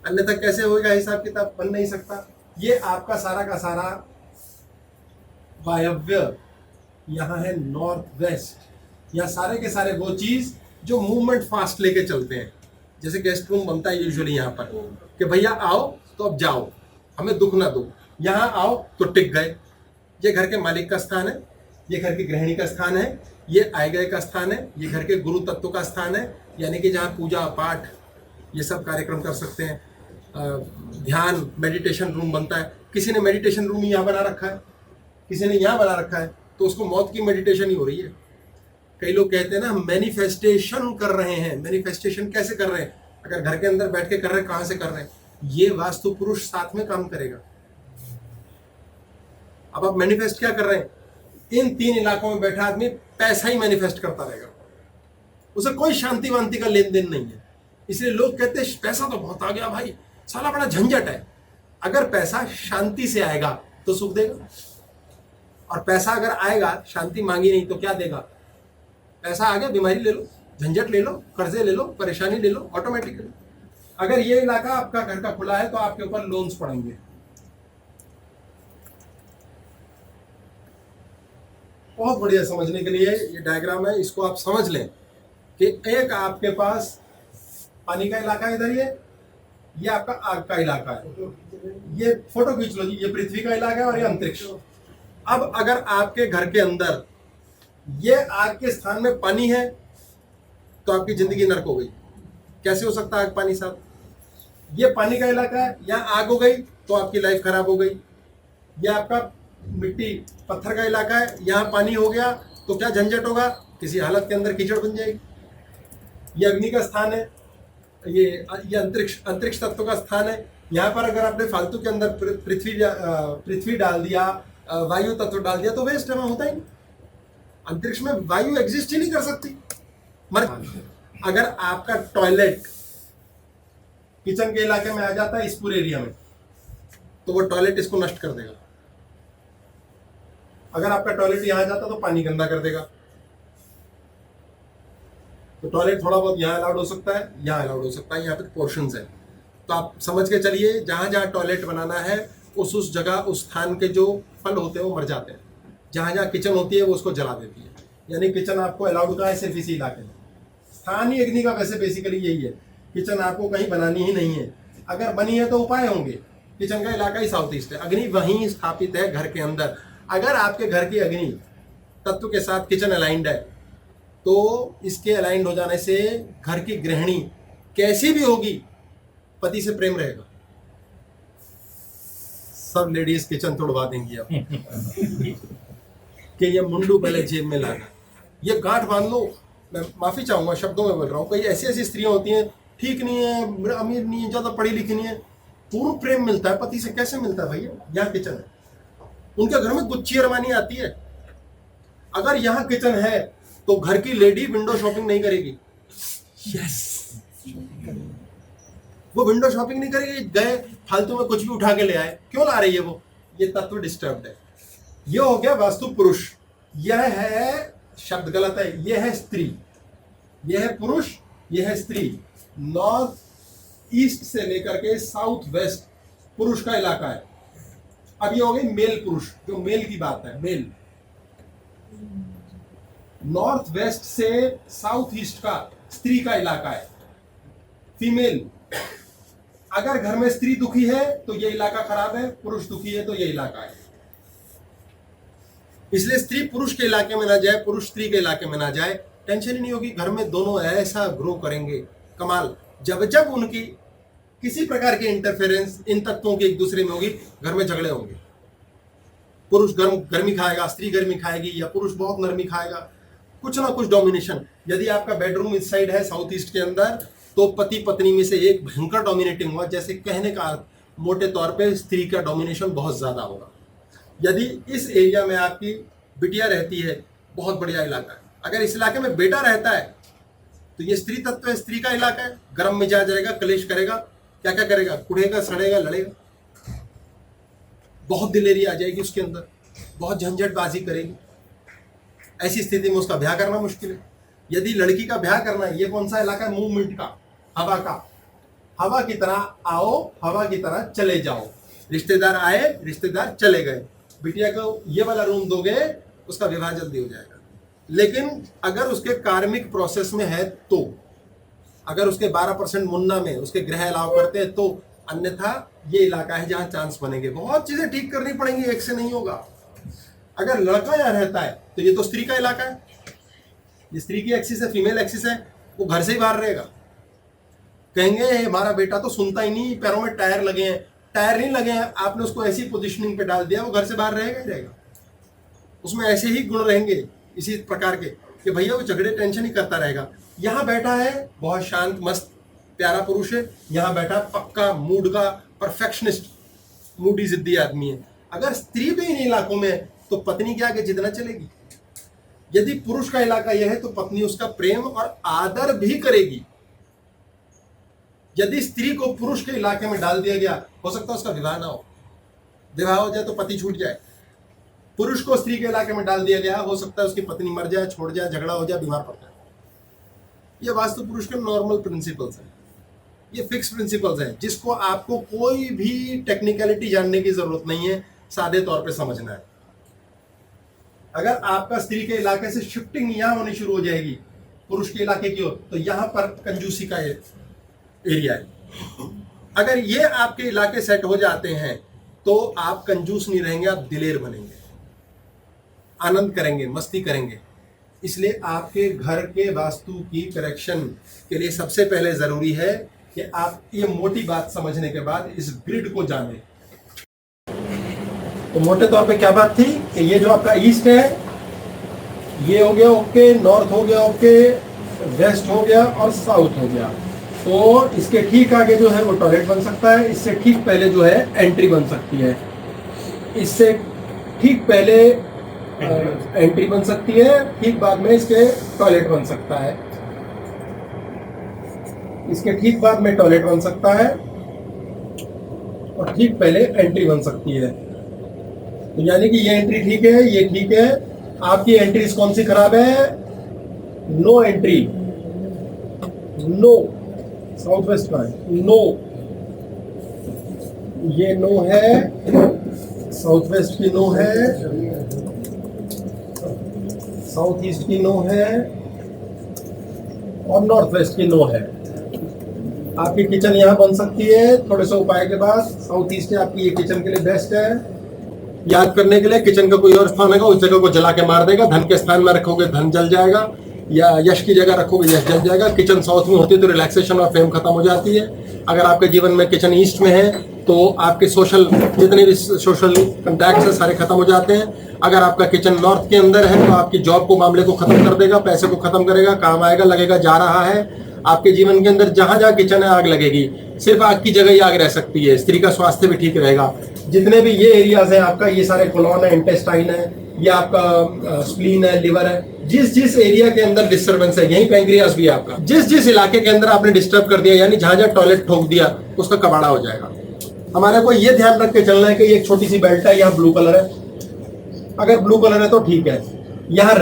अन्यथा कैसे होगा? हिसाब किताब बन नहीं सकता। ये आपका सारा का सारा वायव्य यहाँ है नॉर्थ वेस्ट। यहाँ सारे के सारे वो चीज जो मूवमेंट फास्ट लेके चलते हैं, जैसे गेस्ट रूम बनता है यूजुअली यहाँ पर कि भैया आओ तो अब जाओ, हमें दुख ना दो, यहाँ आओ तो टिक गए। ये घर के मालिक का स्थान है, ये घर की गृहिणी का स्थान है, ये आए गए का स्थान है, ये घर के गुरु तत्व का स्थान है, यानी कि जहाँ पूजा पाठ ये सब कार्यक्रम कर सकते हैं। ध्यान मेडिटेशन रूम बनता है। किसी ने मेडिटेशन रूम यहाँ बना रखा है, किसी ने यहाँ बना रखा है, तो उसको मौत की मेडिटेशन ही हो रही है। कई लोग कहते हैं ना हम मैनिफेस्टेशन कर रहे हैं। मैनिफेस्टेशन कैसे कर रहे हैं? अगर घर के अंदर बैठ के कर रहे हैं, कहाँ से कर रहे हैं? ये वास्तु पुरुष साथ में काम करेगा। अब आप मैनिफेस्ट क्या कर रहे हैं? इन 3 इलाकों में बैठा आदमी पैसा ही मैनिफेस्ट करता रहेगा, उसे कोई शांति वांति का लेन देन नहीं है। इसलिए लोग कहते हैं पैसा तो बहुत आ गया भाई, साला बड़ा झंझट है। अगर पैसा शांति से आएगा तो सुख देगा, और पैसा अगर आएगा शांति मांगी नहीं तो क्या देगा? पैसा आ गया, बीमारी ले लो, झंझट ले लो, कर्जे ले लो, परेशानी ले लो, ऑटोमेटिकली। अगर ये इलाका आपका घर का खुला है तो आपके ऊपर लोन्स पड़ेंगे। बहुत बढ़िया समझने के लिए ये डायग्राम है, इसको आप समझ लें कि एक आपके पास पानी का इलाका इधर, ये आपका आग का इलाका है। ये फोटो खींच लो जी, ये पृथ्वी का इलाका है और ये अंतरिक्ष। अब अगर आपके घर के अंदर ये आग के स्थान में पानी है तो आपकी जिंदगी नरक हो गई। कैसे हो सकता है आग पानी साथ? ये पानी का इलाका है, यहाँ आग हो गई तो आपकी लाइफ खराब हो गई। ये आपका मिट्टी पत्थर का इलाका है, यहाँ पानी हो गया तो क्या झंझट होगा? किसी हालत के अंदर कीचड़ बन जाएगी। ये अग्नि का स्थान है, ये अंतरिक्ष तत्व का स्थान है। यहाँ पर अगर आपने फालतू के अंदर पृथ्वी डाल दिया, वायु तत्व डाल दिया तो वेस्ट है, वहां होता ही नहीं। अंतरिक्ष में वायु एग्जिस्ट ही नहीं कर सकती, मर। अगर आपका टॉयलेट किचन के इलाके में आ जाता है इस पूरे एरिया में, तो वो टॉयलेट इसको नष्ट कर देगा। अगर आपका टॉयलेट यहां आ जाता तो पानी गंदा कर देगा। तो टॉयलेट थोड़ा बहुत यहाँ अलाउड हो सकता है, यहाँ अलाउड हो सकता है, यहाँ पे पोर्शंस है। तो आप समझ के चलिए, जहां जहां टॉयलेट बनाना है उस जगह उस स्थान के जो फल होते हैं वो मर जाते हैं। जहां जहां किचन होती है वो उसको जला देती है। यानी किचन आपको अलाउड का है सिर्फ इसी इलाके में। स्थान ही अग्नि का वैसे बेसिकली यही है, किचन आपको कहीं बनानी ही नहीं है। अगर बनी है तो उपाय होंगे। किचन का इलाका ही साउथ ईस्ट है, अग्नि वहीं स्थापित है घर के अंदर। अगर आपके घर की अग्नि तत्व के साथ किचन अलाइंड है तो इसके अलाइंड हो जाने से घर की गृहिणी कैसी भी होगी पति से प्रेम रहेगा। सब लेडीज किचन तोड़वा देंगी अब कि ये मुंडू पहले जेब में लाना, ये गांठ बांध लो। मैं माफी चाहूंगा शब्दों में बोल रहा हूँ, कई ऐसी ऐसी स्त्रियां होती हैं, ठीक नहीं है, अमीर नहीं है, ज्यादा पढ़ी लिखी नहीं है, पूर्ण प्रेम मिलता है पति से। कैसे मिलता है भैया? यहाँ किचन है, उनके घर में गुच्ची अरमानी आती है। अगर यहाँ किचन है तो घर की लेडी विंडो शॉपिंग नहीं करेगी। यस, वो विंडो शॉपिंग नहीं करेगी, गए फालतू में कुछ भी उठा के ले आए, क्यों ला रही है वो? ये तत्व डिस्टर्ब्ड है। ये हो गया वास्तु पुरुष। यह है, शब्द गलत है, यह है स्त्री, यह है पुरुष, यह है स्त्री। नॉर्थ ईस्ट से लेकर के साउथ वेस्ट पुरुष का इलाका है। अब ये हो गई मेल पुरुष, जो मेल की बात है, मेल। नॉर्थ वेस्ट से साउथ ईस्ट का स्त्री का इलाका है, फीमेल। अगर घर में स्त्री दुखी है तो ये इलाका खराब है, पुरुष दुखी है तो ये इलाका है। इसलिए स्त्री पुरुष के इलाके में ना जाए, पुरुष स्त्री के इलाके में ना जाए, टेंशन ही नहीं होगी। घर में दोनों ऐसा ग्रो करेंगे, कमाल। जब जब उनकी किसी प्रकार की इंटरफेरेंस इन तत्वों की एक दूसरे में होगी, घर में झगड़े होंगे। पुरुष गर्मी खाएगा, स्त्री गर्मी खाएगी, या पुरुष बहुत नरमी खाएगा, कुछ ना कुछ डोमिनेशन। यदि आपका बेडरूम इस साइड है साउथ ईस्ट के अंदर, तो पति पत्नी में से एक भयंकर डोमिनेटिंग हुआ। जैसे कहने का मोटे तौर पे स्त्री का डोमिनेशन बहुत ज़्यादा होगा। यदि इस एरिया में आपकी बिटिया रहती है, बहुत बढ़िया इलाका है। अगर इस इलाके में बेटा रहता है तो ये स्त्री तत्व है, स्त्री का इलाका है, गर्म मिजाज रहेगा, कलेश करेगा, क्या क्या करेगा, कुड़ेगा, सड़ेगा, लड़ेगा, बहुत दिलेरी आ जाएगी उसके अंदर, बहुत झंझटबाजी करेगी। ऐसी स्थिति में उसका ब्याह करना मुश्किल है। यदि लड़की का ब्याह करना है, ये कौन सा इलाका है, मूवमेंट का, हवा का, हवा की तरह आओ, हवा की तरह चले जाओ, रिश्तेदार आए, रिश्तेदार चले गए। बिटिया को ये वाला रूम दोगे, उसका विवाह जल्दी हो जाएगा। लेकिन अगर उसके कार्मिक प्रोसेस में है तो, अगर उसके 12% मुन्ना में उसके ग्रह अलाव करते हैं तो, अन्यथा ये इलाका है जहां चांस बनेंगे। बहुत चीजें ठीक करनी पड़ेंगी, एक से नहीं होगा। अगर लड़का यहाँ रहता है तो ये तो स्त्री का इलाका है, ये स्त्री की एक्सिस है, फीमेल एक्सिस है, वो घर से ही बाहर रहेगा। कहेंगे हमारा बेटा तो सुनता ही नहीं, पैरों में टायर लगे हैं। टायर नहीं लगे हैं, आपने उसको ऐसी पोजिशनिंग पे डाल दिया, वो घर से बाहर रहेगा ही रहेगा। उसमें ऐसे ही गुण रहेंगे इसी प्रकार के कि भैया वो झगड़े टेंशन ही करता रहेगा। यहाँ बैठा है बहुत शांत मस्त प्यारा पुरुष है, यहाँ बैठा पक्का मूड का परफेक्शनिस्ट, मूडी जिद्दी आदमी है। अगर स्त्री भी इन इलाकों में है तो पत्नी के आगे जितना चलेगी। यदि पुरुष का इलाका यह है तो पत्नी उसका प्रेम और आदर भी करेगी। यदि स्त्री को पुरुष के इलाके में डाल दिया गया, हो सकता है उसका विवाह ना हो, विवाह हो जाए तो पति छूट जाए। पुरुष को स्त्री के इलाके में डाल दिया गया, हो सकता है उसकी पत्नी मर जाए, छोड़ जाए, झगड़ा हो जाए, बीमार पड़ जाए। ये वास्तु पुरुष के नॉर्मल प्रिंसिपल्स हैं, ये फिक्स प्रिंसिपल्स हैं, जिसको आपको कोई भी टेक्निकलिटी जानने की जरूरत नहीं है, सादे तौर पे समझना है। अगर आपका स्त्री के इलाके से शिफ्टिंग यहां होनी शुरू हो जाएगी पुरुष के इलाके की ओर, तो यहां पर कंजूसी का एरिया है। अगर ये आपके इलाके सेट हो जाते हैं तो आप कंजूस नहीं रहेंगे, आप दिलेर बनेंगे, आनंद करेंगे, मस्ती करेंगे। इसलिए आपके घर के वास्तु की करेक्शन के लिए सबसे पहले जरूरी है कि आप ये मोटी बात समझने के बाद इस ग्रिड को जानें। तो मोटे तौर पे क्या बात थी कि ये जो आपका ईस्ट है ये हो गया ओके, नॉर्थ हो गया ओके, वेस्ट हो गया और साउथ हो गया। तो इसके ठीक आगे जो है वो टॉयलेट बन सकता है, इससे ठीक पहले जो है एंट्री बन सकती है, इससे ठीक पहले एंट्री बन सकती है, ठीक बाद में इसके टॉयलेट बन सकता है, इसके ठीक बाद में टॉयलेट बन सकता है और ठीक पहले एंट्री बन सकती है। तो यानी कि ये एंट्री ठीक है, ये ठीक है। आपकी एंट्रीज कौन सी खराब है? No entry, no south west का है, नो, ये नो है, साउथ वेस्ट की नो है, साउथ ईस्ट की नो है और नॉर्थ वेस्ट की नो है। आपकी किचन यहाँ बन सकती है थोड़े से उपाय के बाद। साउथ ईस्ट आपकी ये किचन के लिए बेस्ट है। याद करने के लिए, किचन का कोई और स्थान होगा उस जगह को जला के मार देगा। धन के स्थान में रखोगे धन जल जाएगा, या यश की जगह रखोगे यश जल जाएगा। किचन साउथ में होती है तो रिलैक्सेशन और फेम खत्म हो जाती है। अगर आपके जीवन में किचन ईस्ट में है तो आपके सोशल जितने भी सोशल कंटैक्ट्स हैं सारे खत्म हो जाते हैं। अगर आपका किचन नॉर्थ के अंदर है तो आपकी जॉब को, मामले को खत्म कर देगा, पैसे को खत्म करेगा, काम आएगा, लगेगा जा रहा है। आपके जीवन के अंदर जहां जहां किचन है आग लगेगी, सिर्फ आग की जगह ही आग रह सकती है। स्त्री का स्वास्थ्य भी ठीक रहेगा। जितने भी ये एरियाज हैं आपका, ये सारे कोलॉन है, इंटेस्टाइन है, ये आपका स्प्लीन है, लिवर है, जिस जिस एरिया के अंदर डिस्टर्बेंस है, यही पैंक्रियास भी है आपका। जिस जिस इलाके के अंदर आपने डिस्टर्ब कर दिया, यानी जहां जहां टॉयलेट ठोक दिया, उसका कबाड़ा हो जाएगा। हमारे को ये ध्यान रख के चलना है कि ये एक छोटी सी बेल्ट है, यहाँ ब्लू कलर है। अगर ब्लू कलर है तो ठीक है, यहाँ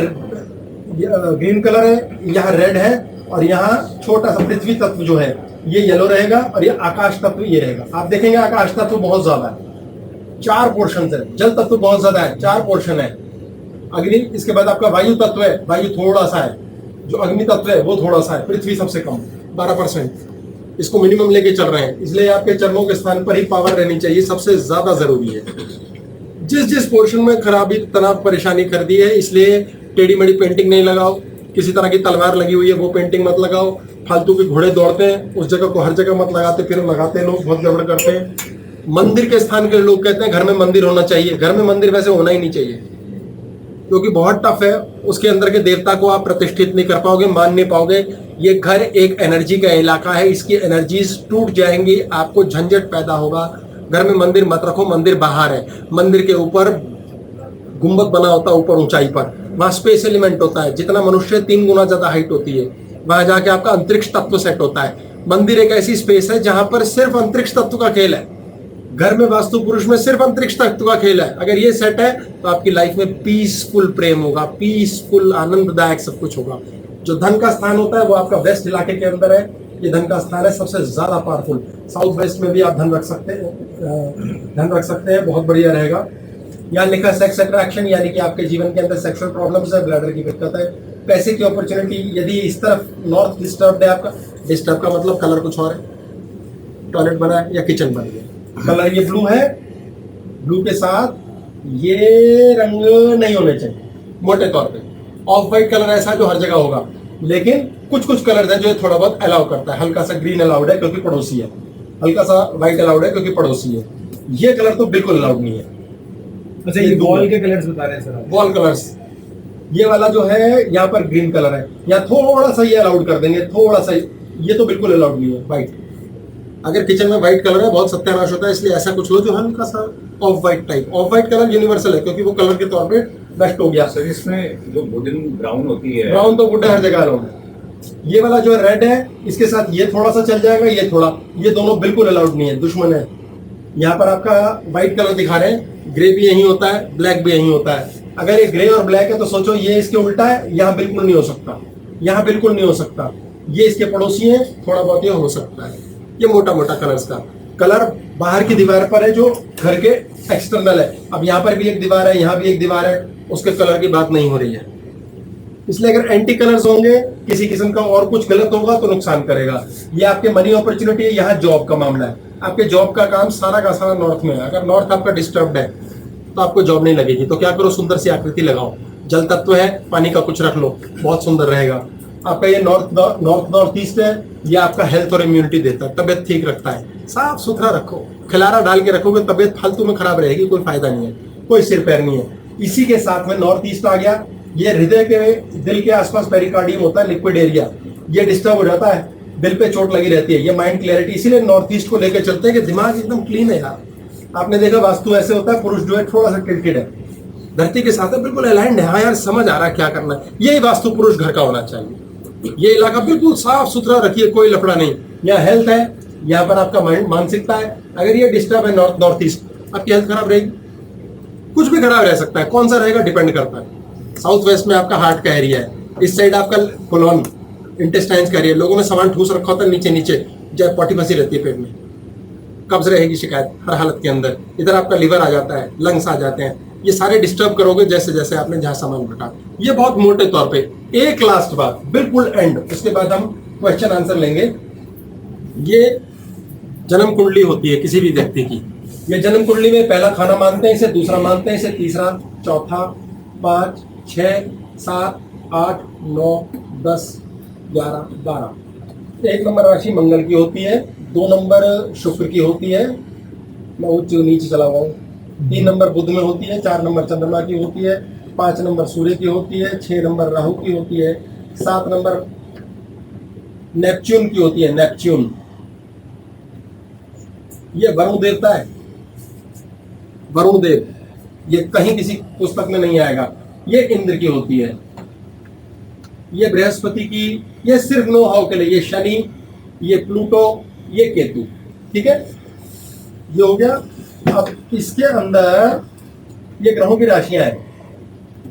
ग्रीन कलर है, यहाँ रेड है और यहाँ छोटा सा पृथ्वी तत्व जो है ये येलो रहेगा और ये आकाश तत्व ये रहेगा। आप देखेंगे आकाश तत्व बहुत ज्यादा है, 4 पोर्शन है। जल तत्व बहुत ज्यादा है, 4 पोर्शन है। अग्नि, इसके बाद आपका वायु तत्व है, वायु थोड़ा सा है। जो अग्नि तत्व है वो थोड़ा सा है। पृथ्वी सबसे कम 12%, इसको मिनिमम लेके चल रहे हैं। इसलिए आपके चरणों के स्थान पर ही पावर रहनी चाहिए, सबसे ज्यादा जरूरी है। जिस जिस पोर्शन में खराबी, तनाव, परेशानी कर दी है, इसलिए टेढ़ी मेढ़ी पेंटिंग नहीं लगाओ। किसी तरह की तलवार लगी हुई है वो पेंटिंग मत लगाओ। फालतू के घोड़े दौड़ते हैं उस जगह को हर जगह मत लगाते, फिर लगाते हैं लोग, बहुत गड़बड़ करते हैं। मंदिर के स्थान के लोग कहते हैं घर में मंदिर होना चाहिए। घर में मंदिर वैसे होना ही नहीं चाहिए, क्योंकि बहुत टफ है। उसके अंदर के देवता को आप प्रतिष्ठित नहीं कर पाओगे, मान नहीं पाओगे। ये घर एक एनर्जी का इलाका है, इसकी एनर्जीज टूट जाएंगी, आपको झंझट पैदा होगा, घर में मंदिर मत रखो, मंदिर बाहर है। मंदिर के ऊपर गुंबद बना होता है, ऊपर ऊंचाई पर, वहां स्पेस एलिमेंट होता है। जितना मनुष्य 3 गुना ज्यादा हाइट होती है, वहां जाके आपका अंतरिक्ष तत्व सेट होता है। मंदिर एक ऐसी स्पेस है जहां पर सिर्फ अंतरिक्ष तत्व का खेल है। घर में वास्तु पुरुष में सिर्फ अंतरिक्ष तत्व का खेल है। अगर ये सेट है तो आपकी लाइफ में पीसफुल प्रेम होगा, पीसफुल आनंददायक सब कुछ होगा। जो धन का स्थान होता है वो आपका वेस्ट इलाके के अंदर है। ये धन का स्थान है सबसे ज्यादा पावरफुल। साउथ वेस्ट में भी आप धन रख सकते हैं, बहुत बढ़िया रहेगा। यहाँ लिखा सेक्स अट्रैक्शन, यानी कि आपके जीवन के अंदर सेक्सुअल प्रॉब्लम्स है, ब्लैडर की दिक्कत है, पैसे की अपॉर्चुनिटी। यदि इस तरफ नॉर्थ डिस्टर्ब है आपका, डिस्टर्ब का मतलब कलर कुछ और है, टॉयलेट बना है या किचन बन गया, कलर ये ब्लू है, ब्लू के साथ ये रंग नहीं होने चाहिए मोटे तौर पे। ऑफ वाइट कलर ऐसा जो हर जगह होगा, लेकिन कुछ कुछ कलर है जो थोड़ा बहुत अलाउ करता है। हल्का सा ग्रीन अलाउड है क्योंकि पड़ोसी है, हल्का सा व्हाइट अलाउड है क्योंकि पड़ोसी है। ये कलर तो बिल्कुल अलाउड नहीं है। अच्छा, ये वॉल के कलर्स बता रहे हैं सर? वॉल कलर्स, ये वाला जो है यहाँ पर ग्रीन कलर है, यहाँ थोड़ा सा ये अलाउड कर देंगे, थोड़ा सा। ये तो बिल्कुल अलाउड नहीं है व्हाइट। अगर किचन में व्हाइट कलर है बहुत सत्यानाश होता है, इसलिए ऐसा कुछ लो जो हल्का सा of white type. Of white colour universal है क्योंकि वो कलर के तौर पे बेस्ट हो गया। सर इसमें जो वुडन ब्राउन होती है, ब्राउन तो वुड हर जगह अलाउड है। ये वाला जो है रेड है, इसके साथ ये थोड़ा सा चल जाएगा, ये थोड़ा, ये दोनों बिल्कुल अलाउड नहीं है, दुश्मन है। यहाँ पर आपका व्हाइट कलर दिखा रहे हैं, ग्रे भी यही होता है, ब्लैक भी यही होता है। अगर ये ग्रे और ब्लैक है तो सोचो ये इसके उल्टा है, यहाँ बिल्कुल नहीं हो सकता, यहाँ बिल्कुल नहीं हो सकता। ये इसके पड़ोसी है, थोड़ा बहुत ये हो सकता है। ये मोटा मोटा कलर्स का कलर बाहर की दीवार पर है जो घर के एक्सटर्नल है। अब यहाँ पर भी एक दीवार है, यहाँ भी एक दीवार है, उसके कलर की बात नहीं हो रही है। इसलिए अगर एंटी कलर्स होंगे, किसी किस्म का और कुछ गलत होगा तो नुकसान करेगा। ये आपके मनी अपॉर्चुनिटी है, यहाँ जॉब का मामला है। आपके जॉब का काम सारा का सारा नॉर्थ में है। अगर नॉर्थ आपका डिस्टर्ब्ड है तो आपको जॉब नहीं लगेगी। तो क्या करो, सुंदर सी आकृति लगाओ, जल तत्व है, पानी का कुछ रख लो, बहुत सुंदर रहेगा। आपका ये नॉर्थ ईस्ट है, ये आपका हेल्थ और इम्यूनिटी देता है, तबियत ठीक रखता है। साफ सुथरा रखो, खिलारा डाल के रखोगे, तबियत फालतू में खराब रहेगी, कोई फायदा नहीं है, कोई सिर पैर नहीं है। इसी के साथ में नॉर्थ ईस्ट आ गया, ये हृदय के, दिल के आसपास पेरिकार्डियम होता है, लिक्विड एरिया, ये डिस्टर्ब हो जाता है, दिल पे चोट लगी रहती है, ये माइंड क्लैरिटी। इसीलिए नॉर्थ ईस्ट को लेकर चलते हैं कि दिमाग एकदम क्लीन है यार। आपने देखा वास्तु ऐसे होता है, पुरुष जो है थोड़ा सा टिल्टेड है, धरती के साथ है, बिल्कुल अलाइंड है। हाँ यार, समझ आ रहा है क्या करना है। यही वास्तु पुरुष घर का होना चाहिए। ये इलाका बिल्कुल साफ सुथरा रखिए, कोई लफड़ा नहीं। यहाँ हेल्थ है, यहाँ पर आपका माइंड, मानसिकता है। अगर ये डिस्टर्ब है नॉर्थ ईस्ट, आपकी हेल्थ खराब रहेगी, कुछ भी खराब रह सकता है। कौन सा रहेगा डिपेंड करता है। साउथ वेस्ट में आपका हार्ट का एरिया है, इस साइड आपका कोलोन, इंटेस्टाइन्स का एरिया। लोगों ने सामान ठूस रखा होता है नीचे नीचे, जब पॉटी फंसी रहती है पेट में, कब्ज रहेगी शिकायत हर हालत के अंदर। इधर आपका लिवर आ जाता है, लंग्स आ जाते हैं। ये सारे डिस्टर्ब करोगे जैसे जैसे आपने जहां सामान रखा। ये बहुत मोटे तौर पे। एक लास्ट बात, बिल्कुल एंड, उसके बाद हम क्वेश्चन आंसर लेंगे। ये जन्म कुंडली होती है किसी भी व्यक्ति की। ये जन्म कुंडली में पहला खाना मानते हैं इसे, दूसरा मानते हैं इसे, तीसरा, चौथा, 5, 6, 7, 8, 9, 10, 11, 12। 1 नंबर राशि मंगल की होती है, 2 नंबर शुक्र की होती है, मैं उच्च नीचे चला हुआ हूँ। 3 नंबर बुध में होती है, 4 नंबर चंद्रमा की होती है, 5 नंबर सूर्य की होती है, 6 नंबर राहु की होती है, 7 नंबर नेपच्यून की होती है, नेपच्यून। ये वरुण देवता है, वरुण देव, ये कहीं किसी पुस्तक में नहीं आएगा। ये इंद्र की होती है, ये बृहस्पति की, ये सिर्फ नो हाउ के लिए। ये शनि, ये प्लूटो, ये केतु। ठीक है, ये हो गया। अब इसके अंदर ये ग्रहों की राशियां हैं,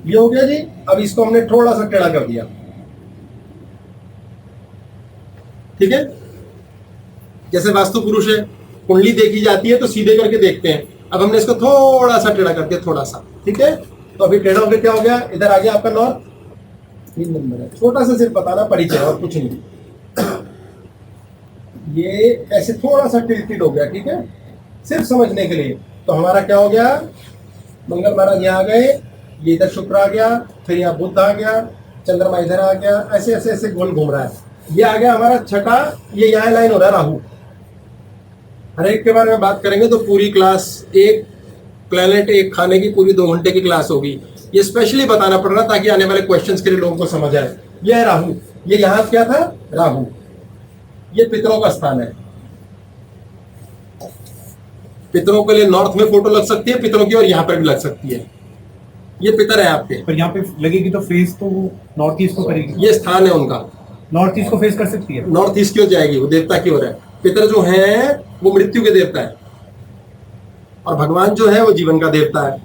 ये हो गया जी। अब इसको हमने थोड़ा सा टेढ़ा कर दिया, ठीक है। जैसे वास्तु पुरुष है, कुंडली देखी जाती है तो सीधे करके देखते हैं, अब हमने इसको थोड़ा सा टेढ़ा कर दिया, थोड़ा सा, ठीक है। तो अभी टेढ़ा होकर क्या हो गया, इधर आ गया आपका नॉर्थ। 3 नंबर है, छोटा सा सिर्फ बताना परिचय और कुछ नहीं। ये ऐसे थोड़ा सा टिल्टेड हो गया, ठीक है, सिर्फ समझने के लिए। तो हमारा क्या हो गया, मंगल महाराज यहाँ आ गए, ये इधर शुक्र आ गया, फिर यहाँ बुध आ गया, चंद्रमा इधर आ गया, ऐसे ऐसे ऐसे गोल घूम रहा है। ये आ गया हमारा छठा, ये यहाँ लाइन हो रहा है राहु। हर एक के बारे में बात करेंगे तो पूरी क्लास, एक प्लेनेट एक खाने की पूरी 2 घंटे की क्लास होगी। ये स्पेशली बताना पड़ रहा ताकि आने वाले क्वेश्चंस के लिए लोगों को समझ आए। ये है राहु, ये यहाँ क्या था, राहु, ये पितरों का स्थान है। पितरों के लिए नॉर्थ में फोटो लग सकती है पितरों की, और यहाँ पर भी लग सकती है। ये पितर है आपके, पर यहाँ पे लगेगी तो फेस तो वो नॉर्थ ईस्ट को करेगी। ये स्थान है उनका। नॉर्थ ईस्ट को फेस कर सकती है। नॉर्थ ईस्ट की ओर जाएगी, वो देवता की ओर है। पितर जो है वो मृत्यु के देवता है, और भगवान जो है वो जीवन का देवता है।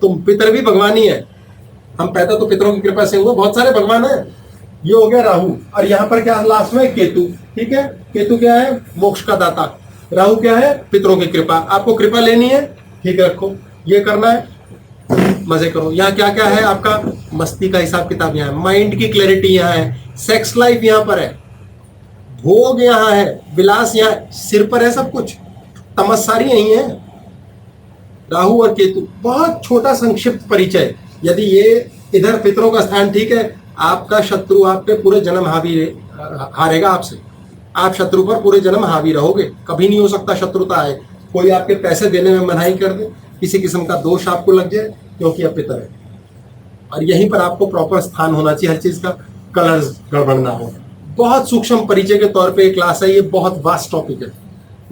तो पितर भी भगवान ही है। हम पैदा तो पितरों की कृपा से हुए, बहुत सारे भगवान है। ये हो गया राहु, और यहाँ पर क्या लास्ट में केतु। ठीक है, केतु क्या है? मोक्ष का दाता। राहु क्या है? पितरों की कृपा। आपको कृपा लेनी है, ठीक रखो, ये करना है, मजे करो। यहाँ क्या क्या है आपका? मस्ती का हिसाब किताब यहाँ है, माइंड की क्लैरिटी यहाँ है, सेक्स लाइफ यहाँ पर है, भोग यहाँ है, विलास यहाँ है, सिर पर है सब कुछ, तमस्सारी यही है। राहु और केतु, बहुत छोटा संक्षिप्त परिचय। यदि ये इधर पितरों का स्थान ठीक है, आपका शत्रु आप पे पूरे जन्म हारेगा आपसे। आप शत्रु पर पूरे जन्म हावी रहोगे, कभी नहीं हो सकता शत्रुता है। कोई आपके पैसे देने में मनाही कर दे, किसी किस्म का दोष आपको लग जाए, क्योंकि अब पितर है। और यहीं पर आपको प्रॉपर स्थान होना चाहिए, हर चीज का कलर गड़बड़ ना हो। बहुत सूक्ष्म परिचय के तौर पे एक क्लास है, ये बहुत वास्ट टॉपिक है।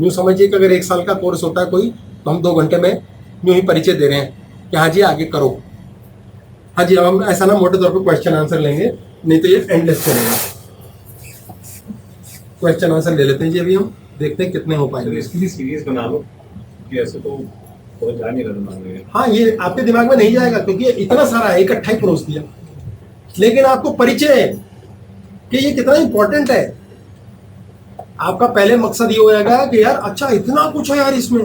यूँ समझिए कि अगर 1 साल का कोर्स होता है कोई, तो हम 2 घंटे में यूँ ही परिचय दे रहे हैं कि हाँ जी आगे करो। हाँ जी, अब हम ऐसा ना मोटे तौर पे क्वेश्चन आंसर लेंगे, नहीं तो ये एंडलेस चलेगा। क्वेश्चन आंसर ले लेते हैं जी, अभी हम देखते हैं कितने हो तो पाएंगे। इसके लिए सीरीज बना लो कि ऐसे तो बहुत जा नहीं रहा दिमाग में। हाँ, ये आपके दिमाग में नहीं जाएगा, क्योंकि ये इतना सारा है, इकट्ठा ही परोस दिया। लेकिन आपको परिचय है कि ये कितना इंपॉर्टेंट है। आपका पहले मकसद ये होगा कि यार अच्छा इतना कुछ है यार इसमें,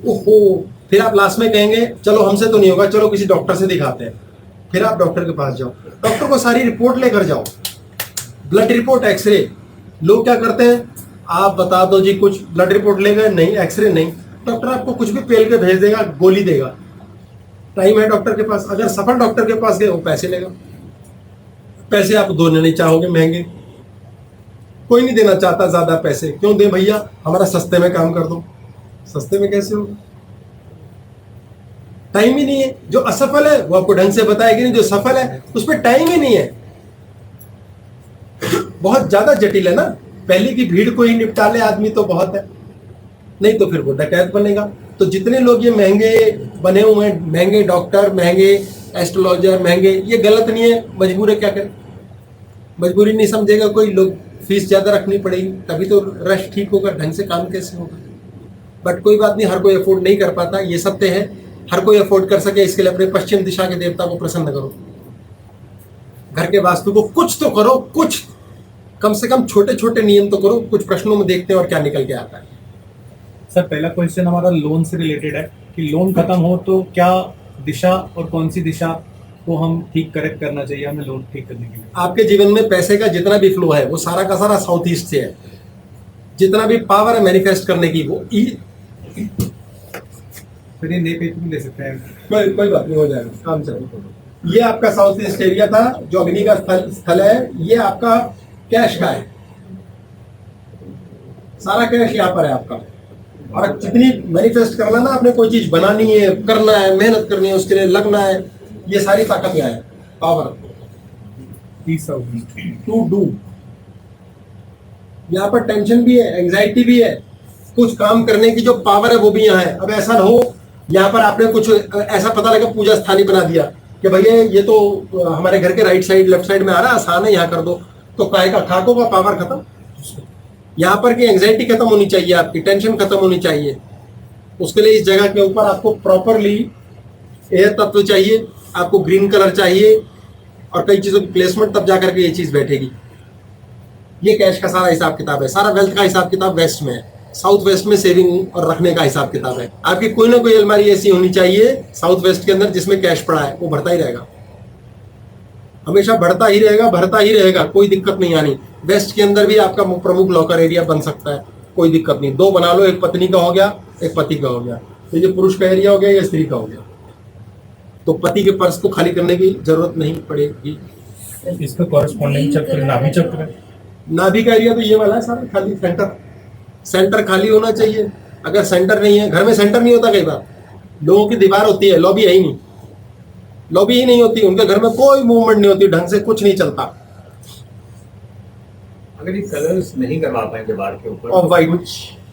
ओहो। फिर आप लास्ट में कहेंगे चलो हमसे तो नहीं होगा, चलो किसी डॉक्टर से दिखाते हैं। फिर आप डॉक्टर के पास जाओ, डॉक्टर को सारी रिपोर्ट लेकर जाओ, ब्लड रिपोर्ट, एक्सरे। लोग क्या करते हैं, आप बता दो जी कुछ, ब्लड रिपोर्ट ले गए, नहीं एक्सरे नहीं, डॉक्टर आपको कुछ भी पेल के भेज देगा, गोली देगा। टाइम है डॉक्टर के पास, अगर सफल डॉक्टर के पास गए वो पैसे लेगा। पैसे आप देना नहीं चाहोगे, महंगे, कोई नहीं देना चाहता ज्यादा पैसे। क्यों दे भैया, हमारा सस्ते में काम कर दो। सस्ते में कैसे होगा? टाइम ही नहीं है। जो असफल है वो आपको ढंग से बताएगी नहीं, जो सफल है उस पर टाइम ही नहीं है। बहुत ज्यादा जटिल है ना। पहले की भीड़ को ही निपटा ले आदमी तो बहुत है, नहीं तो फिर वो डकैत बनेगा। तो जितने लोग ये महंगे बने हुए हैं, महंगे डॉक्टर, महंगे एस्ट्रोलॉजर, महंगे, ये गलत नहीं है, मजबूर है, क्या करें। मजबूरी नहीं समझेगा कोई, लोग फीस ज्यादा रखनी पड़ेगी, तभी तो रश ठीक होगा, ढंग से काम कैसे होगा। बट कोई बात नहीं, हर कोई अफोर्ड नहीं कर पाता, ये सत्य है। हर कोई अफोर्ड कर सके, इसके लिए अपने पश्चिम दिशा के देवता को प्रसन्न करो। घर के वास्तु को कुछ तो करो, कुछ कम से कम छोटे छोटे नियम तो करो। कुछ प्रश्नों में देखते हैं और क्या निकल के आता है। सर पहला क्वेश्चन हमारा लोन से रिलेटेड है कि लोन खत्म हो तो क्या दिशा और कौन सी दिशा को हम ठीक करेक्ट करना चाहिए हमें लोन ठीक करने के लिए? आपके जीवन में पैसे का जितना भी फ्लो है वो सारा का सारा साउथ ईस्ट से है। जितना भी पावर है मैनिफेस्ट करने की वो फिर ये नए पेज भी ले सकते हैं। कोई बात नहीं, हो जाएगा, काम चलेगा। ये आपका साउथ ईस्ट एरिया था जो अग्नि का स्थल है। ये आपका कैश का है, सारा कैश यहाँ पर है आपका। और जितनी मैनिफेस्ट करना ना, आपने कोई चीज बनानी है, करना है, मेहनत करनी है, उसके लिए लगना है, ये सारी ताकत यहाँ है, पावर टू डू। यहाँ पर टेंशन भी है, एंजाइटी भी है, कुछ काम करने की जो पावर है वो भी यहाँ है। अब ऐसा ना हो यहाँ पर आपने कुछ ऐसा पता लगा पूजा स्थान ही बना दिया कि भैया ये तो हमारे घर के राइट साइड लेफ्ट साइड में आ रहा है, आसान है, यहाँ कर दो, तो काय का खाकों का पावर खत्म। यहाँ पर की एंजाइटी खत्म होनी चाहिए, आपकी टेंशन खत्म होनी चाहिए। उसके लिए इस जगह के ऊपर आपको प्रॉपरली एयर तत्व चाहिए, आपको ग्रीन कलर चाहिए, और कई चीज़ों की प्लेसमेंट, तब जाकर के ये चीज़ बैठेगी। ये कैश का सारा हिसाब किताब है, सारा वेल्थ का हिसाब किताब वेस्ट में है। साउथ वेस्ट में सेविंग और रखने का हिसाब किताब है। आपकी कोई ना कोई अलमारी ऐसी होनी चाहिए साउथ वेस्ट के अंदर जिसमें कैश पड़ा है, वो बढ़ता ही रहेगा, हमेशा बढ़ता ही रहेगा, भरता ही रहेगा, कोई दिक्कत नहीं आनी। वेस्ट के अंदर भी आपका प्रमुख लॉकर एरिया बन सकता है, कोई दिक्कत नहीं। 2 बना लो, एक पत्नी का हो गया, एक पति का हो गया। तो ये पुरुष का एरिया हो गया, ये स्त्री का हो गया। तो पति के पर्स को खाली करने की जरूरत नहीं पड़ेगी। इसका कॉरेस्पॉन्डिंग चक्र नाभि चक्र, नाभि का एरिया तो ये वाला है सारा, खाली सेंटर खाली होना चाहिए। अगर सेंटर नहीं है, घर में सेंटर नहीं होता, कई बार लोगों की दीवार होती है, लॉबी है ही नहीं, लॉबी ही नहीं होती, उनके घर में कोई मूवमेंट नहीं होती, ढंग से कुछ नहीं चलता। अगर ये कलर्स नहीं करवा पाए दीवार के ऊपर, ऑफ वाइट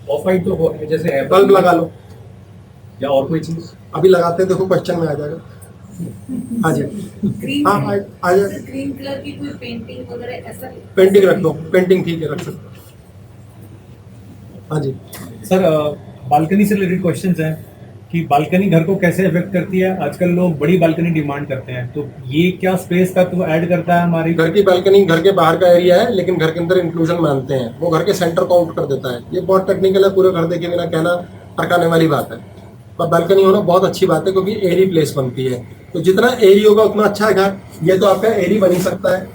ऑफ वाइट तो जैसे बल्ब लगा लो, या और कोई चीज? अभी लगाते हैं, देखो क्वेश्चन में आ जाएगा। हाँ जी, क्रीम हाँ आ जाए। क्रीम कलर की कोई पेंटिंग वगैरह ऐसा? पेंटिंग रख दो, पेंटिंग ठीक है, रख सकते हो। हाँ जी, सर बालकनी से रिलेटेड क्वेश्चंस हैं कि बालकनी घर को कैसे इफेक्ट करती है। आजकल लोग बड़ी बालकनी डिमांड करते हैं, तो ये क्या स्पेस का तो ऐड करता है हमारी? घर की बालकनी घर के बाहर का एरिया है, लेकिन घर के अंदर इंक्लूजन मानते हैं, वो घर के सेंटर को आउट कर देता है। ये बहुत टेक्निकल है, पूरे घर देखे बिना कहना टरकाने वाली बात है, पर बालकनी होना बहुत अच्छी बात है, क्योंकि एरी प्लेस बनती है। तो जितना एरी होगा उतना अच्छा है घर। ये तो आपका एरी बन ही सकता है,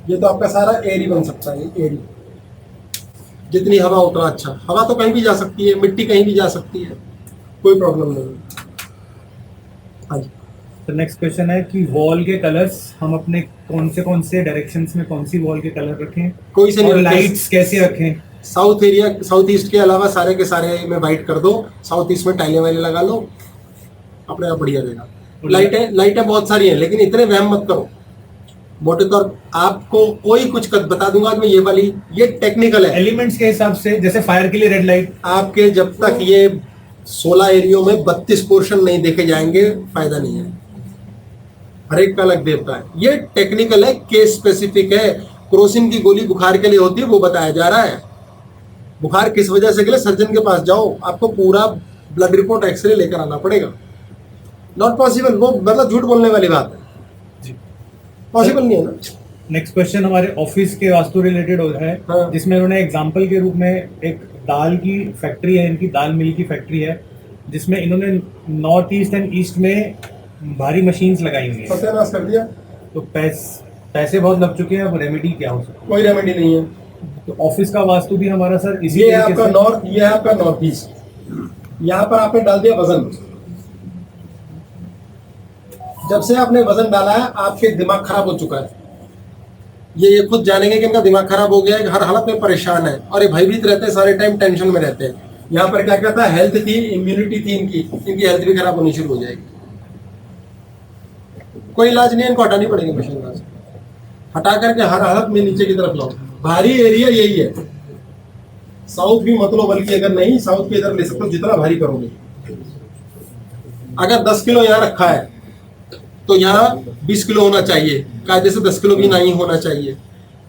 ये तो आपका सारा एरी बन सकता है। ये एरी, जितनी हवा उतना अच्छा। हवा तो कहीं भी जा सकती है, मिट्टी कहीं भी जा सकती है, कोई प्रॉब्लम नहीं। हाँ जी, तो नेक्स्ट क्वेश्चन है कि वॉल के कलर्स हम अपने कौन से डायरेक्शंस में कौन सी वॉल के कलर रखें, कोई से नहीं और रखते। लाइट्स कैसे रखें? साउथ एरिया, साउथ ईस्ट के अलावा सारे के सारे में वाइट कर दो, साउथ ईस्ट में टाइलें वाइलें लगा लो, अपने आप बढ़िया रहेगा। लाइटें बहुत सारी हैं, लेकिन इतने वहम मत करो। मोटे तौर आपको कोई कुछ बता दूंगा कि मैं ये वाली, ये टेक्निकल है। एलिमेंट्स के हिसाब से, जैसे फायर के लिए रेड लाइट। आपके जब तक ये 16 एरियो में 32 पोर्शन नहीं देखे जाएंगे, फायदा नहीं है। हर एक का अलग देवता है, ये टेक्निकल है, केस स्पेसिफिक है। क्रोसिन की गोली बुखार के लिए होती है, वो बताया जा रहा है। बुखार किस वजह से के लिए सर्जन के पास जाओ, आपको पूरा ब्लड रिपोर्ट एक्सरे लेकर आना पड़ेगा। नॉट पॉसिबल, वो मतलब झूठ बोलने वाली बात है, पॉसिबल नहीं है ना। नेक्स्ट क्वेश्चन हमारे ऑफिस के वास्तु रिलेटेड है, हाँ। जिसमें उन्होंने एग्जांपल के रूप में एक दाल की फैक्ट्री है, इनकी दाल मिल की फैक्ट्री है, जिसमें इन्होंने नॉर्थ ईस्ट एंड ईस्ट में भारी मशीन्स लगाई हुई हैं। सत्यानाश कर दिया, तो पैसे बहुत लग चुके हैं, अब रेमेडी क्या हो सकता कोई रेमेडी नहीं है। है? तो ऑफिस का वास्तु भी हमारा सर इसी ये है तरीके आपका से। नॉर्थ, ये है आपका नॉर्थ ईस्ट। यहाँ पर आपने डाल दिया वजन। जब से आपने वजन डाला है, आपके दिमाग खराब हो चुका है। ये खुद जानेंगे कि इनका दिमाग खराब हो गया है, हर हालत में परेशान है, और ये भयभीत रहते हैं, सारे टाइम टेंशन में रहते हैं। यहाँ पर क्या कहता है, हेल्थ थी, इम्यूनिटी थी इनकी हेल्थ भी खराब होनी शुरू हो जाएगी। कोई इलाज नहीं है, इनको हटानी पड़ेगी मशीन से, हटा करके हर हालत में नीचे की तरफ लाओ। भारी एरिया यही है, साउथ भी मत लो, बल्कि अगर नहीं साउथ के इधर ले सकते हो, जितना भारी करोगे। अगर 10 किलो यहाँ रखा है तो यहाँ 20 किलो होना चाहिए, कायदे से 10 किलो भी नहीं होना चाहिए।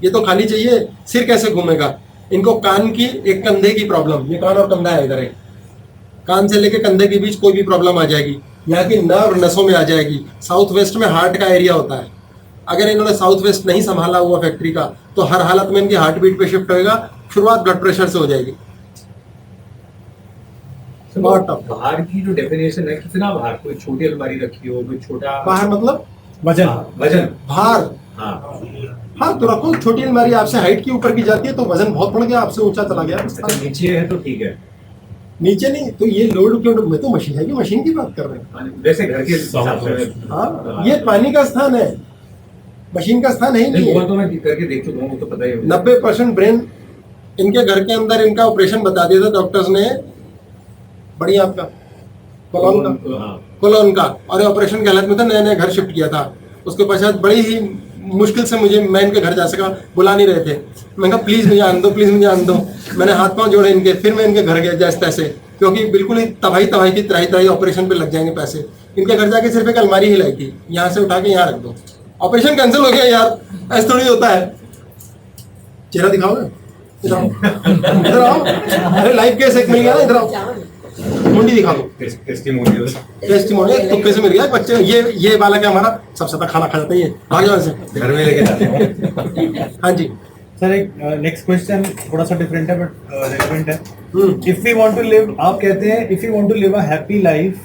ये तो खाली चाहिए, सिर कैसे घूमेगा। इनको कान की, एक कंधे की प्रॉब्लम, ये कान और कंधा है इधर है, कान से लेके कंधे के बीच कोई भी प्रॉब्लम आ जाएगी, यहाँ की नर्व नसों में आ जाएगी। साउथ वेस्ट में हार्ट का एरिया होता है, अगर इन्होंने साउथ वेस्ट नहीं संभाला हुआ फैक्ट्री का, तो हर हालत में इनकी हार्ट बीट पे शिफ्ट होएगा, शुरुआत ब्लड प्रेशर से हो जाएगी। बहुत टफ। बाहर की जो डेफिनेशन है, कितना बाहर? कोई छोटी अलमारी रखी हो, कोई छोटा बाहर मतलब वजन? भार, हाँ, हाँ तो रखो। छोटी अलमारी आपसे हाइट की ऊपर की जाती है, तो वजन बहुत बढ़ गया, आपसे ऊंचा चला गया। अच्छा नीचे है तो ठीक है, नीचे नहीं तो ये लोड क्यों, मैं तो मशीन है कि मशीन की बात कर रहे हैं। वैसे घर के हिसाब से। हाँ, ये पानी का स्थान है, मशीन का स्थान है ही नहीं, नहीं वो है। तो मैं करके देख चुका हूँ, वो तो पता ही है। 90% ब्रेन इनके घर के अंदर, इनका ऑपरेशन बता दिया था डॉक्टर्स ने, बढ़िया आपका कोलोन का, हाँ, कोलोन का, और ऑपरेशन के हालत में था, नया नया घर शिफ्ट किया था। उसके पश्चात बड़ी ही मुश्किल से मैं इनके घर जा सका, बुला नहीं रहे थे। मैंने कहा प्लीज मुझे आन दो, प्लीज मुझे आन दो। मैंने हाथ पांव जोड़े इनके, फिर मैं इनके घर गया जैसे तैसे, क्योंकि बिल्कुल ही तबाही थी, त्राही ऑपरेशन पे लग जाएंगे पैसे। इनके घर जाके सिर्फ एक अलमारी हिलाई थी, यहाँ से उठा के यहाँ रख दो, ऑपरेशन कैंसिल हो गया यार। ऐसा थोड़ी होता है। चेहरा दिखाओ ना, इधर आओ, इधर आओ। अरे लाइव केस एक मिल गया ना, इधर आओ, मुंडी दिखा दो। टेस्टिमोनियल। टेस्टिमोनियल तुक्के से मिल गया बच्चे। ये बालक है हमारा, सबसे ज्यादा खाना खा जाता है ये, भाग जाओ से। घर में लेके जाते हैं। हाँ जी। सर एक नेक्स्ट क्वेश्चन थोड़ा सा डिफरेंट है बट रेलेवेंट है। Hmm, if we want to live, आप कहते हैं if you want to live a happy life,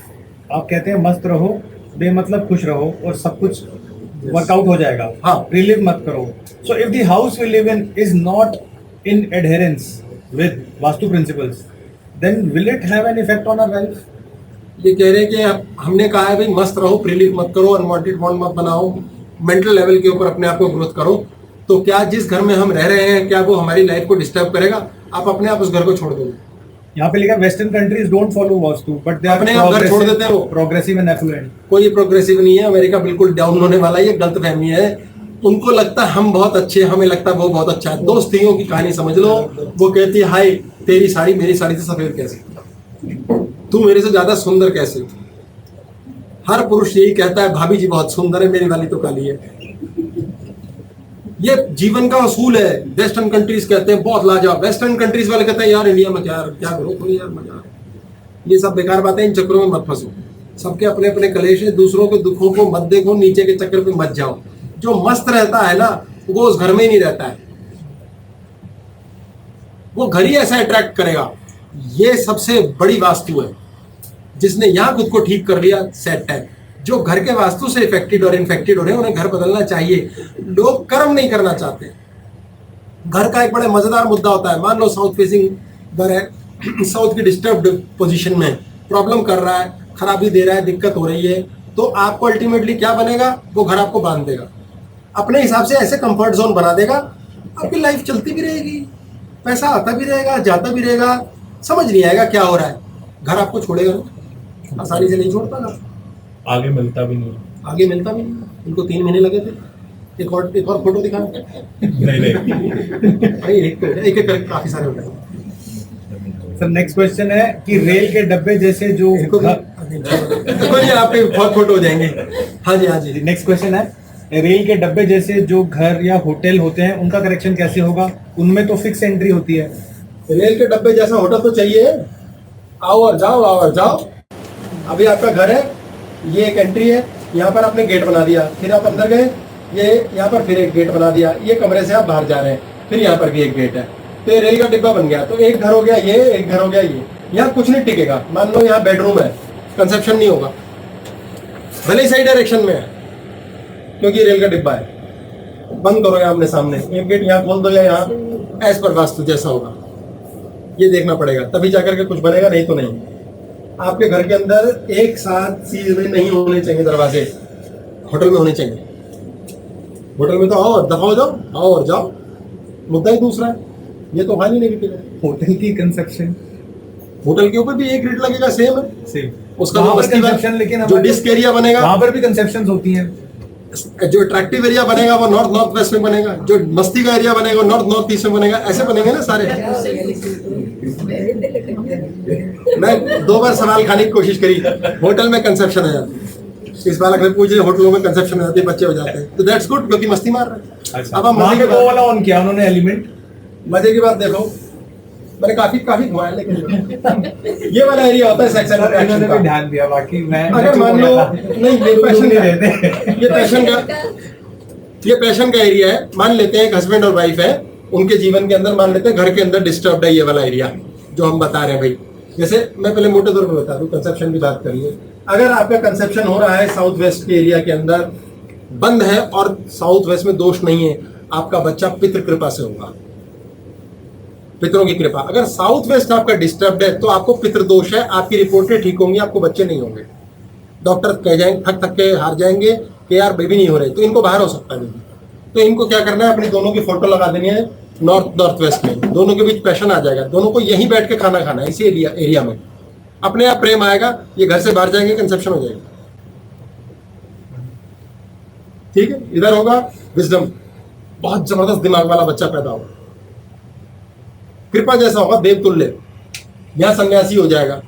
आप कहते हैं मस्त रहो, बेमतलब खुश रहो और सब कुछ वर्कआउट हो जाएगा। हाँ। रिलिव मत करो। So if the house we live in is not in adherence with vastu principles, then will it have an effect on our life? ये कह रहे हैं कि हमने कहा है भाई मस्त रहो, प्रिलीव मत करो, अनवांटेड बॉन्ड मत बनाओ, मेंटल लेवल के ऊपर अपने आप को ग्रोथ करो। तो क्या जिस घर में हम रह रहे हैं, क्या वो हमारी लाइफ को डिस्टर्ब करेगा? आप अपने आप उस घर को छोड़ दोगे। यहाँ पे लिखा western countries don't follow vastu but they अपने आप घर छोड़ देते हैं वो। Progressive and affluent. कोई प्रोग्रेसिव नहीं है, अमेरिका बिल्कुल डाउन होने वाला है, ये गलत फहमी है। उनको लगता है हम बहुत अच्छे, हमें लगता है वो बहुत अच्छा है। दो स्त्रियों की कहानी समझ लो, वो कहती है हाय तेरी साड़ी मेरी साड़ी से सफेद कैसे, तू मेरे से ज्यादा सुंदर कैसे थी? हर पुरुष यही कहता है, भाभी जी बहुत सुंदर है, मेरी वाली तो काली है। ये जीवन का असूल है। वेस्टर्न कंट्रीज कहते हैं बहुत लाजवाब, वेस्टर्न कंट्रीज वाले कहते हैं यार इंडिया में क्या करो कोई यार मजा आ रहा है। ये सब बेकार बातें, इन चक्करों में मत फंसो। सबके अपने अपने कलेश है, दूसरों के दुखों को मत देखो, नीचे के चक्कर पे मत जाओ। जो मस्त रहता है ना वो उस घर में ही नहीं रहता है, वो घर ही ऐसा अट्रैक्ट करेगा। ये सबसे बड़ी वास्तु है। जिसने यहाँ खुद को ठीक कर लिया सेट है। जो घर के वास्तु से इफेक्टेड और इन्फेक्टेड हो रहे हैं उन्हें घर बदलना चाहिए। लोग कर्म नहीं करना चाहते। घर का एक बड़ा मजेदार मुद्दा होता है, मान लो साउथ फेसिंग घर है, साउथ की डिस्टर्ब्ड पोजीशन में प्रॉब्लम कर रहा है, खराबी दे रहा है, दिक्कत हो रही है, तो आपको अल्टीमेटली क्या बनेगा? वो घर आपको बांध देगा, अपने हिसाब से ऐसे कंफर्ट जोन बना देगा, आपकी लाइफ चलती भी रहेगी, पैसा आता भी रहेगा, जाता भी रहेगा, समझ नहीं आएगा क्या हो रहा है। घर आपको छोड़ेगा नहीं, आसानी से नहीं छोड़ता ना, आगे मिलता भी नहीं। आगे मिलता भी नहीं। इनको 3 महीने लगे थे। एक और फोटो दिखा। नहीं भाई एक करके काफी सारे हो गए। सर नेक्स्ट क्वेश्चन है कि रेल के डब्बे जैसे जो देखो जी आपके बहुत फोटो हो जाएंगे। हाँ जी। नेक्स्ट क्वेश्चन है, रेल के डब्बे जैसे जो घर या होटल होते हैं उनका करेक्शन कैसे होगा? उनमें तो फिक्स एंट्री होती है। रेल के डब्बे जैसा होटल तो चाहिए, आओ और जाओ। अभी आपका घर है, ये एक एंट्री है, यहाँ पर आपने गेट बना दिया, फिर आप अंदर गए, ये यहाँ पर फिर एक गेट बना दिया, ये कमरे से आप बाहर जा रहे हैं, फिर यहाँ पर भी एक गेट है, तो ये रेल का डिब्बा बन गया। तो एक घर हो गया ये, एक घर हो गया ये। यहाँ कुछ नहीं टिकेगा। मान लो यहाँ बेडरूम है, कंसेप्शन नहीं होगा, भले ही सही डायरेक्शन में है, क्योंकि रेल का डिब्बा है। बंद करो यहाँ आमने सामने, एक गेट यहाँ खोल दो या यहाँ, एज पर वास्तु जैसा होगा ये देखना पड़ेगा, तभी जाकर के कुछ बनेगा, नहीं तो नहीं। आपके घर के अंदर एक साथ सीधे नहीं होने चाहिए दरवाजे, होटल में होने चाहिए। होटल में तो आओ दफा जाओ, आओ और जाओ। मुद्दा ही दूसरा है, ये तो हाल ही नहीं बिकेगा। होटल की कंसेप्शन, होटल के ऊपर भी एक रेट लगेगा, सेम है सेम उसका। वहाँ जो पर बस्ती conception, लेकिन जो डिस्क एरिया बनेगा, वहाँ पर भी कंसेप्शंस होती हैं। जो अट्रैक्टिव एरिया बनेगा वो नॉर्थ वेस्ट में बनेगा, जो मस्ती का एरिया बनेगा नॉर्थ ईस्ट में बनेगा, ऐसे बनेंगे ना सारे। मैं 2 बार सवाल खाने की कोशिश करी, होटल में कंसेप्शन हो जाती है। इस बालक ने पूछे होटलों में कंसेप्शन हो जाती है, बच्चे हो जाते हैं, तो दैट्स गुड, क्योंकि मस्ती मार रहे हैं। अच्छा, अब हम वहाँ मजे पे वो वाला ऑन किया उन्होंने एलिमेंट। की बात देखो, मैंने काफी घुमाया, लेकिन ये वाला एरिया होता है सेक्स एंड अट्रैक्शन इन्होंने का। भी ध्यान दिया, बाकी मैं अगर मान लो नहीं, ये पैशन नहीं का रहते। ये पैशन का एरिया है। मान लेते हैं एक हस्बैंड और वाइफ है, उनके जीवन के अंदर मान लेते हैं घर के अंदर डिस्टर्ब है ये वाला एरिया जो हम बता रहे हैं भाई। जैसे मैं पहले मोटे तौर पर बता दूं, कंसेप्शन की बात करिए। अगर आपका कंसेप्शन हो रहा है साउथ वेस्ट के एरिया के अंदर, बंद है और साउथ वेस्ट में दोष नहीं है, आपका बच्चा पितृ कृपा से होगा, पितरों की कृपा। अगर साउथ वेस्ट आपका डिस्टर्ब है तो आपको पितृदोष है, आपकी रिपोर्टें ठीक होंगी, आपको बच्चे नहीं होंगे। डॉक्टर कह जाएंगे, थक के हार जाएंगे कि यार बेबी नहीं हो रही, तो इनको बाहर हो सकता है बेबी। तो इनको क्या करना है, अपनी दोनों की फोटो लगा देनी है नॉर्थ वेस्ट में, दोनों के बीच पैशन आ जाएगा, दोनों को यहीं बैठ के खाना खाना है इसी एरिया में, अपने आप प्रेम आएगा, ये घर से बाहर जाएंगे, कंसेप्शन हो जाएगा। ठीक है, इधर होगा विजडम, बहुत जबरदस्त दिमाग वाला बच्चा पैदा होगा, कृपा जैसा होगा, देवतुल्य। यहाँ सन्यासी हो जाएगा,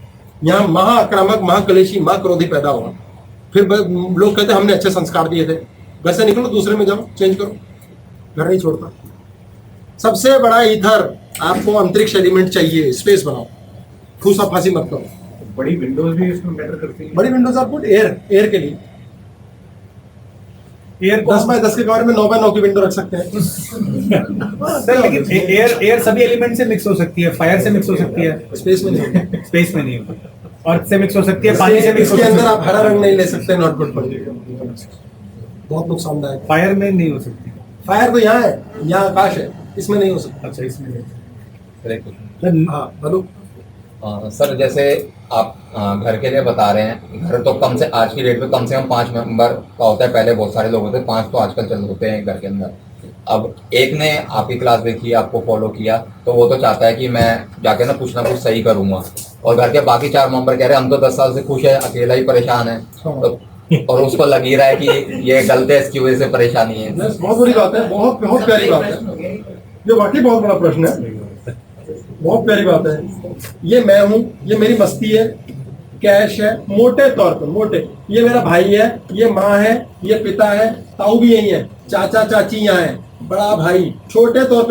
यहाँ महाआक्रामक, महाकलेशी, महाक्रोधी पैदा होगा। फिर लोग कहते हैं हमने अच्छे संस्कार दिए थे, घर से निकलो, दूसरे में जाओ, चेंज करो, घर नहीं छोड़ता। सबसे बड़ा ईथर, आपको अंतरिक्ष एलिमेंट चाहिए, स्पेस बनाओ, फूसा फांसी मत करो। बड़ी विंडोज भी इसमें मैटर करती है। बड़ी विंडोज आप पुट एयर के लिए, एयर 10 बाय 10 के कवर में 9 बाय 9 की विंडो रख सकते हैं। सर लेकिन एयर सभी एलिमेंट से मिक्स हो सकती है, फायर से मिक्स हो सकती है, स्पेस में नहीं, स्पेस में नहीं होती, अर्थ से मिक्स हो सकती है, पानी से मिक्स हो इसके सकती अंदर है, आप हरा रंग नहीं ले सकते, नॉट गुड फॉर यू, बहुत नुकसानदायक। फायर में नहीं हो सकती। फायर तो यहाँ है, यहाँ आकाश है, इसमें नहीं हो सकता। अच्छा, इसमें नहीं। सर हाँ बोलो। सर जैसे आप घर के लिए बता रहे हैं, घर तो कम से आज की डेट में कम से कम 5 मेंबर का होता है, पहले बहुत सारे लोग होते हैं, 5 तो आजकल चल होते हैं घर के अंदर। अब एक ने आपकी क्लास देखी, आपको फॉलो किया, तो वो तो चाहता है कि मैं जाके ना कुछ सही करूंगा, और घर के बाकी 4 मेंबर कह रहे हैं हम तो 10 साल से खुश है, अकेला ही परेशान है, तो और उसको लग ही रहा है कि ये गलत है, इसकी वजह से परेशानी है। बहुत बड़ी बात है, बहुत बहुत प्यारी बात है, ये वाकई बहुत बड़ा प्रश्न है, बहुत प्यारी बात है। ये मैं हूँ, ये मेरी मस्ती है, कैश है, मोटे तौर पर मोटे। ये मेरा भाई है, ये माँ है, ये पिता है, ताऊ भी यही है, चाचा चाची यहाँ है, बड़ा भाई। छोटे तौर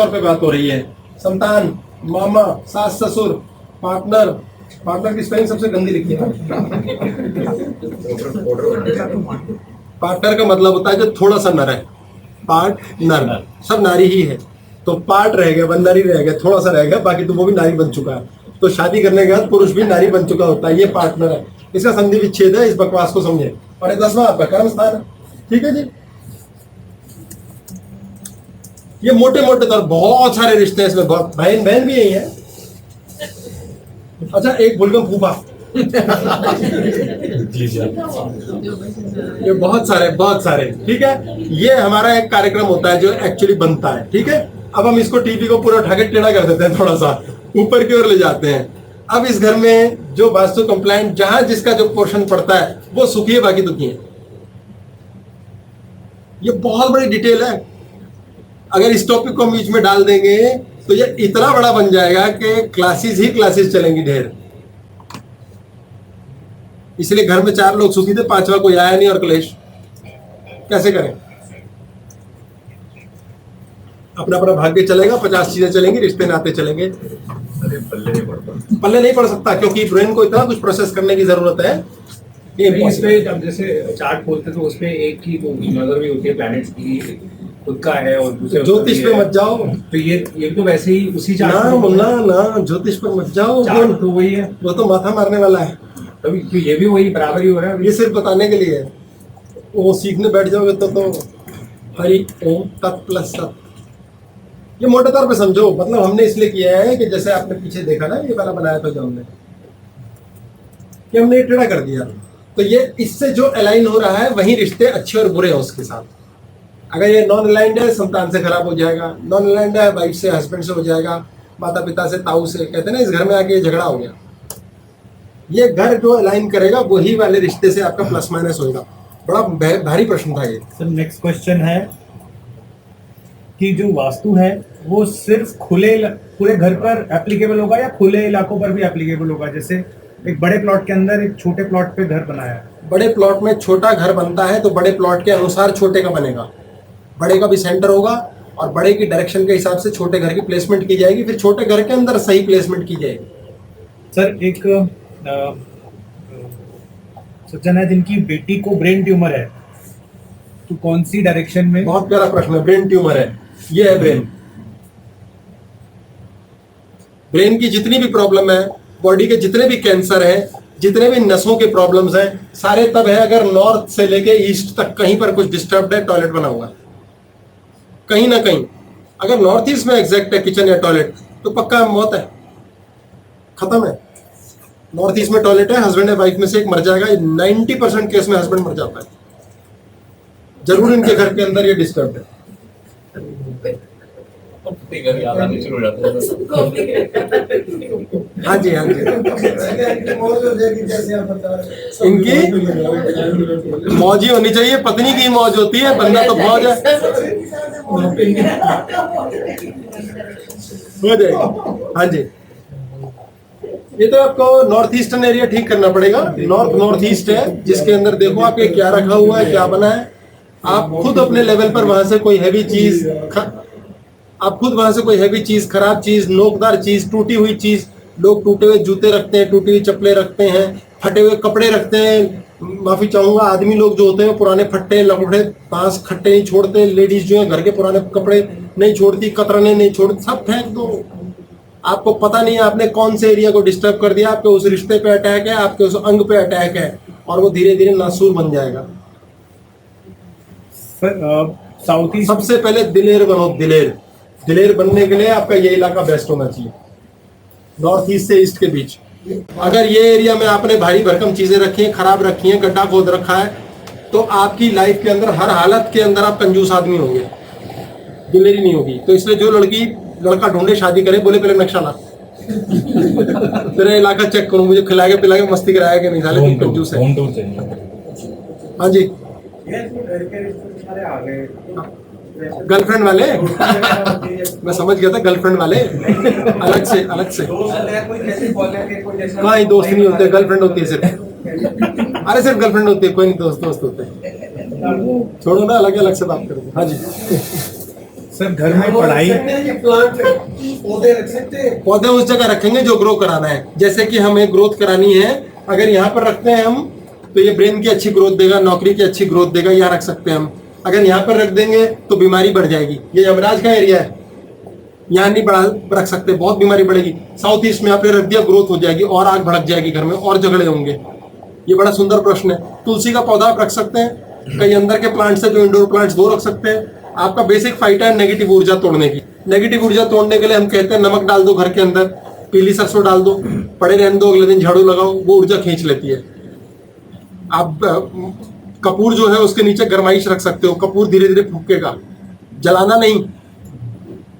पे बात हो रही है। संतान, मामा, सास ससुर, पार्टनर। पार्टनर की स्पेलिंग सबसे गंदी लिखी है। पार्टनर का मतलब होता है जो थोड़ा सा नर है। पार्टनर सब नारी ही है, तो पार्ट रह गया, वन नारी रह गया, थोड़ा सा रह गया, बाकी तो वो भी नारी बन चुका है। तो शादी करने के बाद पुरुष भी नारी बन चुका होता है। ये पार्टनर है, इसका संधि विच्छेद है। इस बकवास को समझे। और 10वां आपका कर्म स्थान है। ठीक है जी। ये मोटे तौर बहुत सारे रिश्ते हैं इसमें, बहुत बहन भी यही है। अच्छा, एक भूलगम फूफा। ये बहुत सारे। ठीक है, ये हमारा एक कार्यक्रम होता है जो एक्चुअली बनता है। ठीक है, अब हम इसको टीवी को पूरा उठा के टेढ़ा कर देते हैं, थोड़ा सा ऊपर की ओर ले जाते हैं। अब इस घर में जो वास्तु कंप्लायंट, जहां जिसका जो पोर्शन पड़ता है वो सुखी है, बाकी दुखी है। ये बहुत बड़ी डिटेल है। अगर इस टॉपिक को हम बीच में डाल देंगे तो ये इतना बड़ा बन जाएगा कि क्लासेस चलेंगी ढेर। इसलिए घर में 4 लोग सुखी थे, 5वां कोई आया नहीं और क्लेश। कैसे करें? अपना भाग्य चलेगा, 50 चीजें चलेंगी, रिश्ते नाते चलेंगे। अरे पल्ले नहीं पड़ सकता, क्योंकि ब्रेन को इतना कुछ प्रोसेस करने की जरूरत है। ये इसमें जब जैसे चार्ट खोलते तो उसमें एक की तो नजर भी होती है, प्लैनेट्स की खुद का है और दूसरे ज्योतिष पे मत जाओ। तो ये तो वैसे ही उसी ना चार्ट ज्योतिष पे मत जाओ, चार्ट तो वही है, वो तो माथा मारने वाला है। तभी तो ये भी वही बराबर ही हो रहा है। ये सिर्फ बताने के लिए है। वो सीखने बैठ जाओगे तो हरि ओम तत् प्लस सत। ये मोटे तौर पे समझो। मतलब हमने इसलिए किया है कि जैसे आपने पीछे देखा ना, ये वाला बनाया था जो हमने, कि हमने ये टेढ़ा कर दिया, तो ये इससे जो अलाइन हो रहा है वही रिश्ते अच्छे और बुरे हैं उसके साथ। अगर ये नॉन अलाइंड है, संतान से खराब हो जाएगा। नॉन अलाइंड है, वाइफ से, हस्बैंड से हो जाएगा, माता पिता से, ताऊ से। कहते हैं ना, इस घर में आके झगड़ा हो गया। ये घर जो अलाइन करेगा वही वाले रिश्ते से आपका प्लस माइनस होगा। बड़ा भारी प्रश्न था ये। सर नेक्स्ट क्वेश्चन है कि जो वास्तु है वो सिर्फ पूरे घर पर एप्लीकेबल होगा या खुले इलाकों पर भी एप्लीकेबल होगा? जैसे एक बड़े प्लॉट के अंदर एक छोटे प्लॉट पे घर बनाया है। बड़े प्लॉट में छोटा घर बनता है तो बड़े प्लॉट के अनुसार छोटे का बनेगा। बड़े का भी सेंटर होगा और बड़े की डायरेक्शन के हिसाब से छोटे घर की प्लेसमेंट की जाएगी, फिर छोटे घर के अंदर सही प्लेसमेंट की जाएगी। सर एक सज्जन है जिनकी बेटी को ब्रेन ट्यूमर है, तो कौन सी डायरेक्शन में? बहुत प्यारा प्रश्न है। ब्रेन ट्यूमर है, ये है ब्रेन। ब्रेन की जितनी भी प्रॉब्लम है, बॉडी के जितने भी कैंसर हैं, जितने भी नसों के प्रॉब्लम्स हैं, सारे तब है अगर नॉर्थ से लेके ईस्ट तक कहीं पर कुछ डिस्टर्ब है, टॉयलेट बना हुआ है कहीं ना कहीं। अगर नॉर्थ ईस्ट में एग्जैक्ट है किचन या टॉयलेट, तो पक्का मौत है, खत्म है। नॉर्थ ईस्ट में टॉयलेट है, हस्बैंड या वाइफ में से एक मर जाएगा। 90% केस में हस्बैंड मर जाता है। जरूर इनके घर के अंदर ये डिस्टर्ब है। हाँ जी इनकी मौज ही होनी चाहिए। पत्नी की मौज होती है, बंदा तो मौज है। हो जाएगा। हाँ जी, ये तो आपको नॉर्थ ईस्टर्न एरिया ठीक करना पड़ेगा। नॉर्थ ईस्ट है जिसके अंदर देखो आपके क्या रखा हुआ है, क्या बना है। आप खुद अपने लेवल पर वहां से कोई हैवी चीज, खराब चीज, नोकदार चीज, टूटी हुई चीज, लोग टूटे हुए जूते रखते हैं, टूटी हुई चप्पलें रखते हैं, फटे हुए कपड़े रखते हैं। माफी चाहूंगा, आदमी लोग जो होते हैं पुराने फट्टे लपड़े बांस खट्टे नहीं छोड़ते। लेडीज जो है घर के पुराने कपड़े नहीं छोड़ती, कतरने नहीं छोड़ती, सब फेंक दो। आपको पता नहीं है आपने कौन से एरिया को डिस्टर्ब कर दिया। आपके उस रिश्ते पे अटैक है, आपके उस अंग पे अटैक है, और वो धीरे धीरे नासूर बन जाएगा। साउथ ईस्ट सबसे पहले दिलेर बनो। दिलेर बनने के लिए आपका ये इलाका बेस्ट होना चाहिए, नॉर्थ ईस्ट से ईस्ट के बीच। अगर ये एरिया में आपने भारी भरकम चीजें रखी हैं, खराब रखी हैं, गड्ढा खोद रखा है, तो आपकी लाइफ के अंदर हर हालत के अंदर आप कंजूस आदमी होंगे, दिलेरी नहीं होगी। तो इसलिए जो लड़का ढूंढे, शादी करे, बोले पहले नक्शा ला, तेरा इलाका चेक करूं, मुझे खिला के पिला के मस्ती कराया कि नहीं, साले तू कंजूस है। हाँ जी, गर्लफ्रेंड वाले मैं समझ गया था, गर्लफ्रेंड वाले अलग से कोई दोस्त नहीं होते, गर्लफ्रेंड होती है सिर्फ। अरे सिर्फ गर्लफ्रेंड होती है, कोई नहीं दोस्त होते हैं। छोड़ो ना, अलग अलग से बात करो। हाँ जी सर, घर में पढ़ाई पौधे रख सकते हैं, पौधे उस जगह रखेंगे जो ग्रो कराना है। जैसे कि हमें ग्रोथ करानी है, अगर यहाँ पर रखते हैं हम तो ये ब्रेन की अच्छी ग्रोथ देगा, नौकरी की अच्छी ग्रोथ देगा, यहाँ रख सकते हैं हम। अगर यहाँ पर रख देंगे तो बीमारी बढ़ जाएगी। ये यमराज का एरिया है, यहाँ नहीं बढ़ा रख सकते, बहुत बीमारी बढ़ेगी। साउथ ईस्ट में आपने रख दिया, ग्रोथ हो जाएगी और आग भड़क जाएगी घर में और झगड़े होंगे। ये बड़ा सुंदर प्रश्न है। तुलसी का पौधा आप रख सकते हैं। कई अंदर के प्लांट्स है जो इंडोर प्लांट्स, वो रख सकते हैं। आपका बेसिक फाइट है नेगेटिव ऊर्जा तोड़ने की। नेगेटिव ऊर्जा तोड़ने के लिए हम कहते हैं नमक डाल दो घर के अंदर, पीली सरसों डाल दो, पड़े रहने दो, अगले दिन झाड़ू लगाओ, वो ऊर्जा खींच लेती है। आप कपूर जो है उसके नीचे गरमाइश रख सकते हो, कपूर धीरे धीरे फूकेगा, जलाना नहीं।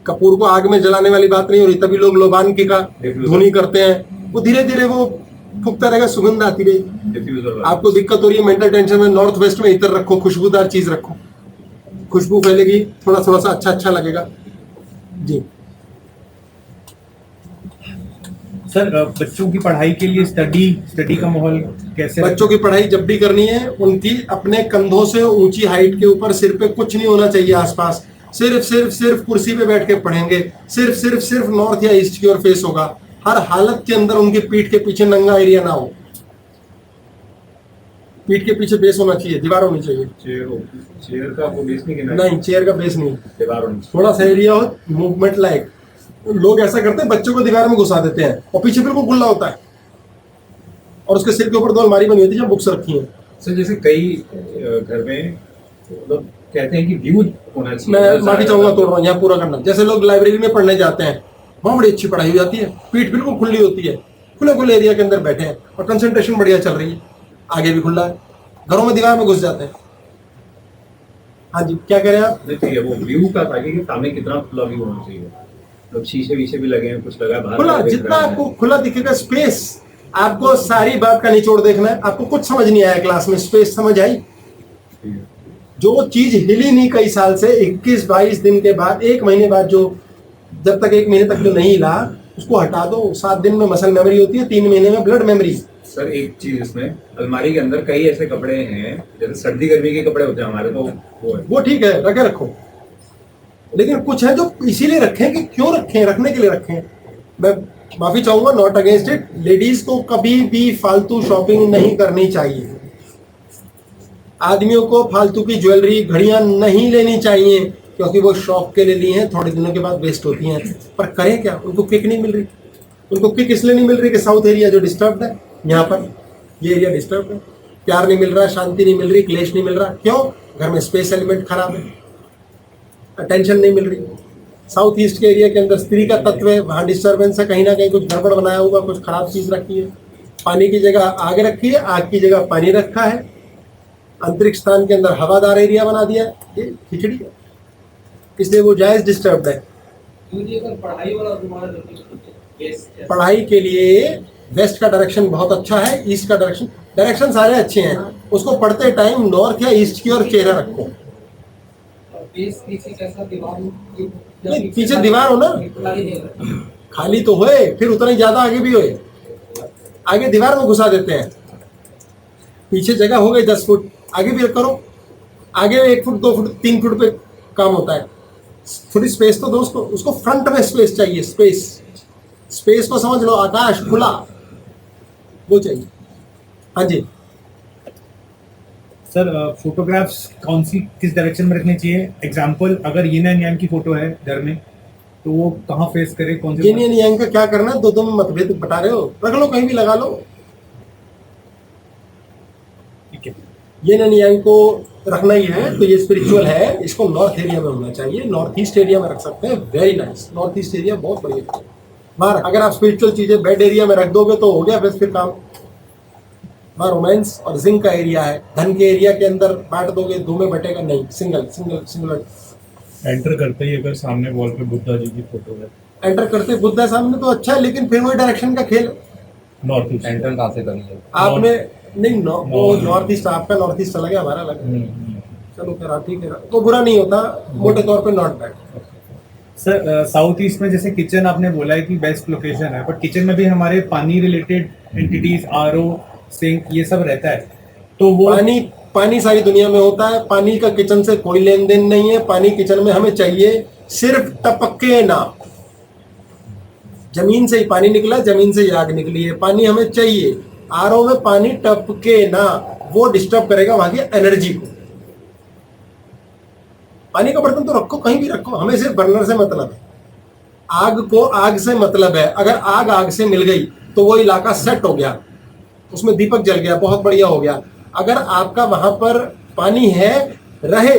कपूर को आग में जलाने वाली बात नहीं हो रही, तभी लोग लोबान की का धुनी करते हैं। वो धीरे धीरे वो फूकता रहेगा, सुगंध आती रहेगी। आपको दिक्कत हो रही है मेंटल टेंशन में, नॉर्थ वेस्ट में इतर रखो, खुशबूदार चीज रखो, खुशबू फैलेगी, थोड़ा थोड़ा सा अच्छा लगेगा जी। सर, बच्चों की पढ़ाई के लिए स्टडी का माहौल कैसे? बच्चों की पढ़ाई जब भी करनी है, उनकी अपने कंधों से ऊंची हाइट के ऊपर, सिर पे कुछ नहीं होना चाहिए आसपास। सिर्फ कुर्सी पे बैठ के पढ़ेंगे। सिर्फ नॉर्थ या ईस्ट की ओर फेस होगा। हर हालत के अंदर उनकी पीठ के पीछे नंगा एरिया ना हो। पीठ के पीछे बेस होना चाहिए, दीवार होनी चाहिए। चेयर का वो बेस नहीं, चेयर का बेस नहीं, दीवार होनी चाहिए। थोड़ा सा एरिया हो, मूवमेंट लायक। लोग ऐसा करते हैं, बच्चों को दीवार में घुसा देते हैं और पीछे बिल्कुल खुला होता है और उसके सिर के ऊपर 2 अलमारी बनी होती है जहाँ बुक्स रखी हैं। सर, जैसे कई घर में मतलब कहते हैं कि व्यू होना चाहिए। मैं माफी चाहूंगा, तोड़ रहा हूँ, यहाँ पूरा करना। जैसे लोग लाइब्रेरी में पढ़ने जाते हैं, वहाँ बड़ी अच्छी पढ़ाई हो जाती है, पीठ बिल्कुल खुली होती है, खुले एरिया के अंदर बैठे हैं और कंसंट्रेशन बढ़िया चल रही है, आगे भी खुला है। घरों में दीवार में घुस जाते हैं। हाँ जी, क्या कह रहे हैं आप? ठीक है, वो व्यू का था कि सामने कितना खुला व्यू होना चाहिए। तो शीशे वीशे भी लगे हैं, कुछ लगा है बाहर, खुला, जितना आपको खुला दिखेगा स्पेस। आपको सारी बात का निचोड़ देखना है। आपको कुछ समझ नहीं आया क्लास में, स्पेस समझ आई? जो चीज हिली नहीं कई साल से, 21-22 दिन के बाद, 1 महीने बाद, जो जब तक 1 महीने तक जो नहीं हिला उसको हटा दो। 7 दिन में मसल मेमोरी होती है, 3 महीने में ब्लड मेमोरी। सर, एक चीज इसमें, अलमारी के अंदर कई ऐसे कपड़े हैं जैसे सर्दी गर्मी के कपड़े होते हैं हमारे, तो वो ठीक है, रखे रखो। लेकिन कुछ है जो इसीलिए रखें कि क्यों रखें, रखने के लिए रखें। मैं माफी चाहूंगा, नॉट अगेंस्ट इट। लेडीज को कभी भी फालतू शॉपिंग नहीं करनी चाहिए। आदमियों को फालतू की ज्वेलरी, घड़ियां नहीं लेनी चाहिए, क्योंकि वो शौक के लिए ली हैं, थोड़े दिनों के बाद वेस्ट होती हैं। पर करें क्या? उनको किक नहीं मिल रही। उनको किक इसलिए नहीं मिल रही कि साउथ एरिया जो डिस्टर्ब है, यहाँ पर ये एरिया डिस्टर्ब है, प्यार नहीं मिल रहा, शांति नहीं मिल रही, क्लेश नहीं मिल रहा। क्यों? घर में स्पेस एलिमेंट खराब है, अटेंशन नहीं मिल रही। साउथ ईस्ट के एरिया के अंदर स्त्री का तत्व है, वहाँ डिस्टर्बेंस है, कहीं ना कहीं कुछ गड़बड़ बनाया होगा, कुछ खराब चीज रखी है। पानी की जगह आग रखी है, आग की जगह पानी रखा है, अंतरिक्ष स्थान के अंदर हवादार एरिया बना दिया है, ये खिचड़ी है, इसलिए वो जायज डिस्टर्ब है। पढ़ाई के लिए वेस्ट का डायरेक्शन बहुत अच्छा है, ईस्ट का डायरेक्शन सारे अच्छे हैं। उसको पढ़ते टाइम नॉर्थ या ईस्ट की ओर चेहरा रखो। नहीं, पीछे दीवार हो ना, खाली तो होए, फिर उतना ही ज्यादा आगे भी होए। आगे दीवार में घुसा देते हैं, पीछे जगह हो गई 10 फुट, आगे भी करो। आगे 1 फुट 2 फुट 3 फुट पे काम होता है। थोड़ी स्पेस तो दो उसको फ्रंट में स्पेस चाहिए। स्पेस को समझ लो, आकाश खुला वो चाहिए। हाँ जी सर, फोटोग्राफ्स किस डायरेक्शन में रखनी चाहिए? एग्जांपल, अगर यिन एंड यांग की फोटो है घर में, तो वो कहाँ फेस करे, कौन से? यिन एंड यांग का क्या करना है? दो मतभेद बता रहे हो, रख लो, कहीं भी लगा लो। ठीक है, यिन एंड यांग को रखना ही है तो ये स्पिरिचुअल है, इसको नॉर्थ एरिया में होना चाहिए। नॉर्थ ईस्ट एरिया में रख सकते हैं, very nice. North east area बहुत बढ़िया। वहाँ अगर आप स्पिरिचुअल चीजें बेड एरिया में रख दोगे तो हो गया फिर काम। वहाँ रोमांस और जिंक का एरिया है, धन के एरिया के अंदर बांट दोगे, 2 में बटेगा नहीं, सिंगल। एंटर करते ही अगर सामने वॉल पे बुद्धा जी की फोटो है, एंटर करते बुद्धा सामने तो अच्छा है, लेकिन फिर वही डायरेक्शन का खेल। नॉर्थ ईस्ट एंटर कहाँ से करनी है? आपने नहीं, वो नॉर्थ ईस्ट आपका, नॉर्थ ईस्ट अलग है, हमारा अलग है। चलो कह रहा ठीक है, तो बुरा नहीं होता, मोटे तौर पे not bad. Sir south east में जैसे किचन आपने बोला है कि बेस्ट लोकेशन है, बट किचन में भी हमारे पानी रिलेटेड एंटिटीज, आरओ, सिंक, ये सब रहता है, तो वो पानी सारी दुनिया में होता है, पानी का किचन से कोई लेन देन नहीं है। पानी किचन में हमें चाहिए, सिर्फ टपके ना। जमीन से ही पानी निकला, जमीन से ही आग निकली है, पानी हमें चाहिए। आरओ में पानी टपके ना, वो डिस्टर्ब करेगा वहां की एनर्जी को। पानी का बर्तन तो रखो, कहीं भी रखो, हमें सिर्फ बर्नर से मतलब है, आग को आग से मतलब है। अगर आग आग से मिल गई तो वो इलाका सेट हो गया, उसमें दीपक जल गया, बहुत बढ़िया हो गया। अगर आपका वहां पर पानी है, रहे,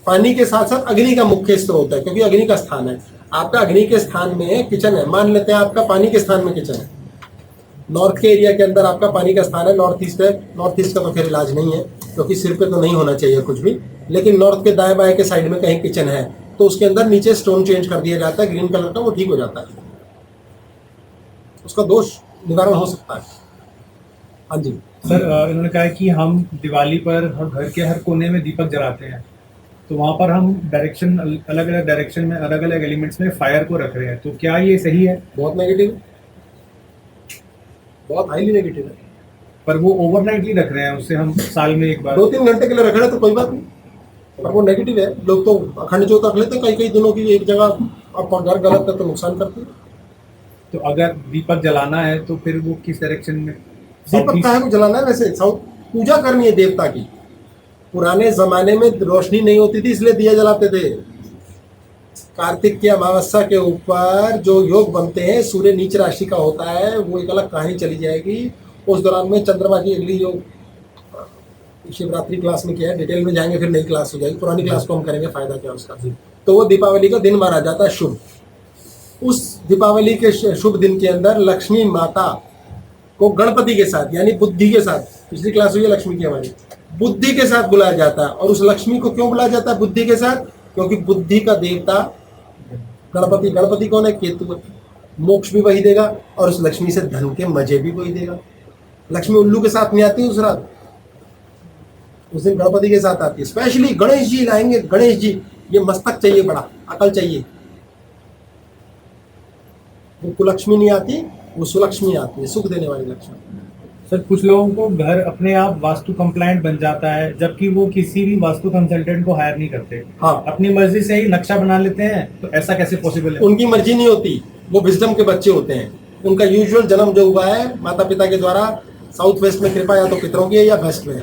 पानी के साथ साथ अग्नि का मुख्य स्रोत है, क्योंकि अग्नि का स्थान है। आपका अग्नि के स्थान में किचन है, मान लेते हैं आपका पानी के स्थान में किचन है, नॉर्थ के एरिया के अंदर आपका पानी का स्थान है, नॉर्थ ईस्ट है। नॉर्थ ईस्ट का तो खैर इलाज नहीं है, क्योंकि सिर पे तो नहीं होना चाहिए कुछ भी, लेकिन नॉर्थ के दाएं बाएं के साइड में कहीं किचन है, तो उसके अंदर नीचे स्टोन चेंज कर दिया जाता है ग्रीन कलर का, वो ठीक हो जाता है, उसका दोष निवारण हो सकता है। हाँ जी सर, इन्होंने कहा है कि हम दिवाली पर घर के हर कोने में दीपक जलाते हैं, तो वहां पर हम डायरेक्शन, अलग अलग डायरेक्शन में, अलग अलग एलिमेंट्स में फायर को रख रहे हैं, तो क्या ये सही है? बहुत नेगेटिव है, बहुत हाईली नेगेटिव है। पर वो ओवरनाइटली रख रहे हैं, उससे हम साल में एक बार 2-3 घंटे के लिए रख रहे तो कोई बात नहीं, पर वो नेगेटिव है। लोग तो अखंड ज्योत रख लेते हैं कई कई दिनों की एक जगह, अब घर गलत है तो नुकसान करती है। तो अगर दीपक जलाना है तो फिर वो किस डायरेक्शन में? दीपक का है को जलाना है, वैसे साउथ पूजा करनी है देवता की। पुराने जमाने में रोशनी नहीं होती थी, इसलिए दिया जलाते थे। कार्तिक की अमावस्या के ऊपर जो योग बनते हैं, सूर्य नीच राशि का होता है, वो एक अलग कहानी चली जाएगी। उस दौरान में चंद्रमा की अगली जो शिवरात्रि क्लास में किया है, डिटेल में जाएंगे, फिर नई क्लास हो जाएगी, पुरानी क्लास को हम करेंगे फायदा क्या उसका। तो वो दीपावली का दिन माना जाता है शुभ। उस दीपावली के शुभ दिन के अंदर लक्ष्मी माता को गणपति के साथ, यानी बुद्धि के साथ, पिछली क्लास हुई है लक्ष्मी की हमारी, बुद्धि के साथ बुलाया जाता है। और उस लक्ष्मी को क्यों बुलाया जाता है बुद्धि के साथ? क्योंकि बुद्धि का देवता गणपति, गणपति कौन है? केतु। मोक्ष भी वही देगा और उस लक्ष्मी से धन के मजे भी वही देगा। लक्ष्मी उल्लू के साथ नहीं आती उस रात, उस दिन गणपति के साथ आती है। स्पेशली गणेश जी लाएंगे, गणेश जी, ये मस्तक चाहिए, बड़ा अकल चाहिए। वो कुलक्ष्मी नहीं आती, वो सुलक्ष्मी आती है, सुख देने वाली लक्ष्मी। सर, कुछ लोगों को घर अपने आप वास्तु कंप्लायंट बन जाता है, जबकि वो किसी भी वास्तु कंसल्टेंट को हायर नहीं करते। हाँ, अपनी मर्जी से ही नक्शा बना लेते हैं, तो ऐसा कैसे पॉसिबल है? उनकी मर्जी नहीं होती, वो विजडम के बच्चे होते हैं। उनका यूजुअल जन्म जो हुआ है माता पिता के द्वारा, साउथ वेस्ट में कृपा या तो पितरों की है या वेस्ट में है,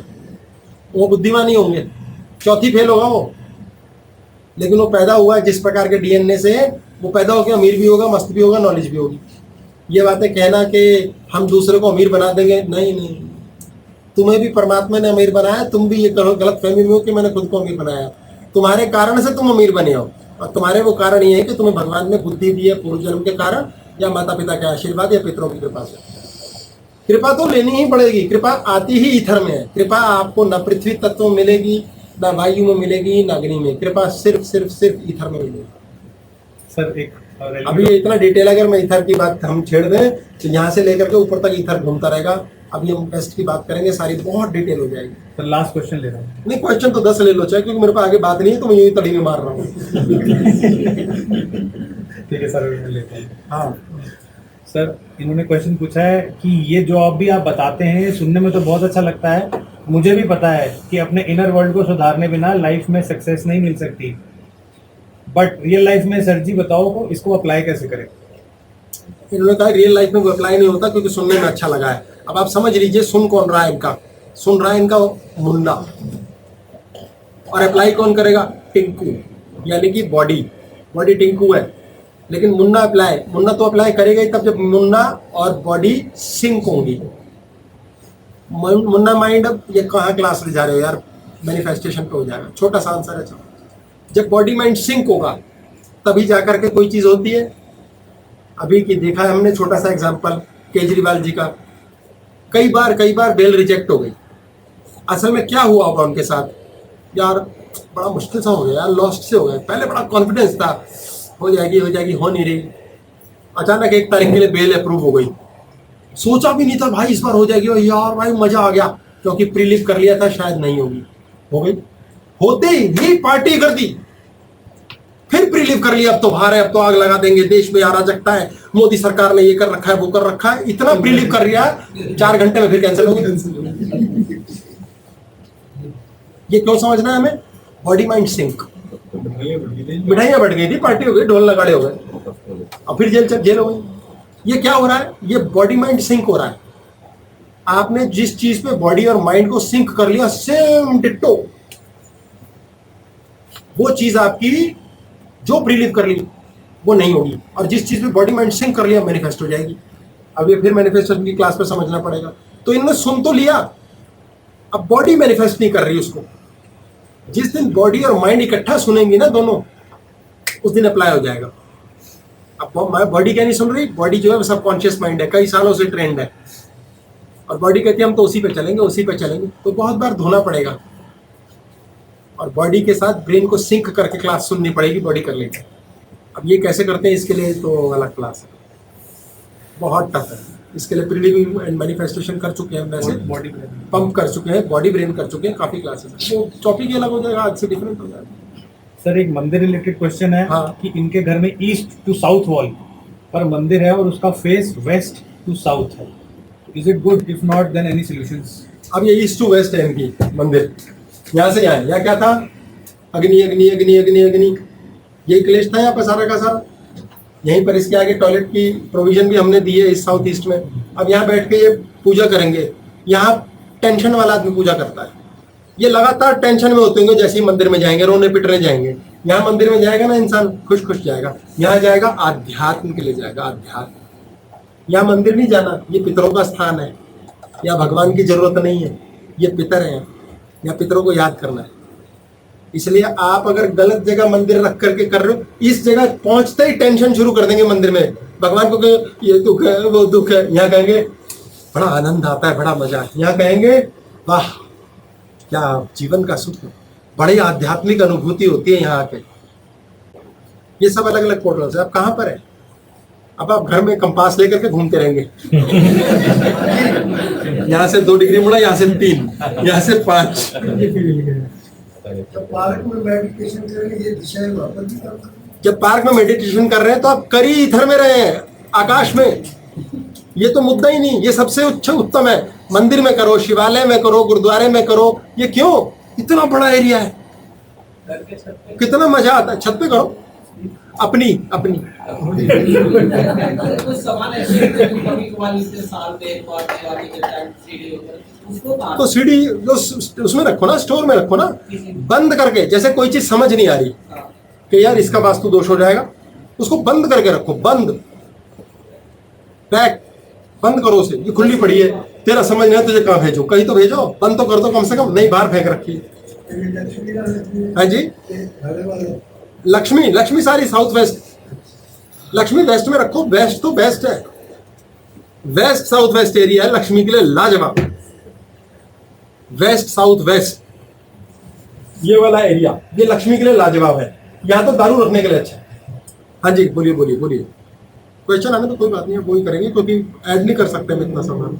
वो बुद्धिमान ही होंगे, चौथी फेल होगा वो। लेकिन वो पैदा हुआ है जिस प्रकार के डीएनए से, वो पैदा होकर अमीर भी होगा, मस्त भी होगा, नॉलेज भी होगी। ये बातें कहना कि हम दूसरे को अमीर बना देंगे, नहीं नहीं, तुम्हें भी परमात्मा ने अमीर बनाया, तुम भी ये गलत फहमी में हो कि मैंने खुद को अमीर बनाया। तुम्हारे कारण से तुम अमीर बने हो, और तुम्हारे वो कारण ये है कि तुम्हें भगवान ने बुद्धि दी है पूर्व जन्म के कारण, या माता पिता के आशीर्वाद, या पितरों की कृपा से। कृपा तो लेनी ही पड़ेगी, कृपा आती ही ईथर में है। कृपा आपको न पृथ्वी तत्व में मिलेगी, न वायु में मिलेगी, न अग्नि में। कृपा सिर्फ सिर्फ सिर्फ ईथर में मिलेगी। सर, एक अभी ये इतना डिटेल, अगर मैं ईथर की बात हम छेड़ दें तो यहाँ से लेकर के ऊपर तक ईथर घूमता रहेगा। अभी हम वेस्ट की बात करेंगे, सारी बहुत डिटेल हो जाएगी। सर, लास्ट क्वेश्चन ले रहा हूँ। नहीं, क्वेश्चन तो 10 ले लो चाहे, क्योंकि मेरे पास आगे बात नहीं है, तो मैं यूं तड़ी में मार रहा हूँ। ठीक है सर, लेते हैं। हाँ सर, इन्होंने क्वेश्चन पूछा है कि ये जो आप भी आप बताते हैं, ये सुनने में तो बहुत अच्छा लगता है। मुझे भी पता है कि अपने इनर वर्ल्ड को सुधारने बिना लाइफ में सक्सेस नहीं मिल सकती, बट रियल लाइफ में सर जी बताओ को इसको अप्लाई कैसे करें? इन्होंने कहा रियल लाइफ में वो अप्लाई नहीं होता, क्योंकि सुनने में अच्छा लगा है। अब आप समझ लीजिए, सुन कौन रहा है इनका? सुन रहा है इनका मुन्ना, और अप्लाई कौन करेगा? टिंकू, यानी कि बॉडी टिंकू है, लेकिन मुन्ना तो अप्लाई करेगा ही तब जब मुन्ना और बॉडी सिंक होंगी। मुन्ना माइंड, अब ये कहाँ क्लास ले जा रहे हो यार, मैनिफेस्टेशन पे हो जाएगा। छोटा सा आंसर है, जब बॉडी माइंड सिंक होगा तभी जाकर के कोई चीज होती है। अभी की देखा है हमने, छोटा सा एग्जांपल केजरीवाल जी का, कई बार बेल रिजेक्ट हो गई। असल में क्या हुआ होगा उनके साथ यार, बड़ा मुश्किल सा हो गया यार, लॉस्ट से हो गए। पहले बड़ा कॉन्फिडेंस था, हो जाएगी, हो नहीं रही। अचानक 1 तारीख के लिए बेल अप्रूव हो गई। सोचा भी नहीं था भाई इस बार हो जाएगी, और यार भाई मजा आ गया, क्योंकि प्रीलिव कर लिया था शायद नहीं होगी, हो गई। होते ही पार्टी कर दी, फिर प्रीलीव कर लिया, अब तो बाहर है, अब तो आग लगा देंगे, देश में अराजकता है, मोदी सरकार ने ये कर रखा है, वो कर रखा है, इतना प्रीलीव कर लिया, 4 घंटे में फिर कैंसिल हो गया। ये क्यों समझना है हमें? Body mind sync. मिठाइयां बढ़ गई थी, पार्टी हो गई, ढोल नगाड़े हो गए, और फिर जेल हो गई। ये क्या हो रहा है? ये बॉडी माइंड सिंक हो रहा है। आपने जिस चीज पे बॉडी और माइंड को सिंक कर लिया, सेम डिट्टो वो चीज आपकी जो प्रीलीव कर ली वो नहीं होगी, और जिस चीज पे बॉडी माइंड सिंक कर लिया मैनिफेस्ट हो जाएगी। अब ये फिर मैनिफेस्टेशन की क्लास पे समझना पड़ेगा। तो इनने सुन तो लिया, अब बॉडी मैनिफेस्ट नहीं कर रही उसको। जिस दिन बॉडी और माइंड इकट्ठा सुनेंगी ना दोनों, उस दिन अप्लाई हो जाएगा। अब बॉडी क्या नहीं सुन रही? बॉडी जो है सबकॉन्शियस माइंड है, कई सालों से ट्रेंड है, और बॉडी कहती है हम तो उसी पे चलेंगे, उसी पे चलेंगे। तो बहुत बार धोना पड़ेगा, और बॉडी के साथ ब्रेन को सिंक करके क्लास सुननी पड़ेगी, बॉडी कर लेगी। अब ये कैसे करते हैं, इसके लिए तो अलग क्लास है, बहुत टफ है। इसके लिए प्रीलिमिनरी एंड मैनिफेस्टेशन कर चुके हैं, वैसे बॉडी पंप कर चुके हैं, बॉडी ब्रेन कर चुके हैं, काफी क्लासेस। वो टॉपिक ही अलग हो जाएगा, आज से डिफरेंट हो जाएगा। सर एक मंदिर रिलेटेड क्वेश्चन है हाँ। कि इनके घर में ईस्ट टू साउथ वॉल पर मंदिर है और उसका फेस वेस्ट टू साउथ है, is it good? If not then any solutions? अब ये ईस्ट टू वेस्ट है इनकी मंदिर, यहाँ से यहाँ, यहाँ क्या था? अग्नि अग्नि अग्नि अग्नि अग्नि, यही क्लेश था यहाँ पर सारा का सारा। यहीं पर इसके आगे टॉयलेट की प्रोविजन भी हमने दी है इस साउथ ईस्ट में। अब यहाँ बैठ के ये पूजा करेंगे, यहाँ टेंशन वाला आदमी पूजा करता है, ये लगातार टेंशन में होते होंगे। जैसे ही मंदिर में जाएंगे रोने पिटने जाएंगे, यहाँ मंदिर में जाएगा ना इंसान खुश खुश जाएगा, यहाँ जाएगा आध्यात्म के लिए जाएगा, आध्यात्म। यहाँ मंदिर नहीं जाना, ये पितरों का स्थान है, यहाँ भगवान की जरूरत नहीं है, ये पितर है, यहाँ पितरों को याद करना है। इसलिए आप अगर गलत जगह मंदिर रख करके कर रहे हो, इस जगह पहुंचते ही टेंशन शुरू कर देंगे मंदिर में। भगवान को कहे ये दुख है वो दुख है, यहाँ कहेंगे बड़ा आनंद आता है, बड़ा मजा है, यहाँ कहेंगे वाह क्या जीवन का सुख है, बड़ी आध्यात्मिक अनुभूति होती है यहाँ आके। ये सब अलग अलग पोर्टल्स है। अब कहाँ पर है? अब आप घर में कंपास लेकर के घूमते रहेंगे यहाँ से 2 डिग्री मुड़ा, यहाँ से 3, यहाँ से 5। तो पार्क में मेडिटेशन करेंगे, ये दिशा है वहाँ पर भी काम करेंगे। जब पार्क में मेडिटेशन कर रहे हैं तो आप करी इधर में रहे हैं, आकाश में, ये तो मुद्दा ही नहीं। ये सबसे उत्तम है। मंदिर में करो, शिवालय में करो, गुरुद्वारे में करो। ये क्यों? इतना बड़ा एरिया है, कितना मजा आता है। छत पे करो, अपनी अपनी कुछ सामान ऐसे हैं जो कभी-कभार साल में एक बार दिवाली के टाइम सीडी होता है, उसको कहाँ? तो सीडी उसमें रखो ना, स्टोर में रखो ना, बंद करके। जैसे कोई चीज समझ नहीं आ रही कि यार इसका वास्तु दोष हो जाएगा, उसको बंद करके रखो, बंद पैक, बंद करो उसे। ये खुली पड़ी है, तेरा समझ नहीं है, तुझे कहाँ भेजो? कहीं तो भेजो, बंद तो कर दो कम से कम, नहीं बाहर फेंक रखी है। हाँ जी, लक्ष्मी, लक्ष्मी सारी साउथ वेस्ट, लक्ष्मी वेस्ट में रखो। वेस्ट तो बेस्ट है, वेस्ट साउथ वेस्ट एरिया है लक्ष्मी के लिए लाजवाब। वेस्ट साउथ वेस्ट ये वाला एरिया, ये लक्ष्मी के लिए लाजवाब है। यहाँ तो दारू रखने के लिए अच्छा है। हाँ जी, बोलिए बोलिए बोलिए। क्वेश्चन आने तो कोई बात नहीं है, वही करेंगे, क्योंकि ऐड नहीं कर सकते हम इतना सामान।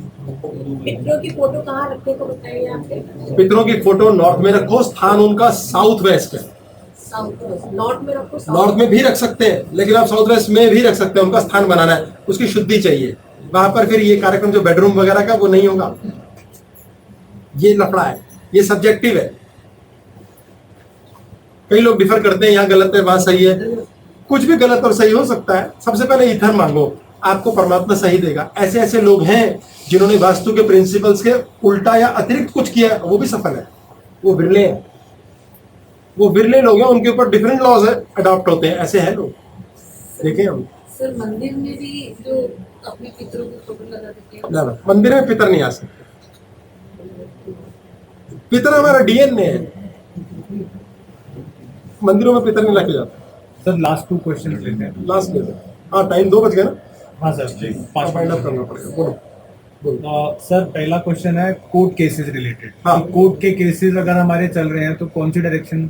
पितरों की फोटो कहाँ रखने को बताइए आपके? पितरों की फोटो नॉर्थ में रखो, स्थान उनका साउथ वेस्ट है। साउथ वेस्ट, नॉर्थ में रखो। नॉर्थ में भी रख सकते हैं, लेकिन आप साउथ वेस्ट में भी रख सकते हैं। उनका स्थान बनाना है, उसकी शुद्धि चाहिए। वहां पर फिर ये कार्यक्रम जो बेडरूम वगैरह का वो नहीं होगा। ये लफड़ा है, ये सब्जेक्टिव है। कई लोग डिफर करते हैं, यहाँ गलत है वहां सही है। कुछ भी गलत और सही हो सकता है। सबसे पहले ईथर मांगो, आपको परमात्मा सही देगा। ऐसे ऐसे लोग हैं जिन्होंने वास्तु के प्रिंसिपल्स के उल्टा या अतिरिक्त कुछ किया, वो भी सफल है। वो बिरले हैं, वो बिरले लोग हैं, उनके ऊपर डिफरेंट लॉज अडॉप्ट होते हैं। ऐसे हैं लोग, देखें हम। सर मंदिर में भी जो अपने पितरों की फोटो लगा देते हैं, ना मंदिर में पितर नहीं आ सकते। पितर हमारा डीएनए है, मंदिरों में पितर नहीं रखे जाते। सर लास्ट 2 क्वेश्चन लेते हैं। लास्ट में हाँ, टाइम 2 बज गया ना। हाँ सर, 5 फाइंड आउट करना पड़ेगा। बोलो बोलो। सर पहला क्वेश्चन है कोर्ट केसेस रिलेटेड। हाँ। कोर्ट के केसेस अगर हमारे चल रहे हैं तो कौन सी डायरेक्शन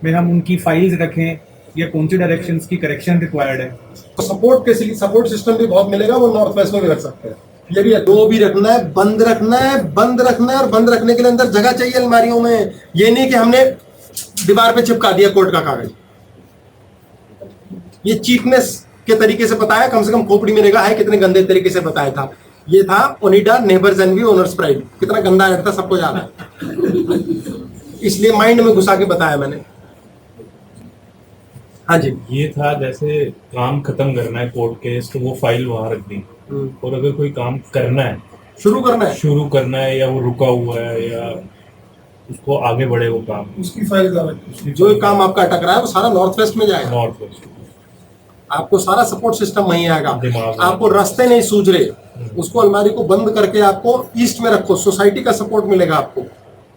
में हम उनकी फाइल्स रखें, या कौन सी डायरेक्शंस की करेक्शन रिक्वायर्ड है? तो सपोर्ट सिस्टम भी बहुत मिलेगा, वो नॉर्थ वेस्ट में भी रख सकते हैं। ये भी है, 2 भी रखना है, बंद रखना है, बंद रखना है। और बंद रखने के लिए अंदर जगह चाहिए अलमारियों में। ये नहीं कि हमने दीवार पे चिपका दिया कोर्ट का कागज। ये चीपनेस के तरीके से बताया, कम से कम खोपड़ी में निगाह है कितने गंदे तरीके से बताया था। ये था Onida neighbours envy owners pride, कितना गंदा ऐड था सबको याद है, इसलिए माइंड में घुसा के बताया मैंने। हाँ जी। ये था जैसे काम खत्म करना है कोर्ट केस तो वो फाइल वहां रख दी, और अगर कोई काम करना है, शुरू करना है या वो रुका हुआ है या उसको आगे बढ़े वो काम, उसकी फाइल का जो काम आपका अटक रहा है वो सारा नॉर्थ वेस्ट में जाएगा। नॉर्थ वेस्ट आपको सारा सपोर्ट सिस्टम वहीं आएगा। दिमाग में। आपको रास्ते नहीं सूझ रहे, उसको अलमारी को बंद करके आपको ईस्ट में रखो, सोसाइटी का सपोर्ट मिलेगा आपको।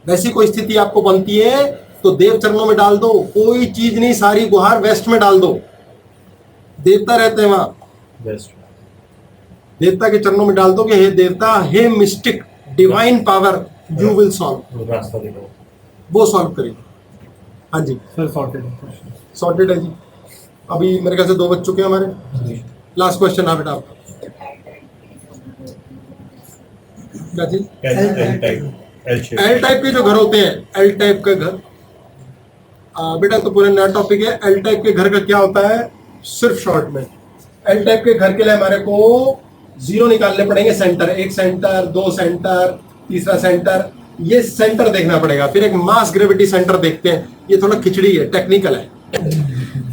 वैसी कोई स्थिति आपको बनती है तो देव चरणों में डाल दो, कोई चीज नहीं, सारी गुहार वेस्ट में डाल दो, देवता रहते हैं वहां, वेस्ट देवता के चरणों में डाल दो कि हे देवता, हे mystic divine power, you will solve, रास्ता दिखाओ, वो सॉल्व करेगी। हाँ जी, सर सॉर्टेड है जी। अभी मेरे ख्याल से 2 बज चुके हैं हमारे। लास्ट क्वेश्चन है बेटा आपका, क्या चीज? एल टाइप के जो घर होते हैं, एल टाइप का घर, बेटा तो पूरा नया टॉपिक है। एल टाइप के घर का क्या होता है सिर्फ शॉर्ट में। एल टाइप के घर के लिए हमारे को 0 निकालने पड़ेंगे, सेंटर, 1 सेंटर, 2 सेंटर, तीसरा सेंटर, ये सेंटर देखना पड़ेगा। फिर एक मास ग्रेविटी सेंटर देखते हैं, ये थोड़ा खिचड़ी है, टेक्निकल है।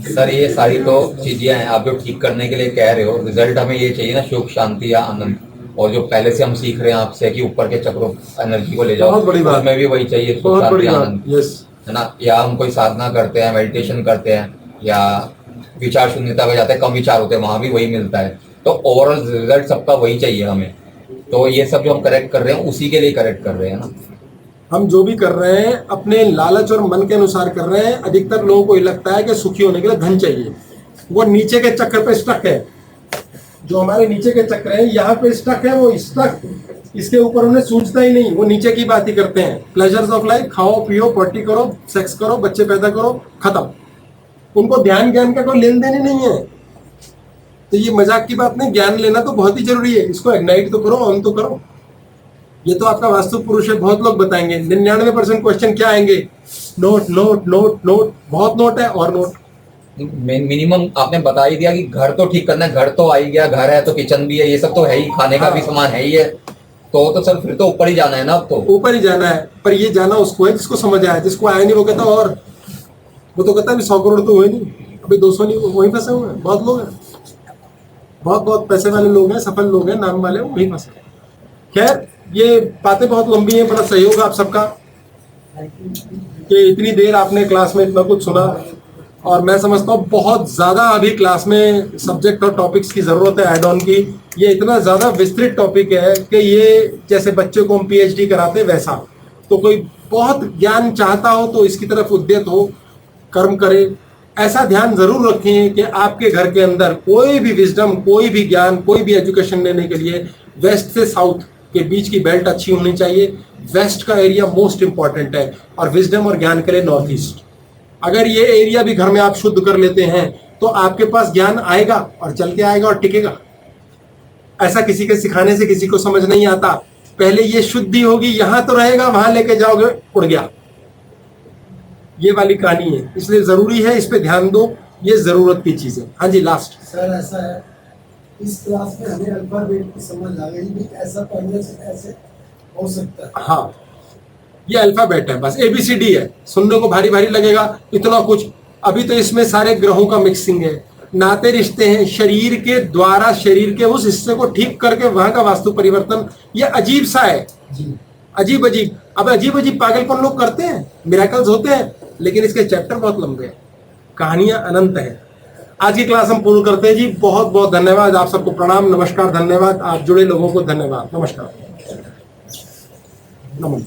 सर ये सारी तो चीजें हैं, आप जो ठीक करने के लिए कह रहे हो, रिजल्ट हमें ये चाहिए ना, सुख शांति या आनंद। और जो पहले से हम सीख रहे हैं आपसे कि ऊपर के चक्रों एनर्जी को ले जाओ, बहुत बड़ी बात, उसमें भी वही चाहिए, सुख बहुत बड़ी शांति बात, आनंद, यस। है ना। या हम कोई साधना करते हैं, मेडिटेशन करते हैं, या विचार शून्यता में जाते हैं, कम विचार होते हैं, वहां भी वही मिलता है। तो ओवरऑल रिजल्ट सबका वही चाहिए हमें। तो ये सब जो हम करेक्ट कर रहे हैं उसी के लिए करेक्ट कर रहे हैं ना। हम जो भी कर रहे हैं अपने लालच और मन के अनुसार कर रहे हैं। अधिकतर लोगों को ये लगता है कि सुखी होने के लिए धन चाहिए, वो नीचे के चक्र पे स्टक है। जो हमारे नीचे के चक्र है यहाँ पे स्टक है, वो स्टक, इसके ऊपर उन्हें सूझता ही नहीं, वो नीचे की बात ही करते हैं। प्लेजर्स ऑफ लाइफ, खाओ पियो, पार्टी करो, सेक्स करो, बच्चे पैदा करो, खत्म। उनको ध्यान ज्ञान का कोई लेन देन ही नहीं है। तो ये मजाक की बात नहीं, ज्ञान लेना तो बहुत ही जरूरी है। इसको इग्नाइट तो करो, ऑन तो करो। ये तो आपका वास्तु पुरुष है, बहुत लोग बताएंगे। 99% क्वेश्चन क्या आएंगे? नोट नोट नोट नोट, बहुत नोट है और नोट। मिनिमम आपने बता ही दिया कि घर तो ठीक करना है, घर तो आ ही गया, घर है तो किचन भी है, ये सब तो है ही, खाने का भी सामान है ही है, तो सर फिर तो ऊपर ही जाना है ना। अब तो ऊपर ही जाना है, पर ये जाना उसको है जिसको समझ आया। जिसको आया नहीं वो कहता, और वो तो कहता है 100 करोड़ तो हुए नहीं, अभी 200 नहीं, वहीं फंसे हुए हैं। बहुत लोग हैं, बहुत पैसे वाले लोग हैं, सफल लोग हैं, नाम वाले, वहीं फंसे। खैर ये बातें बहुत लंबी हैं, बड़ा सहयोग आप सबका कि इतनी देर आपने क्लास में इतना कुछ सुना। और मैं समझता हूँ बहुत ज़्यादा अभी क्लास में सब्जेक्ट और टॉपिक्स की ज़रूरत है, एड ऑन की। ये इतना ज़्यादा विस्तृत टॉपिक है कि ये जैसे बच्चे को हम PhD कराते वैसा। तो कोई बहुत ज्ञान चाहता हो तो इसकी तरफ उद्यत हो, कर्म करे। ऐसा ध्यान जरूर रखें कि आपके घर के अंदर कोई भी विजडम, कोई भी ज्ञान, कोई भी एजुकेशन लेने के लिए वेस्ट से साउथ के बीच की बेल्ट अच्छी होनी चाहिए। वेस्ट का एरिया मोस्ट इंपॉर्टेंट है, और विजडम और ज्ञान के लिए नॉर्थ ईस्ट। अगर ये एरिया भी घर में आप शुद्ध कर लेते हैं तो आपके पास ज्ञान आएगा और चल के आएगा और टिकेगा। ऐसा किसी के सिखाने से किसी को समझ नहीं आता। पहले ये शुद्धि होगी, यहां तो रहेगा, वहां लेके जाओगे उड़ गया। ये वाली कहानी है, इसलिए जरूरी है, इस पे ध्यान दो, ये जरूरत की चीज है। हाँ जी, लास्ट सर ऐसा है, इस क्लास में हमें अल्फाबेट की समझ आ गई भी, ऐसा पढ़ने से ऐसे हो सकता है। हाँ, ये अल्फाबेट है, बस ABCD है। सुनने को भारी भारी लगेगा, इतना कुछ। अभी तो इसमें सारे ग्रहों का मिक्सिंग है, नाते रिश्ते हैं, शरीर के द्वारा शरीर के उस हिस्से को ठीक करके वहां का वास्तु परिवर्तन। ये अजीब सा है, अजीब अजीब। अब अजीब अजीब पागलपन लोग करते हैं, मिरेकल्स होते हैं, लेकिन इसके चैप्टर बहुत लंबे हैं, कहानियां अनंत हैं। आज की क्लास हम पूर्ण करते हैं जी। बहुत बहुत धन्यवाद आप सबको, प्रणाम, नमस्कार, धन्यवाद। आप जुड़े लोगों को धन्यवाद, नमस्कार, नमन।